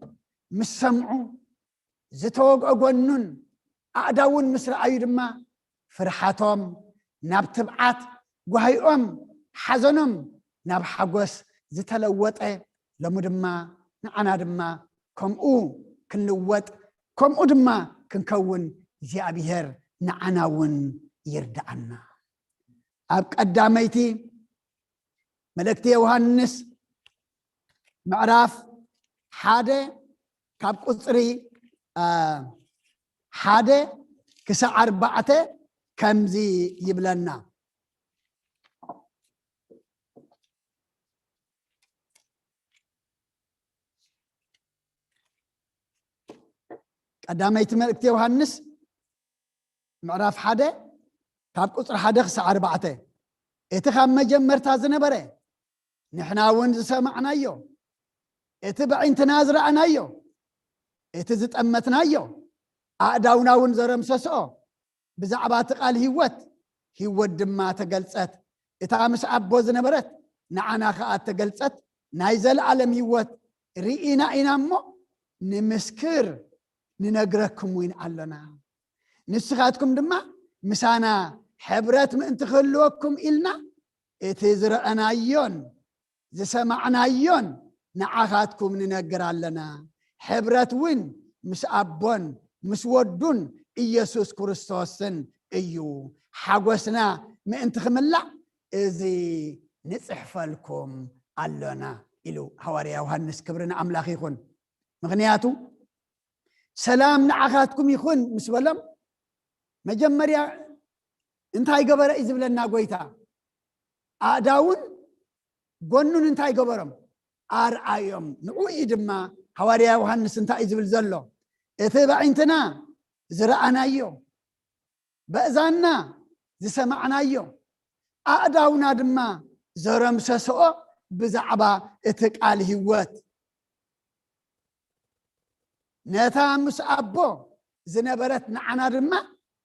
مسمعو زتوق اقونن اعداون مسر ايدما فرحاتهم نابتبعات قهيهم حزنهم ناب حقوس زتلوطه لمدما نعنا دما كمؤو كنلوط كمؤو دما كنكون زي ابيهر نعناون يردعنا اب قداميتي ملكتي يوحنس معراف حاده كاب قصري حاده كسا 4 كمزي يبلنا قداميت ملكتي يوحنس معراف حاده كاب قصر حاده كسا 4 اتخام مجمرتا زنبره نحنا ونز سمعنايو اتبعين تنازرعنايو اتزت امتنايو اعداونا ونزرم سسو بزعبات قال هيوت دما تقلصت اتا مس ابو زنبرت نعنا خات تقلصت نايزل عالم هيوت رئينا إنامو نمسكر ننقركم وين علنا نسخاتكم دما مسانا حبرات من انتخلوكم إلنا اتزرعنا ايون زي سمعنا ايون نعاخاتكم ننقر علنا حبرات وين مس أبون مس ودون إيسوس كريستوسن ايو حاقوسنا من انتخملا ازي نصحفلكم علنا إلو حواريا يوحنس كبرنا أملاخ يخون مغنياتو سلام نعاخاتكم يخون مسبلم مجمريا انتهي قبر إزبلنا قويتا آداون قنون انتهي قبرم آيوم نعوي دما حواريا يوحنس انتهي إزبل زلو اتبع انتنا زرعنا ايو بأزانا زي سمعنا ايو آداونا دما زرم سسؤ بزعبا اتقال هيوت نتا مس ابو زنبرت نعنا دما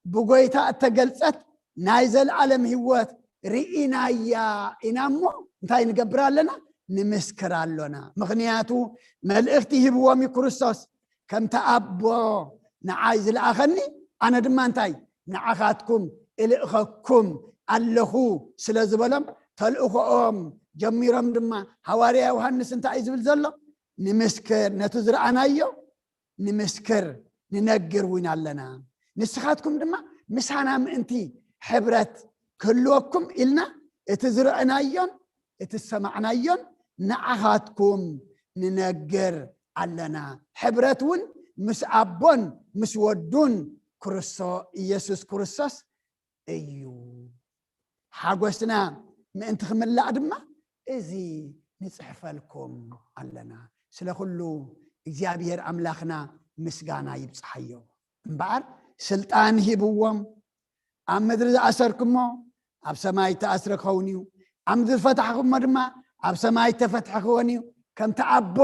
بغويتا اتقلصت نايزل عالم هيوت رئينا يا انامو انتاي نقبرالنا نمسكرالنا مغنياتو ملئختي هبوامي كريستوس كم تابو نعايزل اخني انا دما انتاي نعاخاتكم الخكم اللهو سلازبلم تلقوهم جميرم دما حواريا يوحنس انت عايزبل زلو نمسكر نتزرعنايو نمسكر ننقر وين علنا نسخاتكم دما مسانا انتي حبرت كلوكم إلنا اتزرعنايون اتسمعنايون نعهاتكم ننقر علنا حبرتون مس أبون مس ودون كرسو يسوس كرسوس ايو حاقوسنا ما انت خملا دما ازي نصحفلكم علنا سلا كله እግዚአብሔር አምላክና ምስጋና ይብጽሐዮ እምባር ስልጣን ሂብዎም ኣብ ምድሪ ዝኣሰርክሞ ኣብ ሰማይ ተኣስረኸውኒዩ ኣብ ምድሪ ፈታሕክሞ ድማ ኣብ ሰማይ ተፈትሐኽዎኒዩ ከምቲ ኣቦ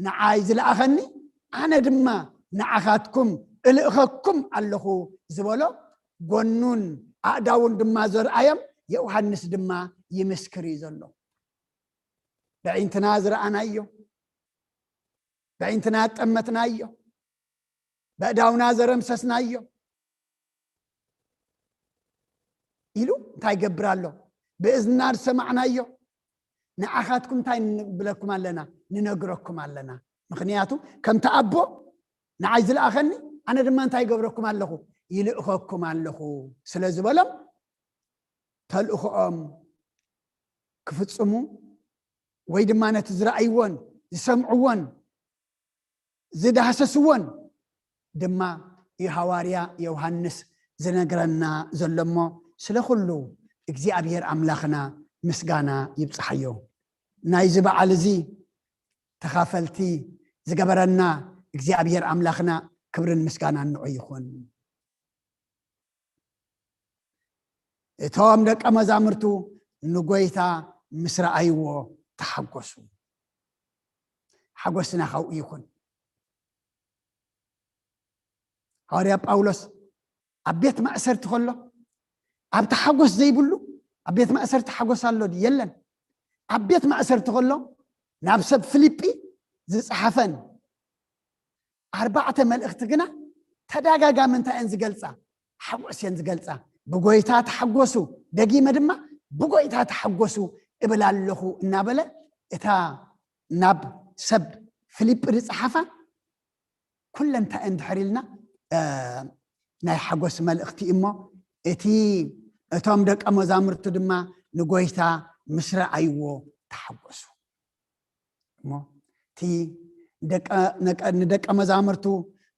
ንዓይ ዝለኣኸኒ ኣነ ድማ ንዓኻትኩም እልእኸኩም ኣለኹ ዝበሎ ጎኑን ኣእዳውን ድማ ዘርአዮም ዮሐንስ ድማ ይመስክር ዘሎ በእንትና ዝረአናዮ በእንትና ጠመትናዮ በእዳውና ዘረምሰስናዮ ኢሉ እንታይ ገብራሎ በእዝና ሰማዕናዮ ንዓኻትኩም እንታይ ንብለኩም ኣለና ንነግረኩም ኣለና ምክንያቱ ከምቲ ኣቦ ንዓይ ዝለኣኸኒ ኣነ ድማ እንታይ ገብረኩም ኣለኹ ይልእኸኩም ኣለኹ ስለዝበሎም ተልእኽኦም ክፍጽሙ ወይ ድማ ነቲ ዝረአይዎን ዝሰምዕዎን ዝዳህሰስዎን ድማ የሐዋርያ ዮሐንስ ዝነግረና ዘለሞ ስለኹሉ እግዚአብሔር አምላኽና ምስጋና ይብጽሐዮ ናይ ዝበዓል እዚ ተኻፈልቲ ዝገበረና እግዚአብሔር አምላኽና ክብርን ምስጋና ንዑይኹን እቶም ደቀ መዛሙርቱ ንጎይታ ምስ ረአይዎ ተሓጎሱ ሓጎስና ካብኡ ይኹን ሐዋርያ ጳውሎስ ኣብ ቤት ማእሰርቲ ከሎ ኣብ ተሓጎስ ዘይብሉ ኣብ ቤት ማእሰርቲ ሓጎስ ኣሎ የለን ኣብ ቤት ማእሰርቲ ከሎ ናብ ሰብ ፊልጵ ዝጽሓፈን 4 መልእኽቲ ግና ተዳጋጋሚ እንታይን ዝገልጻ ሓጎስን ዝገልጻ ብጎይታ ተሓጎሱ ደጊመ ድማ ብጎይታ ተሓጎሱ እብል ኣለኹ እናበለ እታ ናብ ሰብ ፊልጵ ዝጽሓፋ ኩለን እንታይን ድሕሪልና ናይ ሓጎስ መልእኽቲ እሞ እቲ እቶም ደቀ መዛሙርቱ ድማ ንጎይታ ምስ ረአይዎ ተሓጎሱ እሞ እቲ ንደቀ መዛሙርቱ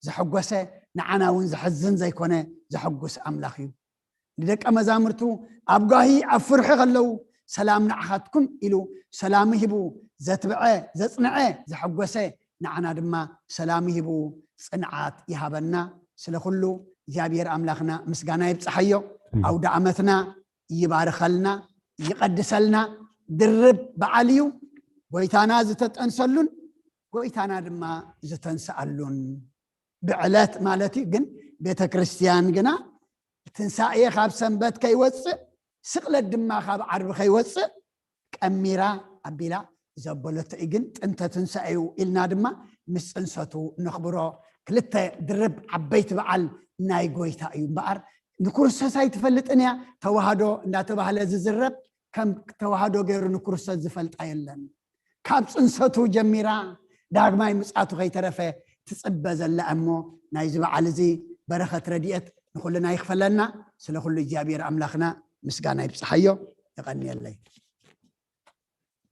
ዝሕጎሰ ንዓና እውን ዝሕዝን ዘይኮነ ዝሕጉስ ኣምላኽ እዩ ንደቀ መዛሙርቱ ኣብ ጓሂ ኣብ ፍርሒ ከለው ሰላም ንዓኻትኩም ኢሉ ሰላም ሂቡ ዘትብዐ ዘጽንዐ ዝሕጎሰ ንዓና ድማ ሰላም ሂቡ ጽንዓት ይሃበና ስለኹሉ እግዚአብሔር አምላኽና ምስጋና ይብጽሐዮ ኣውደ ዓመትና ይባርከልና ይቀድሰልና ድርብ በዓልዩ ጎይታና ዝተጠንሰሉን ጎይታና ድማ ዝተንሰአሉን ብዕለት ማለት ግን ቤተ ክርስቲያን ግና ትንሳኤ ካብ ሰንበት ከይወፅእ ስቕለት ድማ ካብ ዓርቢ ከይወፅእ ቀሚራ ኣቢላ ዘበለቶ ግን ጥንተ ትንሳኤው ኢልና ድማ ምስ ፅንሰቱ ነኽብሮ ክልተ ድርብ ዓበይቲ በዓል ናይ ጎይታ እዩ እምበኣር ንክርስቶስ ኣይትፈልጥን እያ ተዋህዶ እንዳተባህለ ዝዝረብ ከም ተዋህዶ ገይሩ ንክርስቶስ ዝፈልጣ የለን ካብ ፅንሰቱ ጀሚራ ዳግማይ ምጽኣቱ ከይተረፈ ትጽበ ዘላ እሞ ናይ ዝበዓል እዚ በረኸት ረድኤት ንኹልና ይኽፈለና ስለ ኩሉ እግዚአብሔር ኣምላኽና ምስጋና ይብፅሓዮ ይቐኒየለይ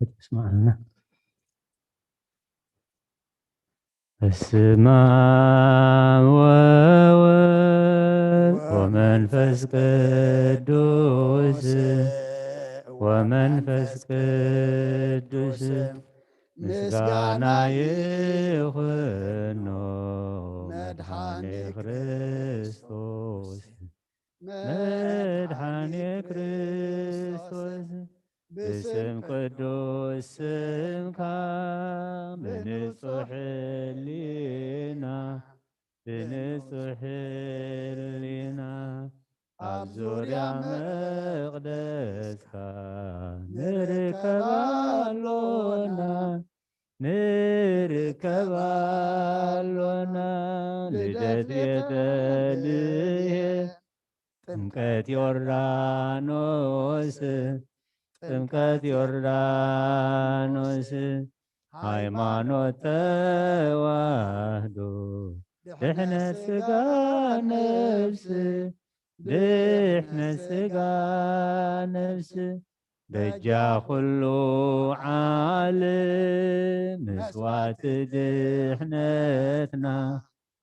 اسمعنا السماء ومنفس قدوس ومنفس قدوس مسكانا يخنو مدحاني كريستوس مدحاني كريستوس باسم قدوس سمك بنصح لنا بنصح لنا أبزور يا مقدسك نركب لنا نركب لنا لدت يتليه تمكت يورانوس ጥምቀት ዮርዳኖስ ሃይማኖት ተዋህዶ ድሕነት ስጋ ነፍስ ድሕነት ስጋ ነፍስ ደጃ ኩሉ ዓለም መስዋዕት ድሕነትና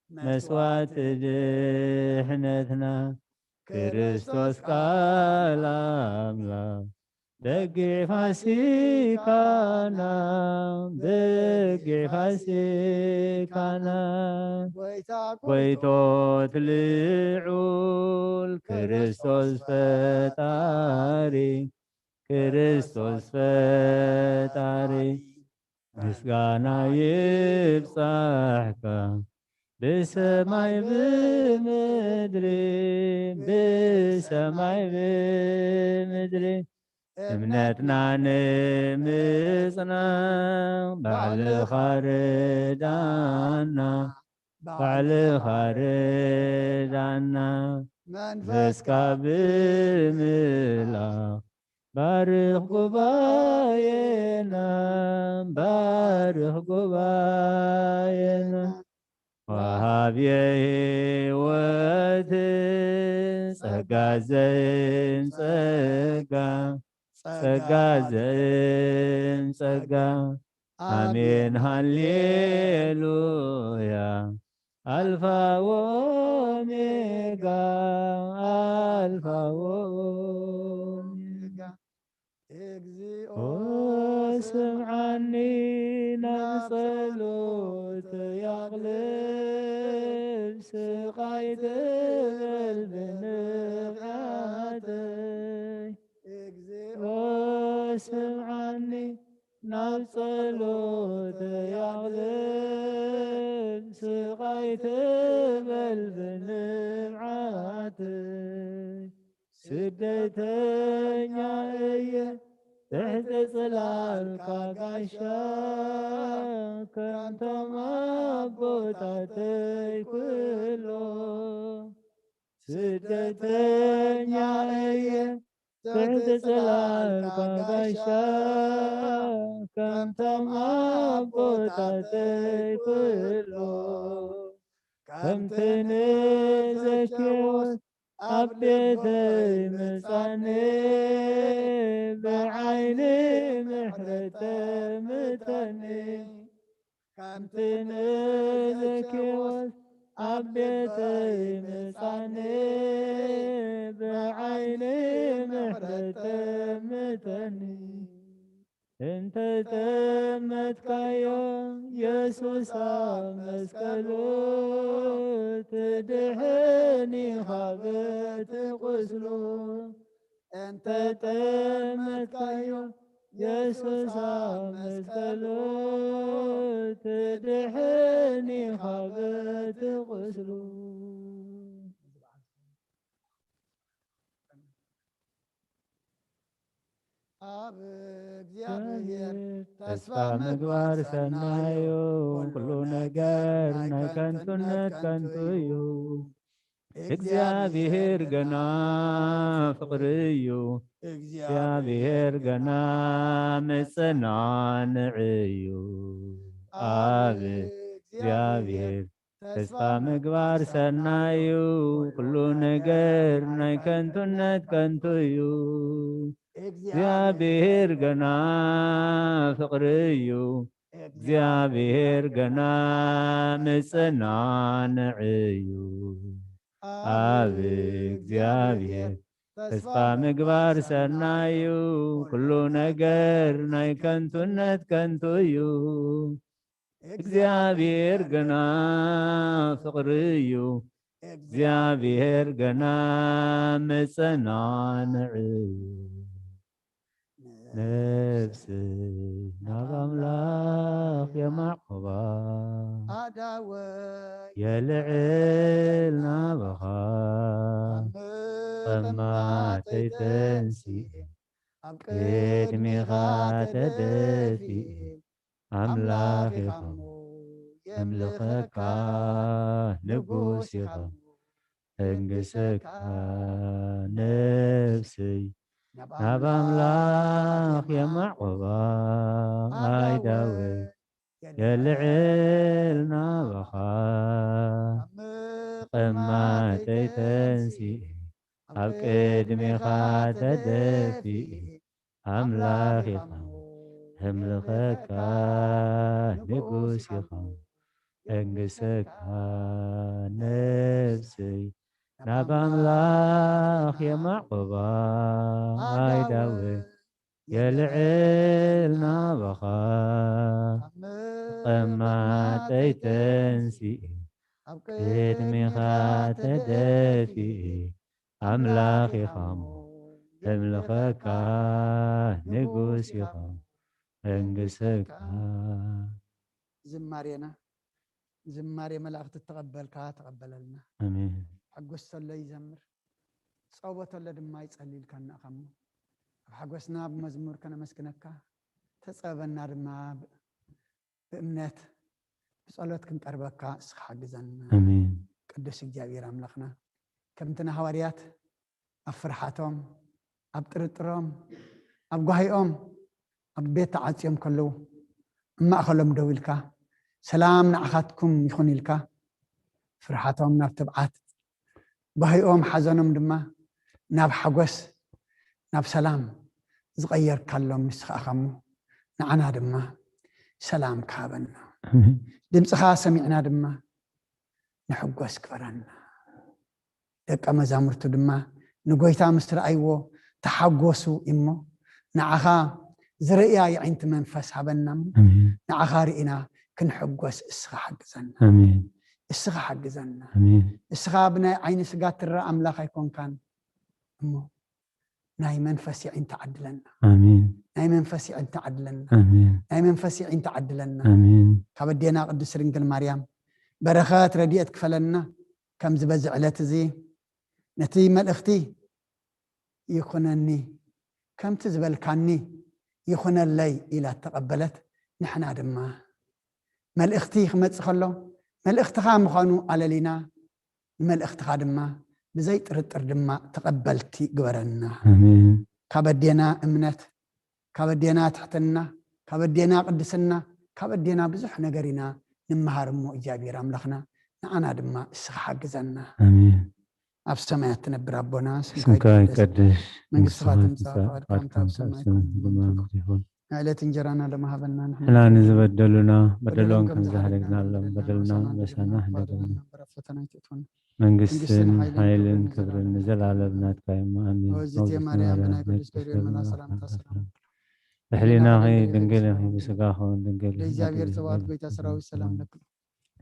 መስዋዕት ድሕነትና ክርስቶስ ቃል አምላክ ደጌ ፋሲካና ደጌ ፋሲካና ጎይቶት ልዑል ክርስቶስ ፈጣሪ ክርስቶስ ፈጣሪ ምስጋና ይብጻሕካ ብሰማይ ብምድሪ ብሰማይ ብምድሪ እምነትና ንምጽናዕ ባዕልኻ ርዳና ባዕልኻ ርዳና መንፈስካ ብምላኽ ባርኽ ጉባኤና ባርኽ ጉባኤና ወሃብየ ሕይወት ጸጋ ዘንጸጋ ጸጋ ዘንጸጋ አሜን ሃሌሉያ አልፋ ወኦሜጋ አልፋ ወኦሜጋ እግዚኦ ስምዓኒ ናብ ጸሎት ያቕልብ ስቃይ ትበል ብንብዓተይ ስምዓኒ ናብ ጸሎት ያቕልብ ስቃይ ትበል ብንብዓተይ ስደተኛ እየ ትሕቲ ጽላልካ ጋሻ ከምቶም ኣቦታተይ ኩሎም ስደተኛ እየ ትሕቲ ጽላልካ ጋሻ ከምቶም ኣቦታተይ ኩሎም ከምቲ ንዘኬዎስ ኣብ ቤተይ ምጻኔ ብዓይኒ ምሕረት ተምተኒ ከምቲ ንዘኬዎስ ኣብ ቤተይ ምጻኔ ብዓይኒ ምሕረት ተምተኒ እንተ ጠመትካዮ ኢየሱስ ኣብ መስቀሉ ትድሕኒኻ በቲ ቁስሉ እንተ ጠመትካዮ ኢየሱስ ኣብ መስቀሉ ትድሕኒኻ በቲ ቁስሉ አብ እግዚአብሔር ተስፋ ምግባር ሰናዩ ኩሉ ነገር ናይ ከንቱነት ከንቱ እዩ እግዚአብሔር ገና ፍቅሪ እዩ እግዚአብሔር ገና መጸናንዕ እዩ አብ እግዚአብሔር ተስፋ ምግባር ሰናዩ ኩሉ ነገር ናይ ከንቱነት ከንቱ እዩ እግዚአብሔር ገና ፍቅሪ እዩ እግዚአብሔር ገና መጸናንዕ እዩ አብ እግዚአብሔር ተስፋ ምግባር ሰናዩ ኩሉ ነገር ናይ ከንቱነት ከንቱ እዩ እግዚአብሔር ገና ፍቅሪ እዩ እግዚአብሔር ገና መጸናንዕ እዩ ነፍስይ ናብ አምላኽ የማዕቆባ አዳወይ የልዕል ናበኻ ጠማተይ ተንሲእ ኣብ ቅድሚኻ ተደፊእ አምላኽ ኢኻ የምልኸካ ንጉስ ኢኻ ሕንግሰካ ነፍሰይ ናብ አምላኽ የማዕቆባ አይዳወይ የልዕል ናበኻ ጠማተይ ተንሲእ ኣብ ቅድሚኻ ተደፊእ አምላኽ ኢኻ ሕምልኸካ ንጉስ ኢኻ ሕንግሰካ ነፍሰይ ናብ አምላኽ የማዕቆባ አይዳወይ የልዕል ናበኻ ጠማተይ ተንሲእ ኣብ ቅድሚኻ ተደፊእ አምላኽ ኢኻ ሕምልኸካ ንጉስ ኢኻ ሕንግሰካ ዝማሬና ዝማሬ መላእክት ተቀበልካ ተቀበለልና አሜን حقوس الله يزمر صوبة الله دم يصلي لكنا خم حقوسنا بمزمور كنا مسكنك تصابنا دم بأمنات بصلوات كنت أربك صح حجزنا آمين قدس الجابير أملخنا كم تنهواريات أفرحاتهم أبترترهم أبقاهيهم أبيت عاتيهم كله ما أخلهم دويلك سلام نعخاتكم يخوني لك فرحاتهم نفتبعات بهيئهم حزنهم دما ناب حقوس ناب سلام زغير كلهم مسخاخمو نعنا دما سلام كابنا دمسخا سمعنا دما نحقوس كبرنا دقا مزامرتو دما نقويتا مسترأيو تحقوسو إمو نعخا زرئيا يعينت منفس هبنا نعخا رئينا كنحقوس اسخا حقزنا آمين اسخا حقزنا آمين اسخا بنا عين سقات الرا أملاخ يكون كان أمو ناي منفسي عين تعدلنا آمين ناي منفسي عين تعدلنا آمين ناي منفسي عين تعدلنا آمين كبدينا قدس رنجل مريم بركات رديت كفلنا كم زبز علت زي نتي ملختي يخونني كم تزبل كاني يخون اللي إلى تقبلت نحن دما ملختي خمت خلو ملختها مخانو على لنا ملختها دما بزي ترتر دما تقبلتي قبرنا آمين كبدينا امنت كبدينا تحتنا كبدينا قدسنا كبدينا بزح نقرنا نمهار مو إيجابي راملخنا أنا دما اسخ حقزنا آمين أب سمايات تنبر ربنا اسمك يقدس من قصفات نساء كم سمايكم عائلة انجرانا لما هبنا نحن لا نزبدلنا بدلون كم زهرقنا لهم بدلنا مسانا بدلنا منقسن حيلن كبرن نزل على ابنات قائمة آمين وزيتي مريم بنا قدس كبير من سلام تسلم احلينا خي دنقل خي بسقاخو دنقل لإجابير سوات بيت سراوي السلام لكم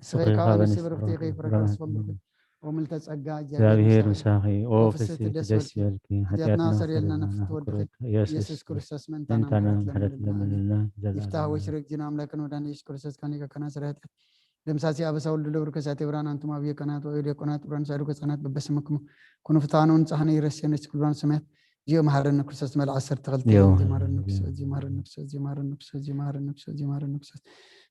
سغيقا ونسي برفتي غيف ركز فمكم وملت أسقا እግዚአብሔር ምሳኺ ኦ ፍስቲ ደስ ይበልኪ ኃጢአትና ሰሪየልና ነፍስ ትወድክ ኢየሱስ ክርስቶስ መንታና ምሕረት ለምንና ይፍታህ ወሽርክ ጅና አምላክን ወዳን ኢየሱስ ክርስቶስ ካኒ ከከና ስራት ደምሳሲ አበሳ ወልድ ደብር ከሳቴ ብራን አንቱም አብየ ከናት ወይ ዲያቆናት ብራን ሳዱ ከጻናት በበስምክሙ ኩኑ ፍታኑን ጻህነ ይረሰነች ኩሉን ሰማያት زيو مهارن كرسوس مال 10 تغلت يو. زي مهارن كرسوس زي مهارن كرسوس زي مهارن كرسوس زي مهارن كرسوس زي مهارن كرسوس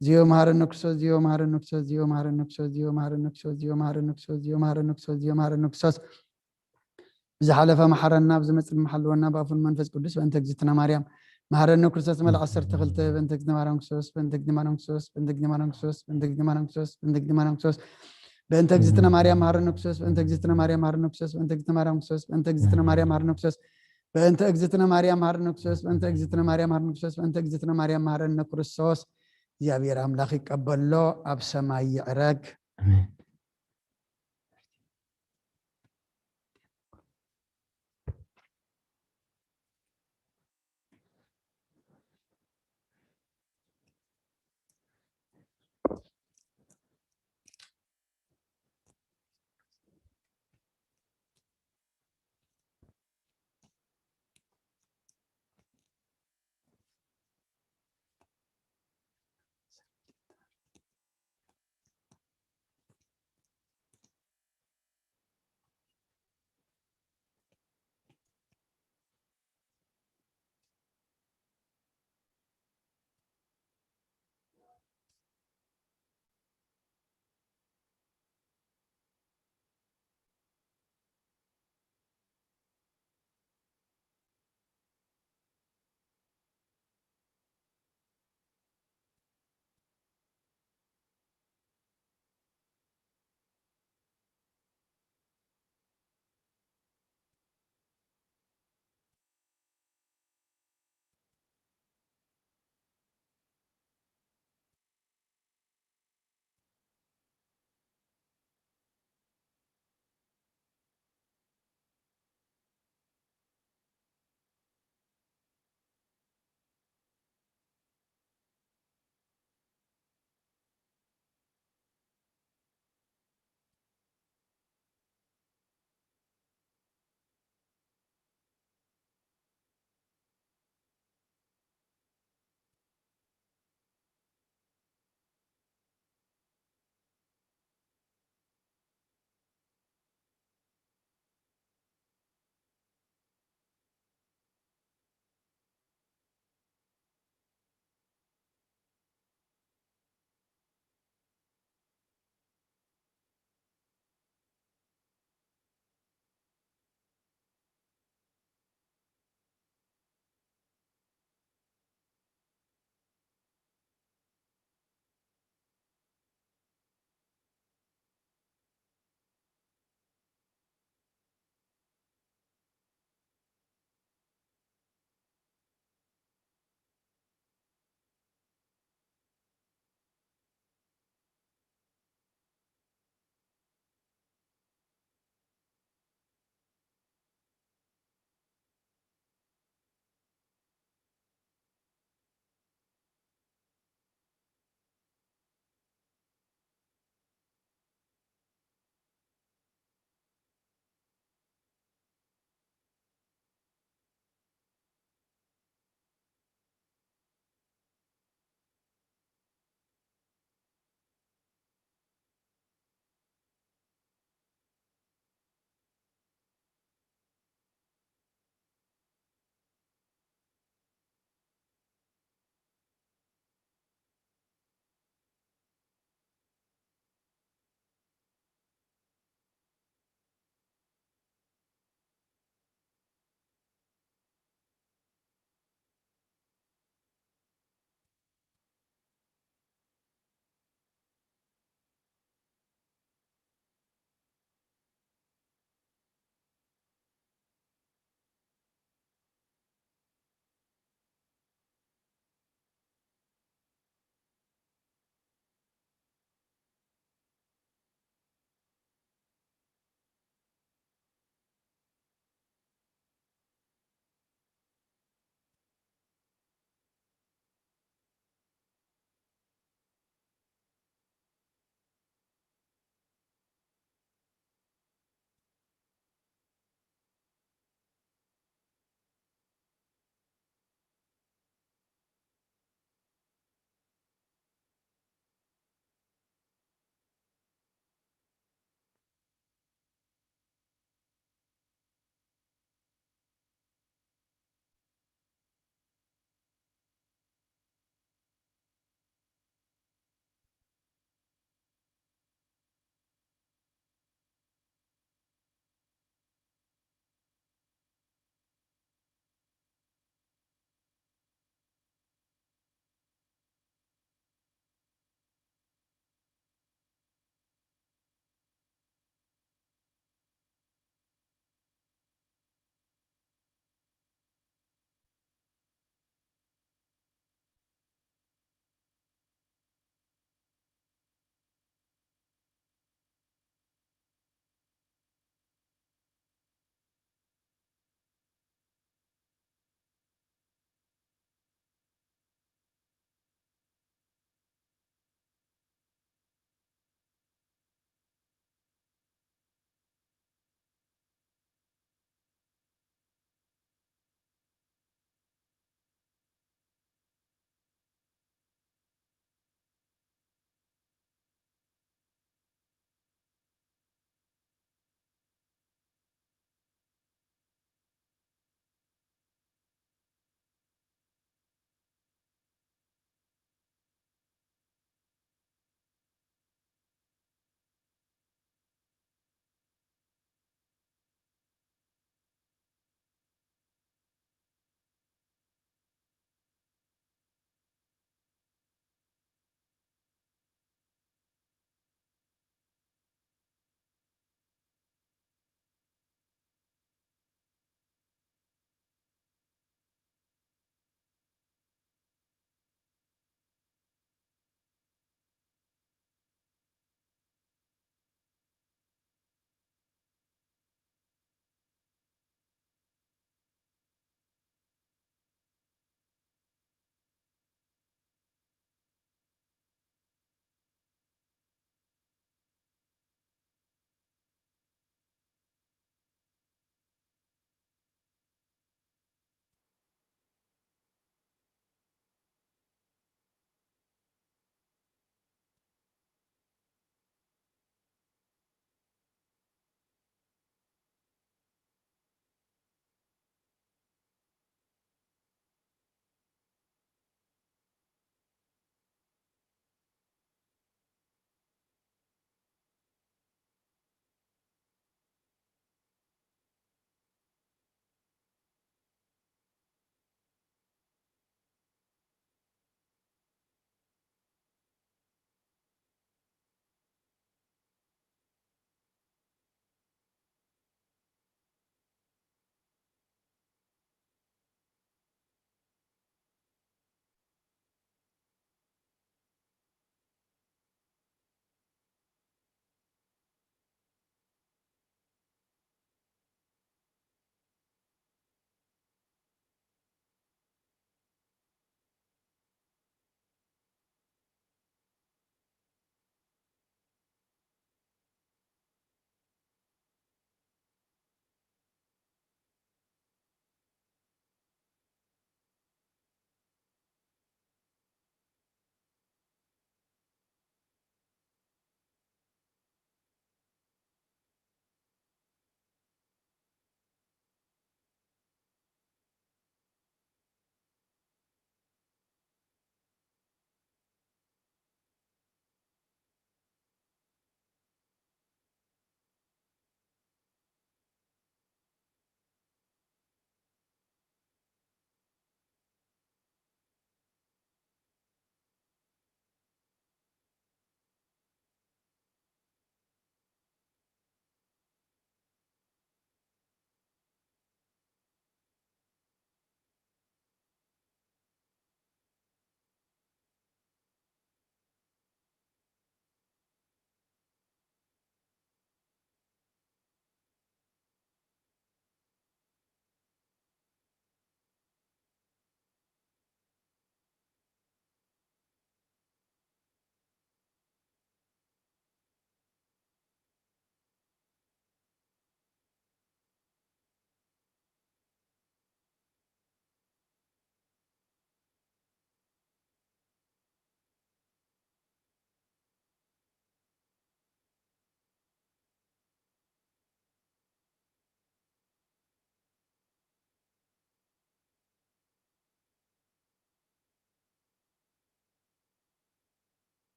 زيو مهارن كرسوس زيو مهارن كرسوس زيو مهارن كرسوس زيو مهارن كرسوس زيو مهارن كرسوس زيو مهارن كرسوس زيو مهارن كرسوس بزحلفه محرنا بزمص المحلونا بافن منفس قدس وانت جزتنا مريم مهارن كرسوس مال 10 تغلت بنت جمارن كرسوس بنت جمارن كرسوس بنت جمارن كرسوس بنت جمارن كرسوس بنت جمارن كرسوس بنت جزتنا مريم مهارن كرسوس بنت جزتنا مريم مهارن كرسوس بنت جزتنا مريم كرسوس بنت جزتنا مريم مهارن كرسوس بأنت أجزتنا مريم مهرن كرسوس بأنت أجزتنا مريم مهرن كرسوس بأنت أجزتنا مريم مهرن كرسوس እግዚአብሔር አምላክ ይቀበሎ አብ ሰማይ ይዕረግ አሜን